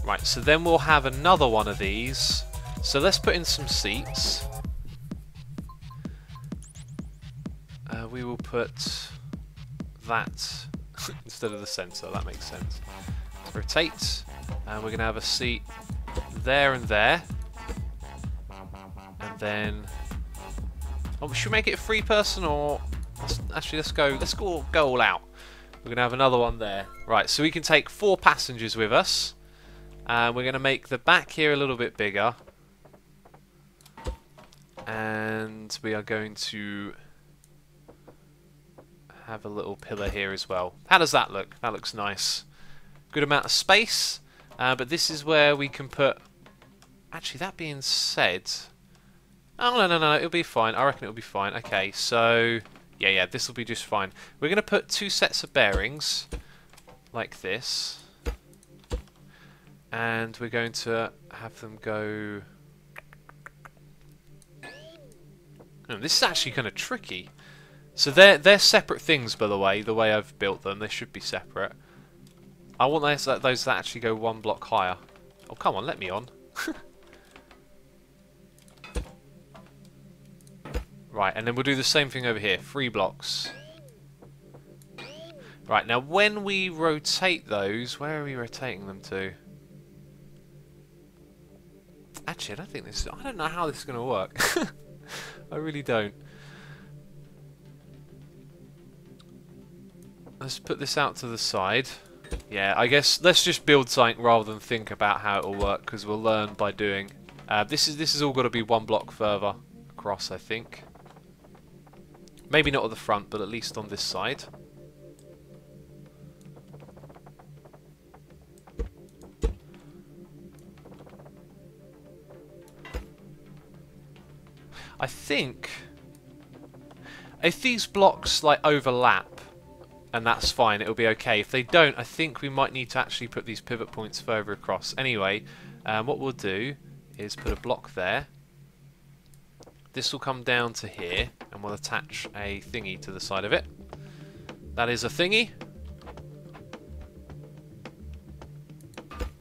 [SPEAKER 1] Right, so then we'll have another one of these. So let's put in some seats. We will put that instead of the centre. That makes sense. Rotate. And we're going to have a seat there and there. And then... Oh, should we make it a free person or... Actually, let's go all out. We're going to have another one there. Right, so we can take 4 passengers with us. And we're going to make the back here a little bit bigger. And we are going to have a little pillar here as well. How does that look? That looks nice. Good amount of space. But this is where we can put... Actually, that being said... Oh, no, it'll be fine. I reckon it'll be fine. Okay, so... Yeah, this will be just fine. We're going to put 2 sets of bearings, like this. And we're going to have them go... Oh, this is actually kind of tricky. So they're separate things, by the way I've built them. They should be separate. I want those that actually go 1 block higher. Oh, come on, let me on. Right, and then we'll do the same thing over here. 3 blocks. Right, now when we rotate those, where are we rotating them to? Actually, I don't know how this is going to work. I really don't. Let's put this out to the side. Yeah, I guess let's just build something rather than think about how it'll work, because we'll learn by doing. This is all got to be 1 block further across, I think. Maybe not at the front, but at least on this side. I think if these blocks like overlap, and that's fine, it'll be okay. If they don't, I think we might need to actually put these pivot points further across. Anyway, what we'll do is put a block there. This will come down to here, and we'll attach a thingy to the side of it. That is a thingy.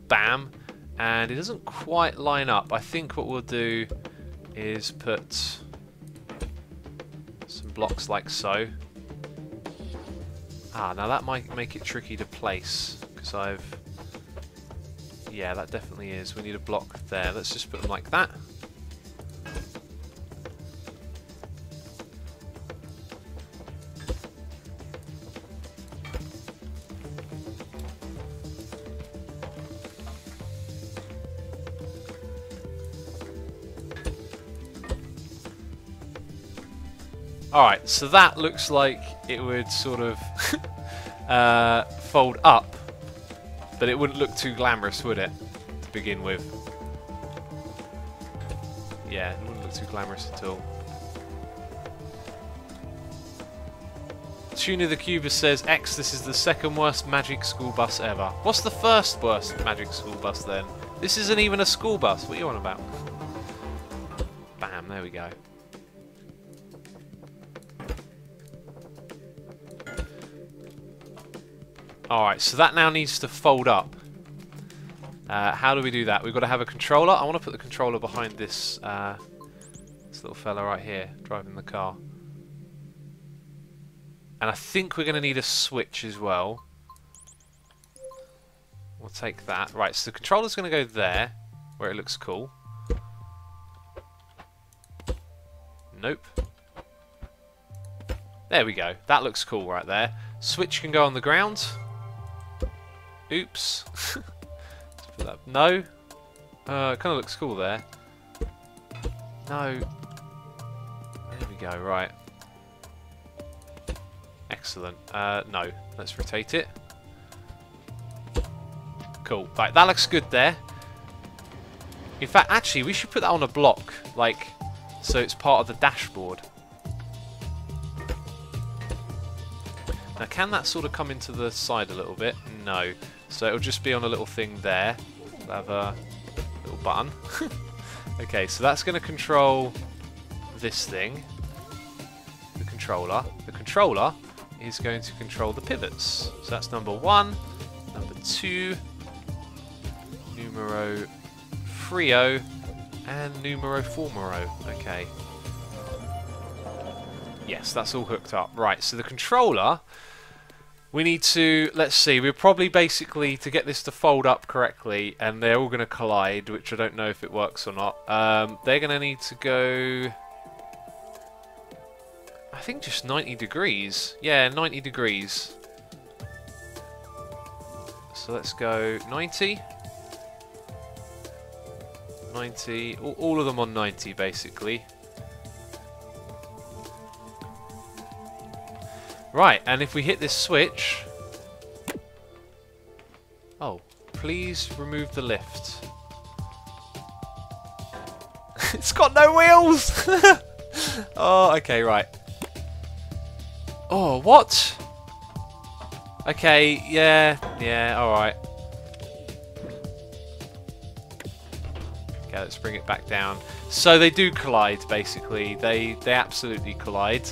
[SPEAKER 1] Bam. And it doesn't quite line up. I think what we'll do is put some blocks like so. Ah, now that might make it tricky to place, because yeah, that definitely is. We need a block there. Let's just put them like that. Alright, so that looks like it would sort of fold up, but it wouldn't look too glamorous, would it, to begin with? Yeah, it wouldn't look too glamorous at all. Tuna the Cubist says, X, this is the 2nd worst Magic School Bus ever. What's the 1st worst Magic School Bus then? This isn't even a school bus, what are you on about? Bam, there we go. Alright, so that now needs to fold up. How do we do that? We've got to have a controller. I want to put the controller behind this, this little fella right here, driving the car. And I think we're going to need a switch as well. We'll take that. Right, so the controller's going to go there, where it looks cool. Nope. There we go. That looks cool right there. Switch can go on the ground. Oops. Let's put that. No. It kind of looks cool there. No. There we go. Right. Excellent. No. Let's rotate it. Cool. Right, that looks good there. In fact, actually, we should put that on a block, like, so it's part of the dashboard. Now, can that sort of come into the side a little bit? No. So it'll just be on a little thing there. We'll have a little button. Okay, so that's going to control this thing. The controller. The controller is going to control the pivots. So that's number 1, number 2, numero 3, and numero 4. Okay. Yes, that's all hooked up. Right, so the controller, we need to, let's see, we're probably basically, to get this to fold up correctly, and they're all going to collide, which I don't know if it works or not. They're going to need to go, I think just 90 degrees. Yeah, 90 degrees. So let's go 90. 90, all of them on 90 basically. Right, and if we hit this switch... Oh, please remove the lift. It's got no wheels! Oh, okay, right. Oh, what? Okay, yeah, alright. Okay, let's bring it back down. So they do collide, basically. They absolutely collide.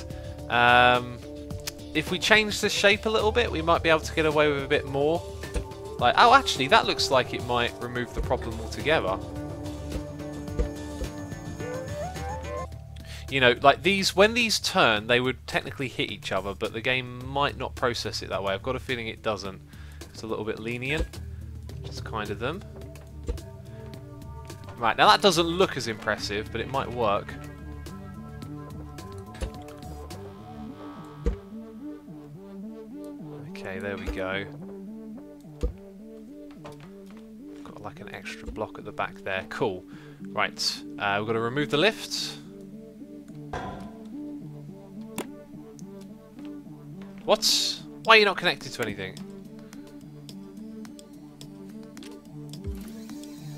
[SPEAKER 1] If we change the shape a little bit, we might be able to get away with a bit more. Like, oh, actually, that looks like it might remove the problem altogether. You know, like these, when these turn, they would technically hit each other, but the game might not process it that way. I've got a feeling it doesn't. It's a little bit lenient. Just kind of them. Right, now that doesn't look as impressive, but it might work. Okay, there we go. Got like an extra block at the back there. Cool. Right, we've got to remove the lift. What? Why are you not connected to anything?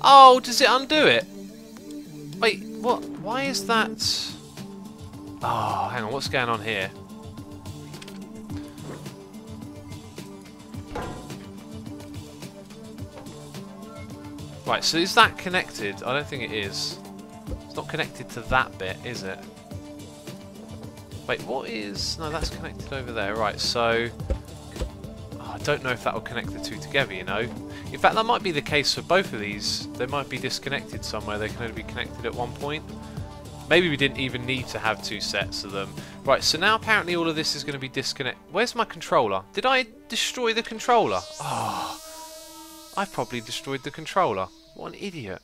[SPEAKER 1] Oh, does it undo it? Wait, what? Why is that? Oh, hang on, what's going on here? Right, so is that connected? I don't think it is. It's not connected to that bit, is it? Wait, what is... No, that's connected over there. Right, so... Oh, I don't know if that will connect the two together, you know. In fact, that might be the case for both of these. They might be disconnected somewhere. They can only be connected at one point. Maybe we didn't even need to have two sets of them. Right, so now apparently all of this is going to be disconnected. Where's my controller? Did I destroy the controller? Oh, I probably destroyed the controller. What an idiot.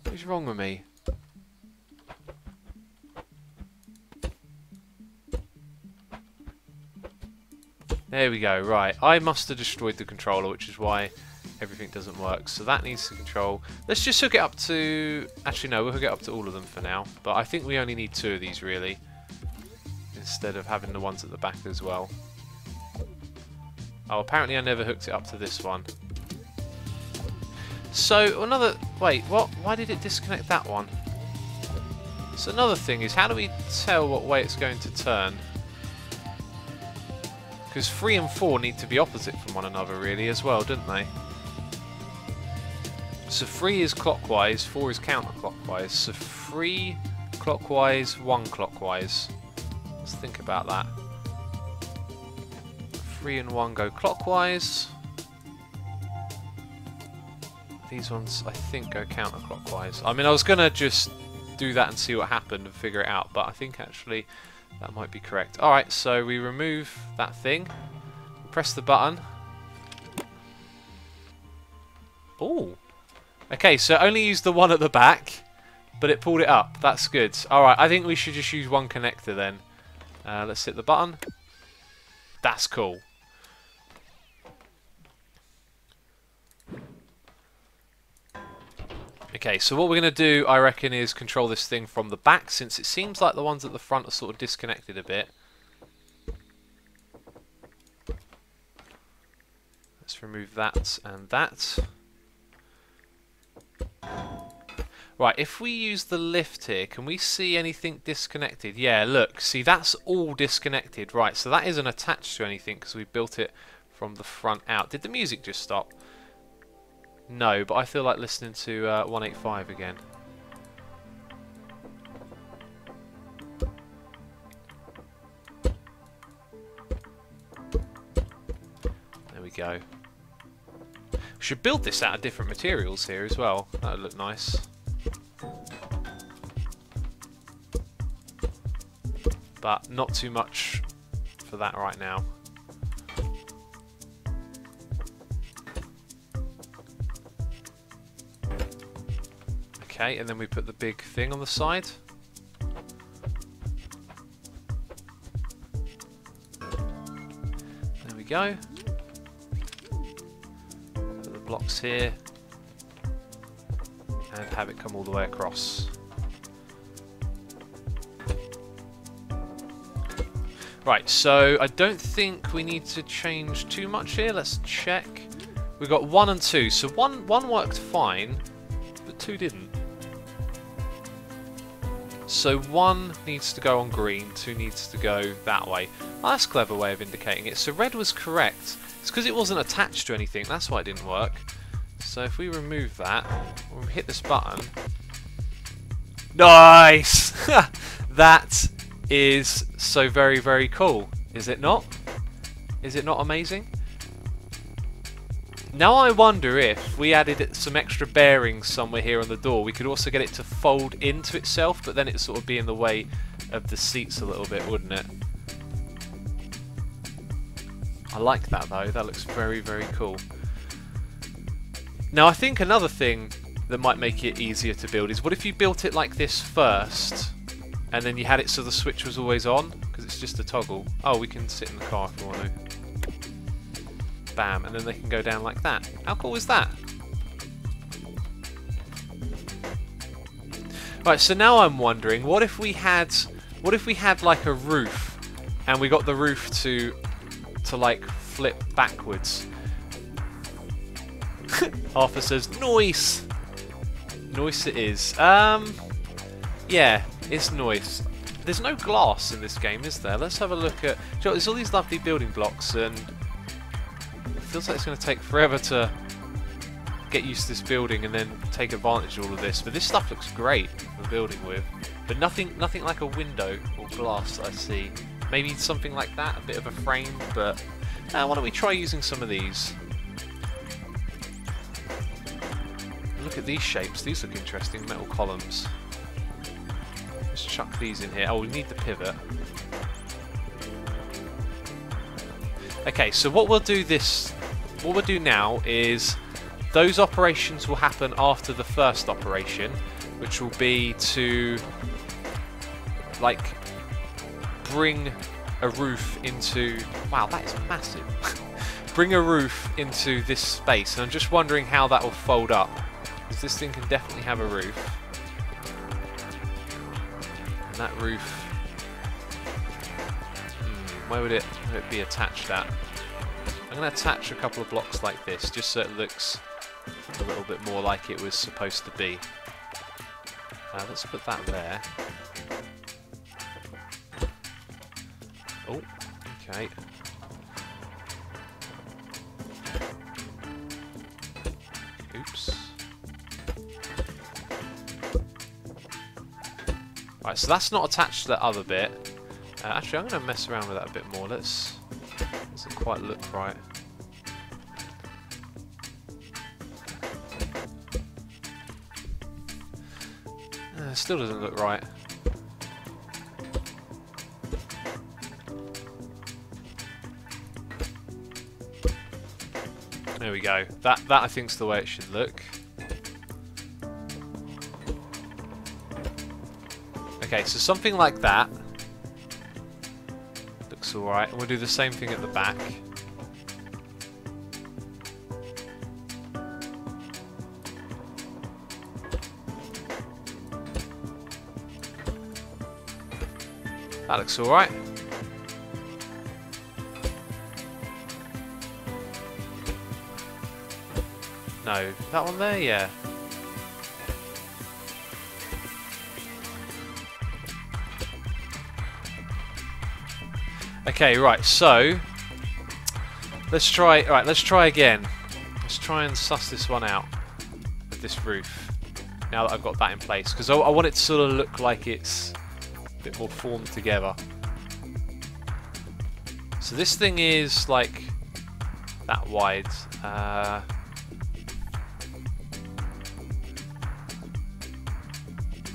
[SPEAKER 1] What's wrong with me? There we go, right. I must have destroyed the controller, which is why everything doesn't work. So that needs to control. Let's just hook it up to... Actually, no, we'll hook it up to all of them for now. But I think we only need 2 of these, really. Instead of having the ones at the back as well. Oh, apparently I never hooked it up to this one. So, another... Wait, what? Why did it disconnect that one? So another thing is, how do we tell what way it's going to turn? Because 3 and 4 need to be opposite from one another, really, as well, don't they? So 3 is clockwise, 4 is counterclockwise. So 3 clockwise, 1 clockwise. Let's think about that. 3 and 1 go clockwise. These ones, I think, go counterclockwise. I mean, I was going to just do that and see what happened and figure it out, but I think actually that might be correct. Alright, so we remove that thing. Press the button. Ooh. Okay, so only use the one at the back, but it pulled it up. That's good. Alright, I think we should just use one connector then. Let's hit the button. That's cool. Okay, so what we're going to do, I reckon, is control this thing from the back, since it seems like the ones at the front are sort of disconnected a bit. Let's remove that and that. Right, if we use the lift here, can we see anything disconnected? Yeah, look, see, that's all disconnected. Right, so that isn't attached to anything because we built it from the front out. Did the music just stop? No, but I feel like listening to 185 again. There we go. We should build this out of different materials here as well. That would look nice. But not too much for that right now. Okay, and then we put the big thing on the side. There we go. Put the blocks here. And have it come all the way across. Right, so I don't think we need to change too much here. Let's check. We've got 1 and 2. So one worked fine, but 2 didn't. So 1 needs to go on green, 2 needs to go that way. Oh, that's a clever way of indicating it. So red was correct. It's because it wasn't attached to anything, that's why it didn't work. So if we remove that, we hit this button. Nice! That is so very, very cool. Is it not? Is it not amazing? Now I wonder if we added some extra bearings somewhere here on the door, we could also get it to fold into itself, but then it'd sort of be in the way of the seats a little bit, wouldn't it? I like that though, that looks very, very cool. Now I think another thing that might make it easier to build is, what if you built it like this first, and then you had it so the switch was always on, because it's just a toggle. Oh, we can sit in the car if we want to. Bam, and then they can go down like that. How cool is that? Right, so now I'm wondering, what if we had like a roof, and we got the roof to like flip backwards? Arthur says, "Noise." Noise it is. Yeah, it's noise. There's no glass in this game, is there? Let's have a look at. There's all these lovely building blocks, and it feels like it's going to take forever to get used to this building and then take advantage of all of this. But this stuff looks great for building with. But nothing like a window or glass that I see. Maybe something like that, a bit of a frame. But why don't we try using some of these? Look at these shapes. These look interesting. Metal columns. Let's chuck these in here. Oh, we need the pivot. Okay, so what we'll do now is those operations will happen after the first operation, which will be to like bring a roof into. Wow, that is massive. Bring a roof into this space, and I'm just wondering how that will fold up, because this thing can definitely have a roof. And that roof, where would it be attached at? I'm going to attach a couple of blocks like this, just so it looks a little bit more like it was supposed to be. Let's put that there. Oh, okay. Oops. Right, so that's not attached to that other bit. Actually, I'm going to mess around with that a bit more. Doesn't quite look right. It still doesn't look right. There we go. That I think's the way it should look. Okay, so something like that looks alright. And we'll do the same thing at the back. That looks alright. No, that one there, yeah. Okay, right, so let's try again. Let's try and suss this one out with this roof. Now that I've got that in place, because I want it to sort of look like it's a bit more formed together. So this thing is like that wide. I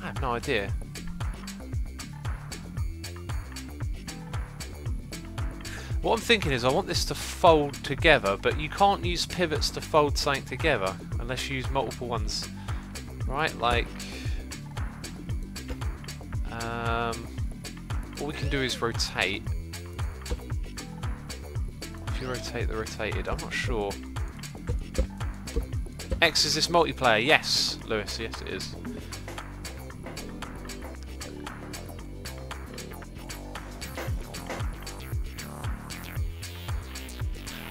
[SPEAKER 1] have no idea. What I'm thinking is I want this to fold together, but you can't use pivots to fold something together unless you use multiple ones. Right, like... what we can do is rotate. If you rotate the rotated, I'm not sure. X, is this multiplayer? Yes, Lewis, yes it is.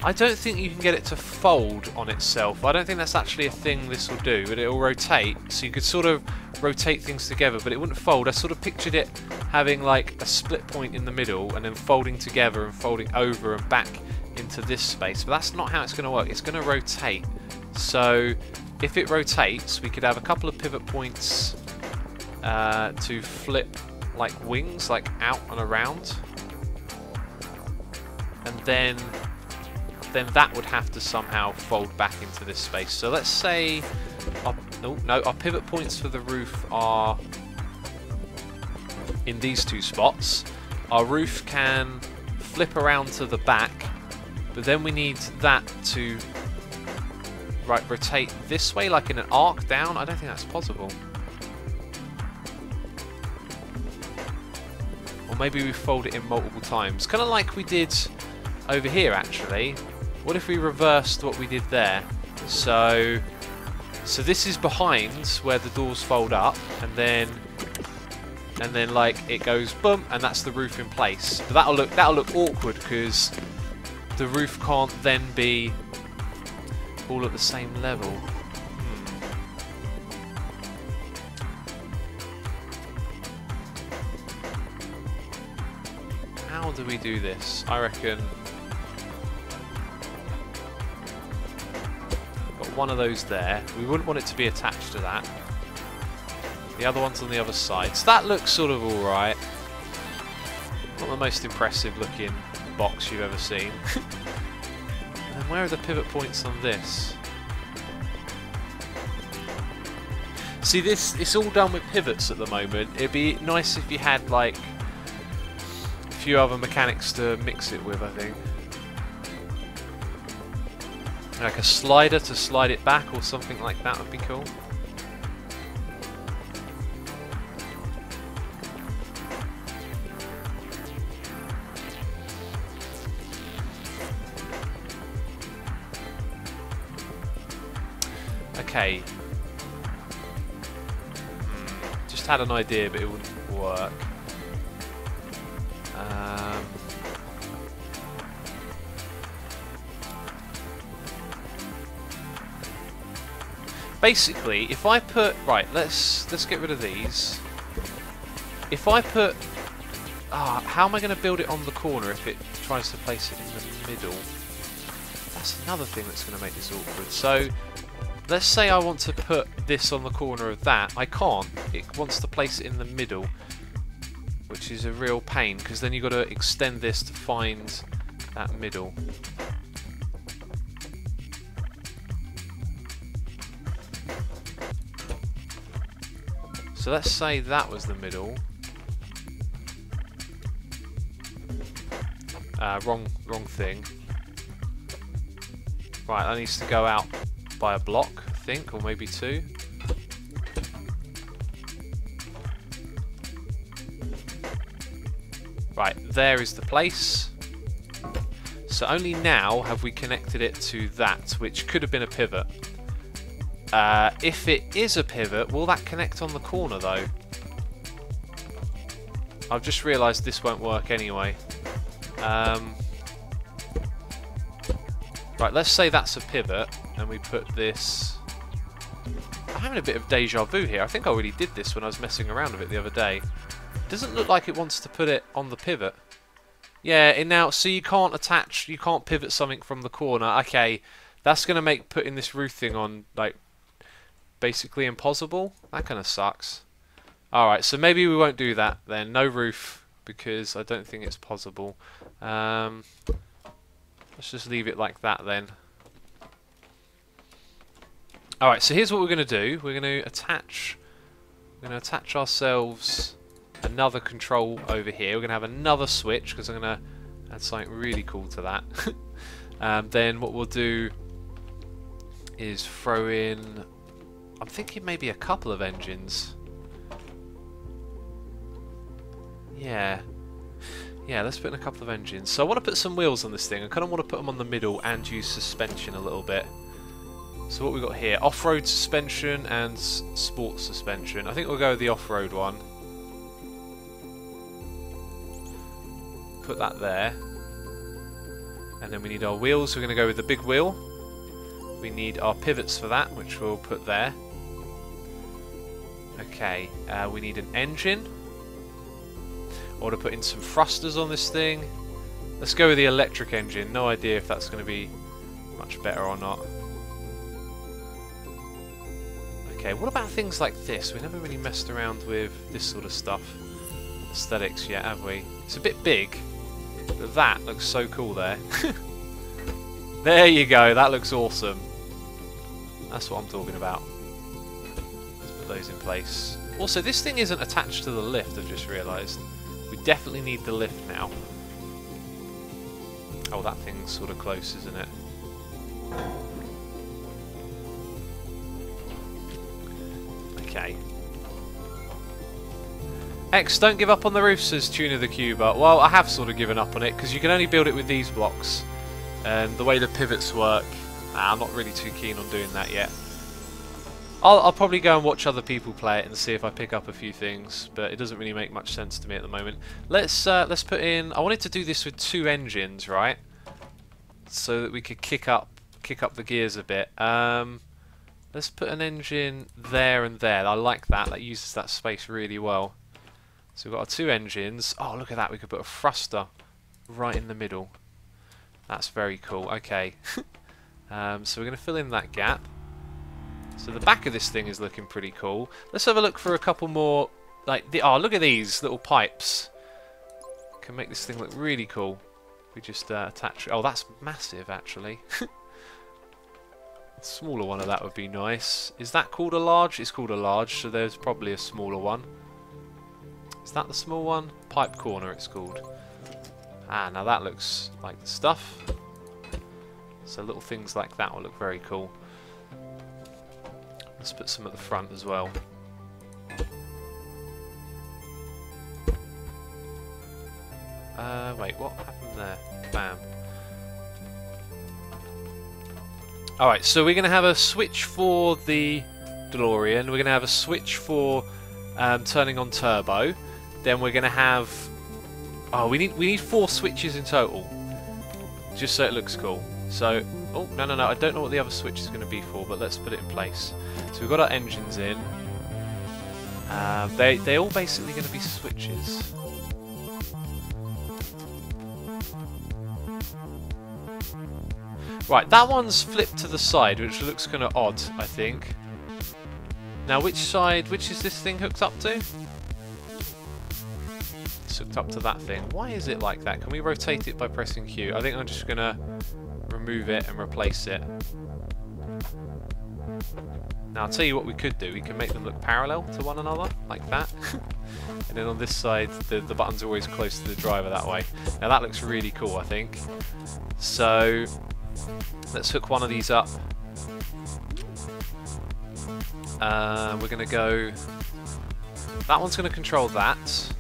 [SPEAKER 1] I don't think you can get it to fold on itself. I don't think that's actually a thing this will do, but it will rotate. So you could sort of rotate things together, but it wouldn't fold. I sort of pictured it having like a split point in the middle and then folding together and folding over and back into this space. But that's not how it's going to work. It's going to rotate. So if it rotates, we could have a couple of pivot points to flip like wings, like out and around. And then that would have to somehow fold back into this space. So let's say our pivot points for the roof are in these two spots. Our roof can flip around to the back, but then we need that to rotate this way, like in an arc down. I don't think that's possible. Or maybe we fold it in multiple times, kind of like we did over here actually. What if we reversed what we did there? So this is behind where the doors fold up, and then like it goes boom, and that's the roof in place. But that'll look awkward because the roof can't then be all at the same level. How do we do this? I reckon one of those there. We wouldn't want it to be attached to that. The other one's on the other side. So that looks sort of alright. Not the most impressive looking box you've ever seen. And where are the pivot points on this? See, it's all done with pivots at the moment. It'd be nice if you had like a few other mechanics to mix it with, I think. Like a slider to slide it back or something like that would be cool. Okay. Just had an idea, but it wouldn't work. Basically, if I put... Right, let's get rid of these. If I put... how am I going to build it on the corner if it tries to place it in the middle? That's another thing that's going to make this awkward. So, let's say I want to put this on the corner of that. I can't. It wants to place it in the middle, which is a real pain, because then you've got to extend this to find that middle. So So let's say that was the middle. Wrong thing. Right, that needs to go out by a block, I think, or maybe 2. Right, there is the place. So only now have we connected it to that, which could have been a pivot. If it is a pivot, will that connect on the corner though? I've just realised this won't work anyway. Right, let's say that's a pivot, and we put this... I'm having a bit of deja vu here. I think I already did this when I was messing around with it the other day. It doesn't look like it wants to put it on the pivot. Yeah, and now, so you can't attach, you can't pivot something from the corner. Okay, that's going to make putting this roof thing on, like, basically impossible. That kind of sucks. Alright, so maybe we won't do that then. No roof, because I don't think it's possible. Let's just leave it like that then. Alright, so here's what we're going to do. We're going to attach ourselves another control over here. We're going to have another switch, because I'm going to add something really cool to that. Then what we'll do is throw in... I'm thinking maybe a couple of engines. Yeah, let's put in a couple of engines. So I want to put some wheels on this thing. I kind of want to put them on the middle and use suspension a little bit. So what we've got here, off-road suspension and sports suspension. I think we'll go with the off-road one. Put that there. And then we need our wheels. We're going to go with the big wheel. We need our pivots for that, which we'll put there. Okay, we need an engine. I want to put in some thrusters on this thing. Let's go with the electric engine. No idea if that's going to be much better or not. Okay, what about things like this? We never really messed around with this sort of stuff. Aesthetics yet, have we? It's a bit big, but that looks so cool there. There you go, that looks awesome. That's what I'm talking about. Let's put those in place. Also, this thing isn't attached to the lift, I've just realised. We definitely need the lift now. Oh, that thing's sort of close, isn't it? Okay. X, don't give up on the roof, says Tuna the Cuba. Well, I have sort of given up on it, because you can only build it with these blocks. And the way the pivots work, I'm not really too keen on doing that yet. I'll probably go and watch other people play it and see if I pick up a few things, but it doesn't really make much sense to me at the moment. Let's put in... I wanted to do this with 2 engines, right? So that we could kick up the gears a bit. Let's put an engine there and there. I like that. That uses that space really well. So we've got our 2 engines. Oh, look at that. We could put a thruster right in the middle. That's very cool. Okay. So we're going to fill in that gap. So the back of this thing is looking pretty cool. Let's have a look for a couple more. Like, oh, look at these little pipes. Can make this thing look really cool. We just attach. Oh, that's massive, actually. A smaller one of that would be nice. Is that called a large? It's called a large, so there's probably a smaller one. Is that the small one? Pipe corner, it's called. Ah, now that looks like the stuff. So little things like that will look very cool. Let's put some at the front as well. Wait, what happened there? Bam. Alright, so we're going to have a switch for the DeLorean. We're going to have a switch for turning on turbo. Then we're going to have... Oh, we need 4 switches in total. Just so it looks cool. So... Oh, no. I don't know what the other switch is going to be for, but let's put it in place. So we've got our engines in. They're all basically going to be switches. Right, that one's flipped to the side, which looks kind of odd, I think. Now, which is this thing hooked up to? It's hooked up to that thing. Why is it like that? Can we rotate it by pressing Q? I think I'm just going to remove it and replace it. Now I'll tell you what we could do. We can make them look parallel to one another, like that. And then on this side, the buttons are always close to the driver that way. Now that looks really cool, I think. So let's hook one of these up. We're going to go... That one's going to control that.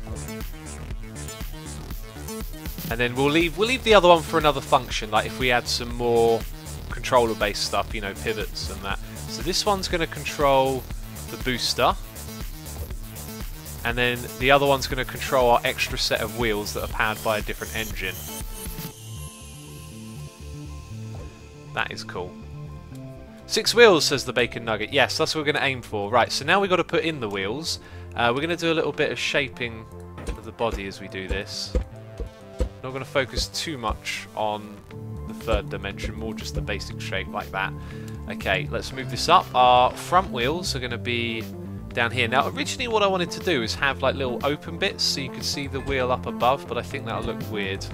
[SPEAKER 1] And then we'll leave the other one for another function, like if we add some more controller-based stuff, you know, pivots and that. So this one's going to control the booster. And then the other one's going to control our extra set of wheels that are powered by a different engine. That is cool. 6 wheels, says the Bacon Nugget. Yes, that's what we're going to aim for. Right, so now we've got to put in the wheels. We're going to do a little bit of shaping of the body as we do this. Not going to focus too much on the third dimension, more just the basic shape like that. Okay, let's move this up. Our front wheels are going to be down here. Now, originally what I wanted to do is have like little open bits so you could see the wheel up above, but I think that'll look weird.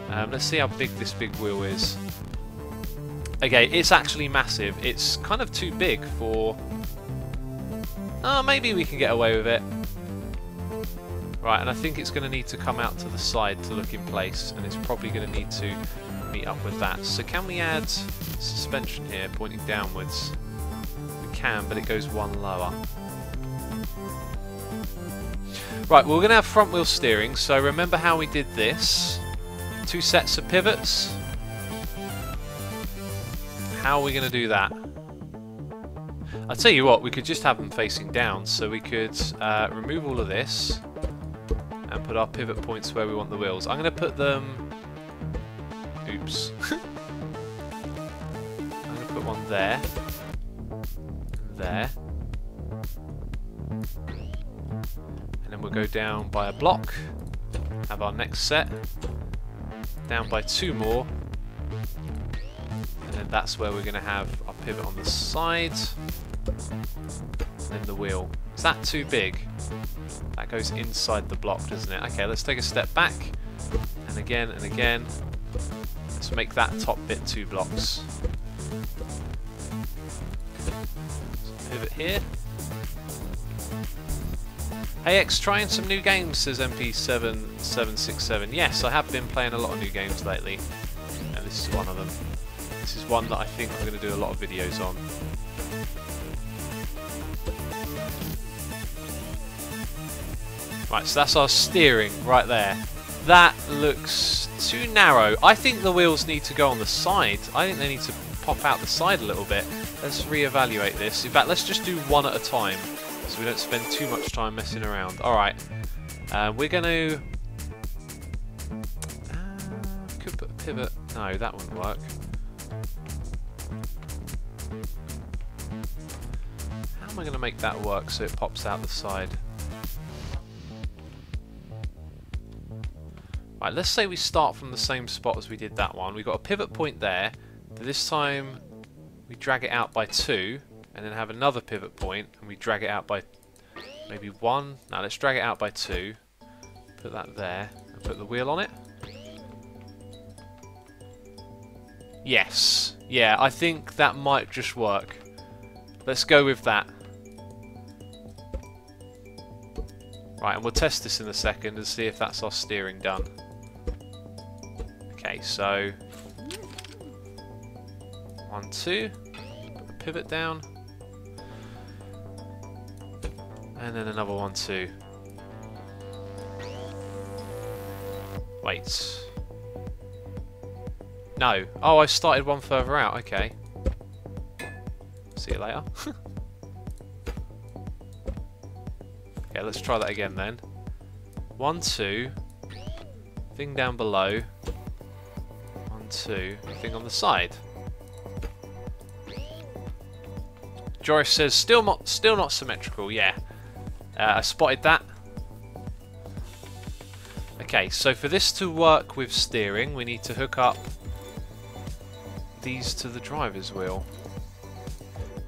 [SPEAKER 1] Let's see how big this big wheel is. Okay, it's actually massive. It's kind of too big for... maybe we can get away with it. Right, and I think it's going to need to come out to the side to look in place, and it's probably going to need to meet up with that. So can we add suspension here, pointing downwards? We can, but it goes one lower. Right, well, we're going to have front wheel steering, so remember how we did this. 2 sets of pivots. How are we going to do that? I'll tell you what, we could just have them facing down, so we could remove all of this and put our pivot points where we want the wheels. I'm going to put them... Oops. I'm going to put one there. There. And then we'll go down by a block. Have our next set. Down by 2 more. And then that's where we're going to have our pivot on the side. And then the wheel. Is that too big? That goes inside the block, doesn't it? Okay, let's take a step back. And again and again. Let's make that top bit 2 blocks. So pivot here. Hey X, trying some new games, says MP7767. Yes, I have been playing a lot of new games lately. And this is one of them. This is one that I think I'm going to do a lot of videos on. Right, so that's our steering right there. That looks too narrow. I think the wheels need to go on the side. I think they need to pop out the side a little bit. Let's reevaluate this. In fact, let's just do one at a time so we don't spend too much time messing around. Alright, we're going to... could put a pivot... No, that wouldn't work. How am I going to make that work so it pops out the side? Right, let's say we start from the same spot as we did that one. We've got a pivot point there. But this time we drag it out by 2 and then have another pivot point and we drag it out by maybe 1. Now let's drag it out by 2. Put that there and put the wheel on it. Yes. Yeah, I think that might just work. Let's go with that. Right, and we'll test this in a second and see if that's our steering done. Okay, so 1, 2, put the pivot down, and then another 1, 2. Wait. No. Oh, I started one further out. Okay. See you later. Okay, let's try that again then. 1, 2. Thing down below. 1, 2. Thing on the side. Joris says still not symmetrical. Yeah, I spotted that. Okay, so for this to work with steering, we need to hook up these to the driver's wheel.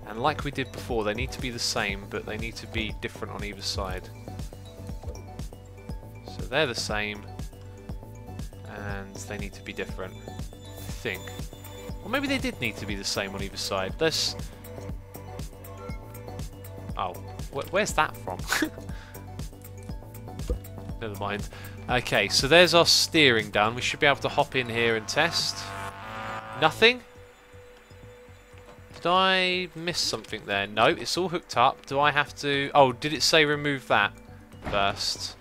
[SPEAKER 1] And like we did before, they need to be the same, but they need to be different on either side. So they're the same, and they need to be different, I think. Or maybe they did need to be the same on either side. Oh, where's that from? Never mind. Okay, so there's our steering done. We should be able to hop in here and test. Nothing? Did I miss something there? No, it's all hooked up. Do I have to... Oh, did it say remove that first?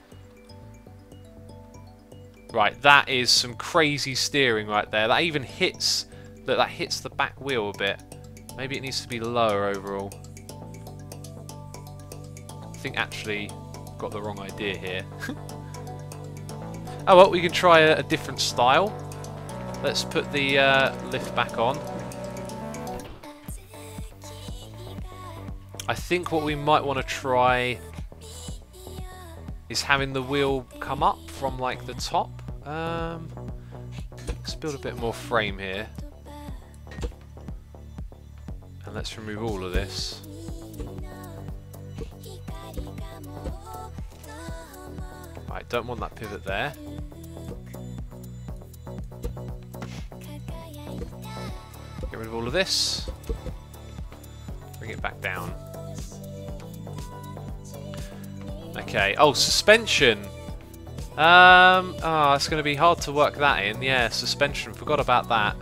[SPEAKER 1] Right, that is some crazy steering right there. That even hits... Look, that hits the back wheel a bit. Maybe it needs to be lower overall. I think actually got the wrong idea here. Oh well, we can try a different style. Let's put the lift back on. I think what we might want to try is having the wheel come up from like the top. Let's build a bit more frame here. And let's remove all of this. Right, don't want that pivot there. Get rid of all of this. Bring it back down. Okay. Oh, suspension. Oh, it's going to be hard to work that in. Yeah, suspension. Forgot about that.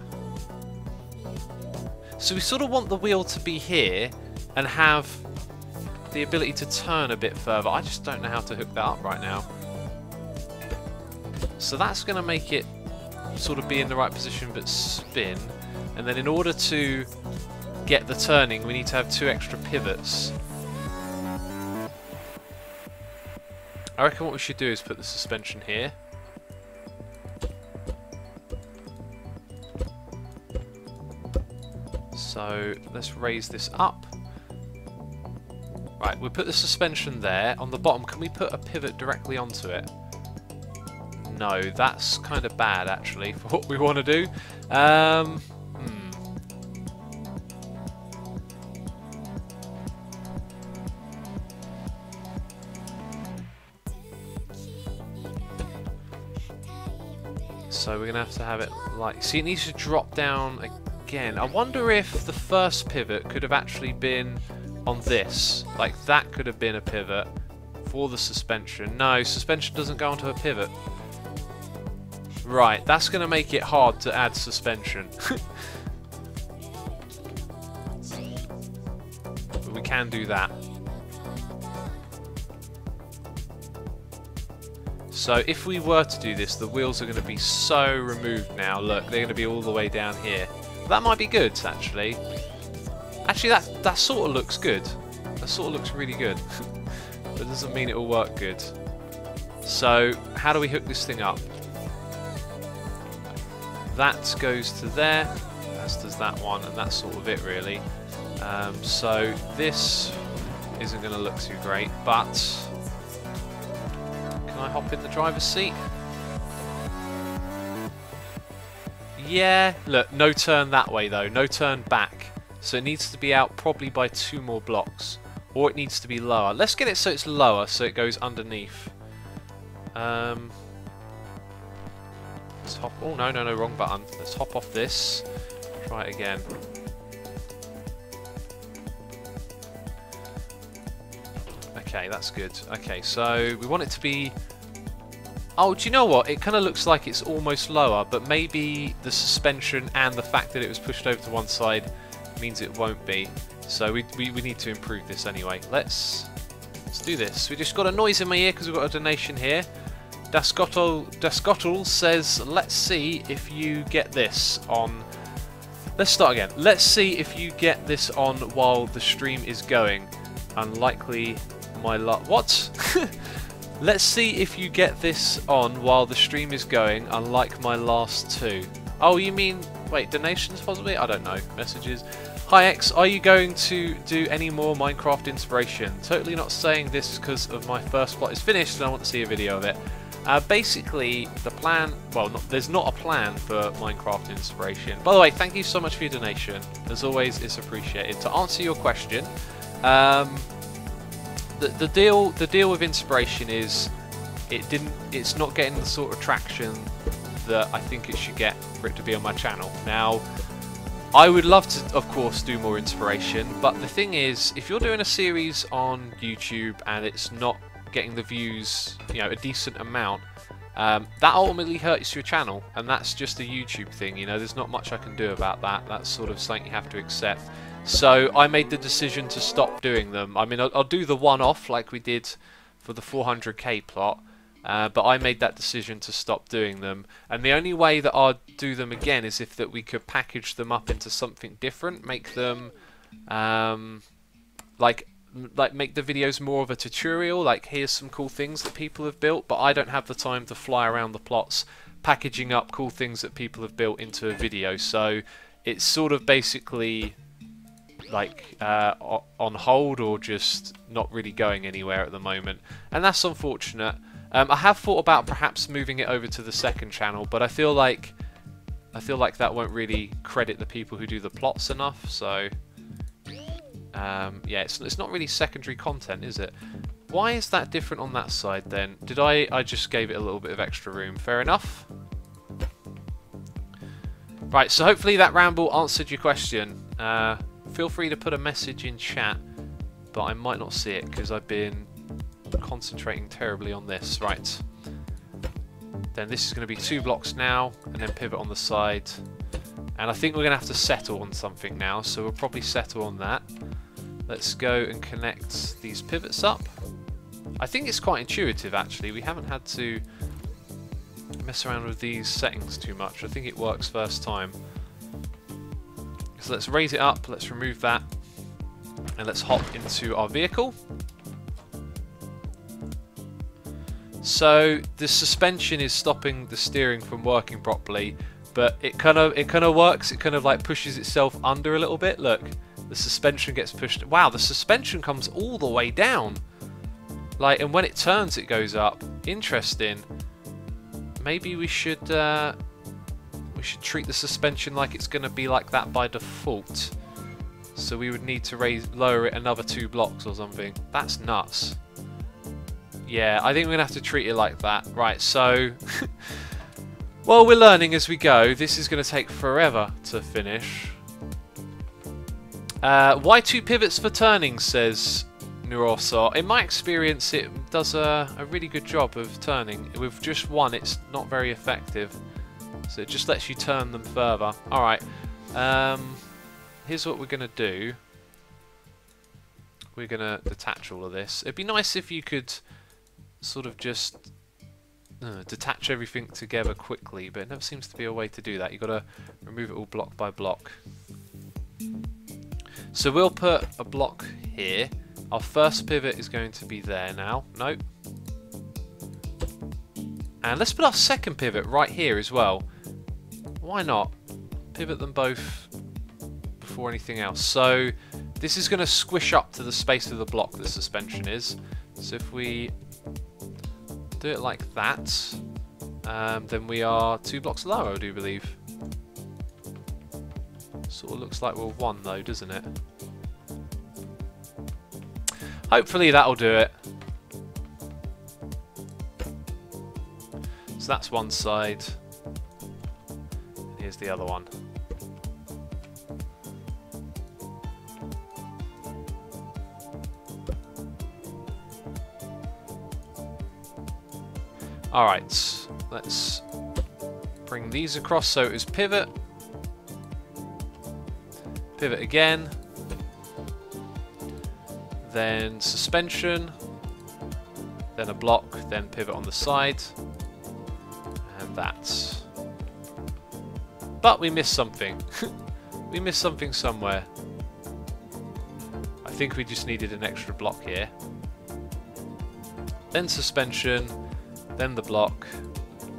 [SPEAKER 1] So we sort of want the wheel to be here and have the ability to turn a bit further. I just don't know how to hook that up right now. So that's going to make it sort of be in the right position but spin. And then in order to get the turning, we need to have 2 extra pivots. I reckon what we should do is put the suspension here. So let's raise this up. Right, we'll put the suspension there. On the bottom, can we put a pivot directly onto it? No, that's kind of bad actually for what we want to do. So we're going to have it like... See, it needs to drop down again. I wonder if the first pivot could have actually been on this. Like, that could have been a pivot for the suspension. No, suspension doesn't go onto a pivot. Right, that's going to make it hard to add suspension. But we can do that. So if we were to do this, the wheels are going to be so removed now. Look, they're going to be all the way down here. That might be good, actually. Actually, that sort of looks good. That sort of looks really good. But it doesn't mean it will work good. So, how do we hook this thing up? That goes to there, as does that one, and that's sort of it, really. So, this isn't going to look too great, but... Can I hop in the driver's seat? Yeah, look, no turn that way though, no turn back. So it needs to be out probably by 2 more blocks. Or it needs to be lower. Let's get it so it's lower, so it goes underneath. Let's hop... Oh, no, wrong button. Let's hop off this. Try it again. Okay, that's good. Okay, so we want it to be... Oh, do you know what? It kind of looks like it's almost lower, but maybe the suspension and the fact that it was pushed over to one side means it won't be. So we need to improve this anyway. Let's do this. We just got a noise in my ear because we've got a donation here. Dascottle says, let's see if you get this on... Let's start again. Let's see if you get this on while the stream is going. Unlikely my luck. What? Let's see if you get this on while the stream is going, unlike my last 2. Oh, you mean... Wait, donations possibly? I don't know. Messages. Hi X, are you going to do any more Minecraft inspiration? Totally not saying this because of my first plot is finished and I want to see a video of it. Basically, the plan... Well, there's not a plan for Minecraft inspiration. By the way, thank you so much for your donation. As always, it's appreciated. To answer your question... The deal with inspiration is it's not getting the sort of traction that I think it should get for it to be on my channel. Now, I would love to, of course, do more inspiration, but the thing is, if you're doing a series on YouTube and it's not getting the views, you know, a decent amount, that ultimately hurts your channel, and that's just a YouTube thing, you know, there's not much I can do about that. That's sort of something you have to accept. So I made the decision to stop doing them. I mean, I'll do the one-off like we did for the 400k plot, but I made that decision to stop doing them, and the only way that I'd do them again is if that we could package them up into something different, make them like make the videos more of a tutorial, like here's some cool things that people have built, but I don't have the time to fly around the plots packaging up cool things that people have built into a video, so it's sort of basically like on hold or just not really going anywhere at the moment, and that's unfortunate. I have thought about perhaps moving it over to the second channel, but I feel like that won't really credit the people who do the plots enough. So yeah, it's not really secondary content, is it? Why is that different on that side then? Did I just gave it a little bit of extra room? Fair enough. Right, so hopefully that ramble answered your question. Feel free to put a message in chat, but I might not see it because I've been concentrating terribly on this. Right, then this is going to be 2 blocks now, and then pivot on the side, and I think we're going to have to settle on something now, so we'll probably settle on that. Let's go and connect these pivots up. I think it's quite intuitive actually, we haven't had to mess around with these settings too much. I think it works first time. So let's raise it up, let's remove that, and let's hop into our vehicle. So the suspension is stopping the steering from working properly, but it kind of works. It kind of like pushes itself under a little bit. Look, the suspension gets pushed. Wow, the suspension comes all the way down. Like, and when it turns, it goes up. Interesting. Maybe we should treat the suspension like it's going to be like that by default. So we would need to lower it another 2 blocks or something. That's nuts. Yeah, I think we're going to have to treat it like that. Right, so well, we're learning as we go. This is going to take forever to finish. Why 2 pivots for turning, says Neurosaur. In my experience, it does a really good job of turning. With just one, it's not very effective. So it just lets you turn them further. Alright, here's what we're going to do. We're going to detach all of this. It'd be nice if you could sort of just detach everything together quickly, but it never seems to be a way to do that. You've got to remove it all block by block. So we'll put a block here. Our first pivot is going to be there now. Nope. And let's put our second pivot right here as well. Why not? Pivot them both before anything else. So this is going to squish up to the space of the block the suspension is. So if we do it like that, then we are 2 blocks lower, I do believe. Sort of looks like we're 1 though, doesn't it? Hopefully that'll do it. So that's one side. And here's the other one. Alright, let's bring these across. So it was pivot, pivot again, then suspension, then a block, then pivot on the side, and that. But we missed something. We missed something somewhere. I think we just needed an extra block here. Then suspension, then the block,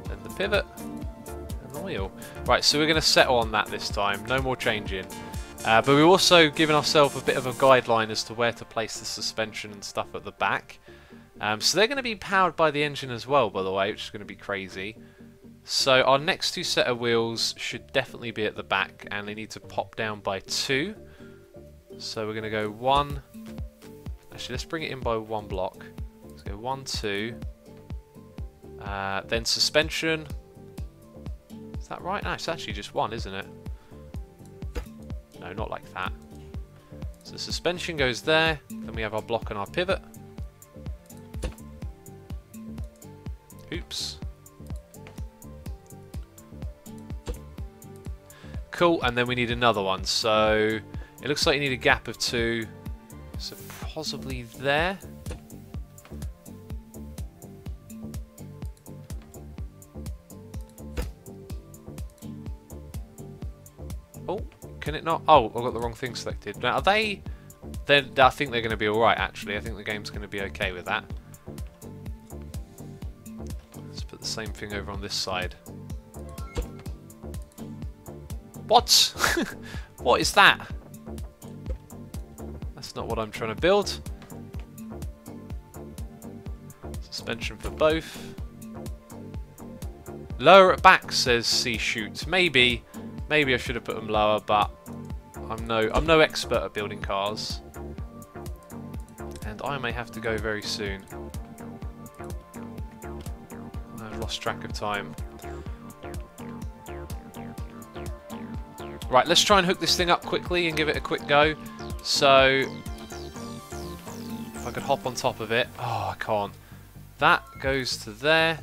[SPEAKER 1] then the pivot, and the wheel. Right, so we're going to settle on that this time. No more changing. But we've also given ourselves a bit of a guideline as to where to place the suspension and stuff at the back. So they're going to be powered by the engine as well, by the way, which is going to be crazy. So our next 2 set of wheels should definitely be at the back, and they need to pop down by 2. So we're going to go 1. Actually, let's bring it in by 1 block. Let's go 1, 2. Then suspension. Is that right? No, it's actually just 1, isn't it? No, not like that. So suspension goes there. Then we have our block and our pivot. Oops. Cool, and then we need another one. So it looks like you need a gap of 2. So possibly there. Oh, can it not? Oh, I've got the wrong thing selected. Now, are they... Then I think they're going to be alright, actually. I think the game's going to be okay with that. Let's put the same thing over on this side. What? What is that? That's not what I'm trying to build. Suspension for both. Lower at back, says C shoot. Maybe I should have put them lower, but I'm no expert at building cars, and I may have to go very soon. I've lost track of time. Right, let's try and hook this thing up quickly and give it a quick go. So, if I could hop on top of it. Oh, I can't. That goes to there,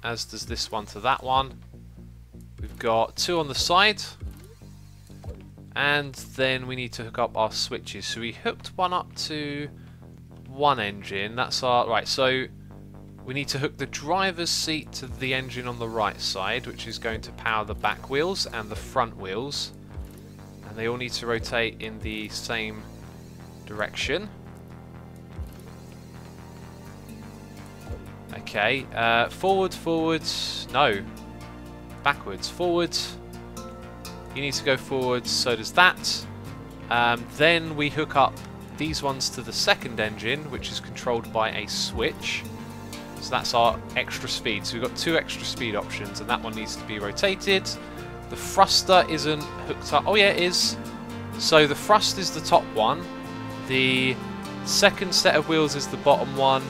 [SPEAKER 1] as does this one to that one. We've got 2 on the side. And then we need to hook up our switches. So we hooked one up to one engine. That's our... Right, so we need to hook the driver's seat to the engine on the right side, which is going to power the back wheels and the front wheels. And they all need to rotate in the same direction. Okay, forward, no. Backwards, forward. You need to go forward, so does that. Then we hook up these ones to the second engine, which is controlled by a switch. So that's our extra speed. So we've got 2 extra speed options, and that one needs to be rotated. The thruster isn't hooked up. Oh yeah, it is. So the thrust is the top one. The second set of wheels is the bottom one.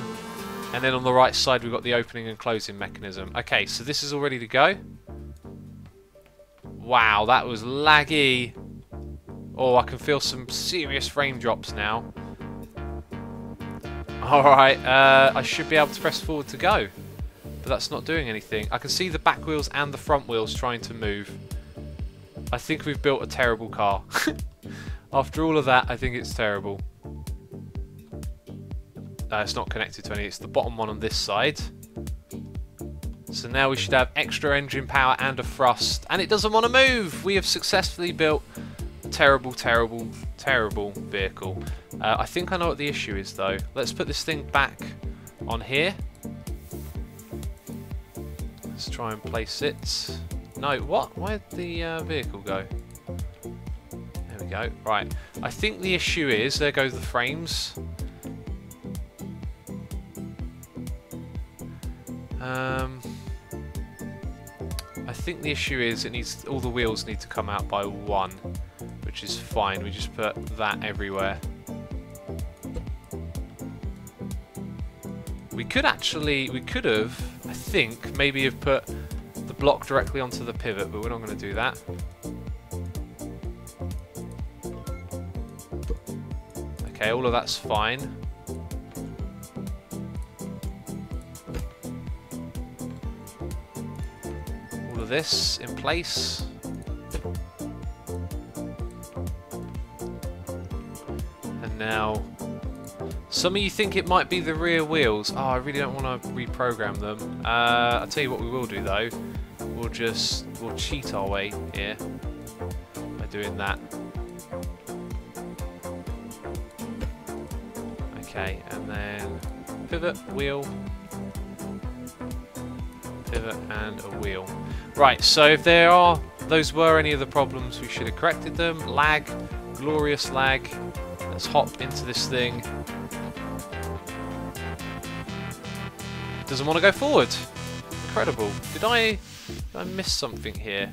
[SPEAKER 1] And then on the right side we've got the opening and closing mechanism. Okay, so this is all ready to go. Wow, that was laggy. Oh, I can feel some serious frame drops now. Alright, I should be able to press forward to go. But that's not doing anything. I can see the back wheels and the front wheels trying to move. I think we've built a terrible car. After all of that, I think it's terrible. It's not connected to any. It's the bottom one on this side. So now we should have extra engine power and a thrust. And it doesn't want to move! We have successfully built a terrible, terrible, terrible vehicle. I think I know what the issue is though. Let's put this thing back on here. Let's try and place it. No, what? Where'd the vehicle go? There we go. Right. I think the issue is, there goes the frames. I think the issue is it needs, all the wheels need to come out by 1, which is fine. We just put that everywhere. We could have, I think, maybe have put the block directly onto the pivot, but we're not going to do that. Okay, all of that's fine. This in place. And now some of you think it might be the rear wheels. Oh, I really don't want to reprogram them. I'll tell you what we will do though. We'll cheat our way here by doing that. Okay, and then pivot, wheel, pivot and a wheel. Right, so if those were any of the problems, we should have corrected them. Lag, glorious lag. Let's hop into this thing. Doesn't want to go forward. Incredible. Did I miss something here?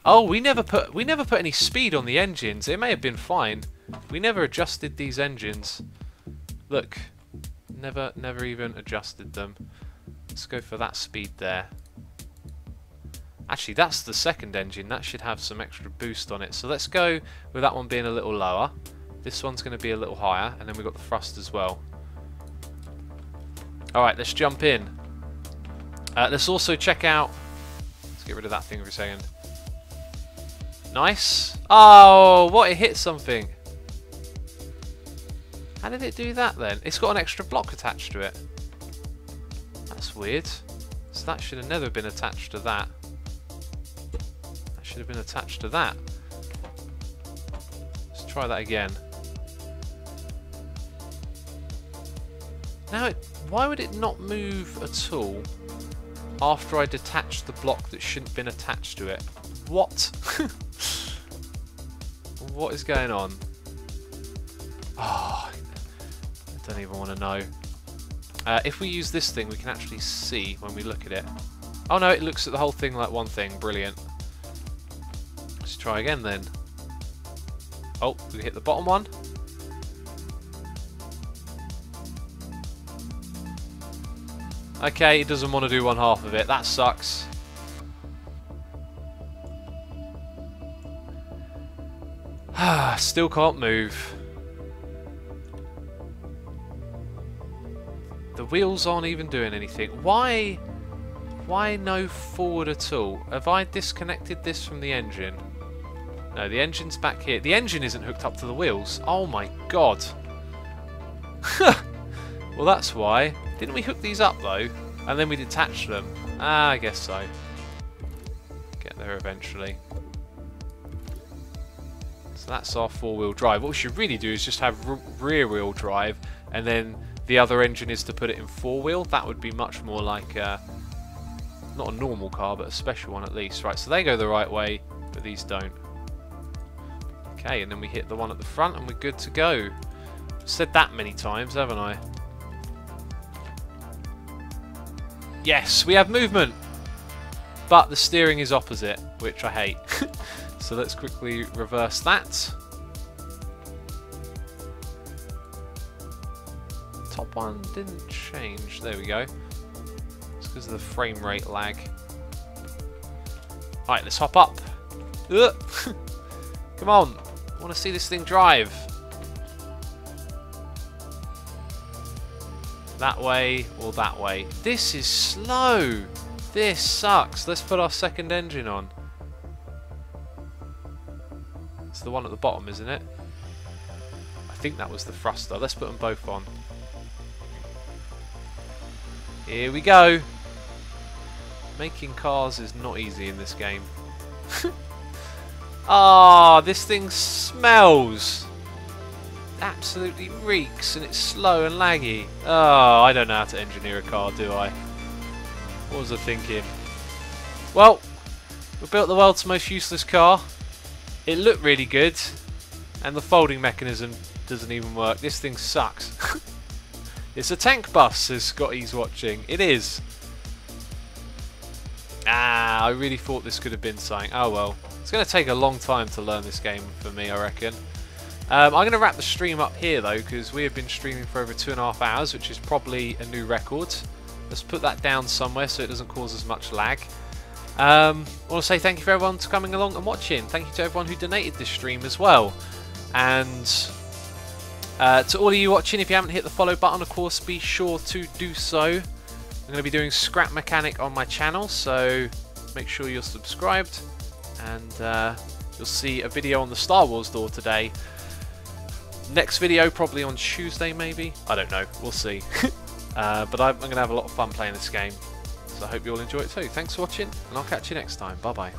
[SPEAKER 1] Oh, we never put any speed on the engines. It may have been fine. We never adjusted these engines. Look, never even adjusted them. Let's go for that speed there. Actually, that's the second engine. That should have some extra boost on it. So let's go with that one being a little lower. This one's going to be a little higher. And then we've got the thrust as well. Alright, let's jump in. Let's also check out... Let's get rid of that thing for a second. Nice. Oh, what? It hit something. How did it do that then? It's got an extra block attached to it. That's weird. So that should have never been attached to that. That should have been attached to that. Let's try that again. Now, why would it not move at all after I detached the block that shouldn't have been attached to it? What? What is going on? Oh, I don't even want to know. If we use this thing, we can actually see when we look at it. Oh no, it looks at the whole thing like one thing. Brilliant. Let's try again then. Oh, we hit the bottom one. Okay, it doesn't want to do one half of it. That sucks. Still can't move. The wheels aren't even doing anything. Why no forward at all? Have I disconnected this from the engine? No, the engine's back here. The engine isn't hooked up to the wheels. Oh my god. Well, that's why. Didn't we hook these up though? And then we detached them. Ah, I guess so. Get there eventually. So that's our four-wheel drive. What we should really do is just have rear-wheel drive, and then the other engine is to put it in four-wheel. That would be much more like not a normal car, but a special one at least. Right, so they go the right way, but these don't. Okay, and then we hit the one at the front, and we're good to go. Said that many times, haven't I? Yes, we have movement, but the steering is opposite, which I hate. So let's quickly reverse that. Top one didn't change. There we go. It's because of the frame rate lag. Alright, let's hop up. Come on. I want to see this thing drive. That way or that way. This is slow. This sucks. Let's put our second engine on. It's the one at the bottom, isn't it? I think that was the thruster. Let's put them both on. Here we go. Making cars is not easy in this game. Ah, this thing smells. Absolutely reeks, and it's slow and laggy. Oh, I don't know how to engineer a car, do I? What was I thinking? Well, we built the world's most useless car. It looked really good, and the folding mechanism doesn't even work. This thing sucks. It's a tank bus, says Scotty's watching. It is. Ah, I really thought this could have been something. Oh well. It's going to take a long time to learn this game for me, I reckon. I'm going to wrap the stream up here though, because we have been streaming for over 2.5 hours, which is probably a new record. Let's put that down somewhere so it doesn't cause as much lag. I want to say thank you for everyone for coming along and watching. Thank you to everyone who donated this stream as well. And to all of you watching, if you haven't hit the follow button, of course, be sure to do so. I'm going to be doing Scrap Mechanic on my channel, so make sure you're subscribed. And you'll see a video on the Star Wars door today. Next video probably on Tuesday maybe? I don't know, we'll see. But I'm going to have a lot of fun playing this game. So I hope you all enjoy it too. Thanks for watching, and I'll catch you next time. Bye bye.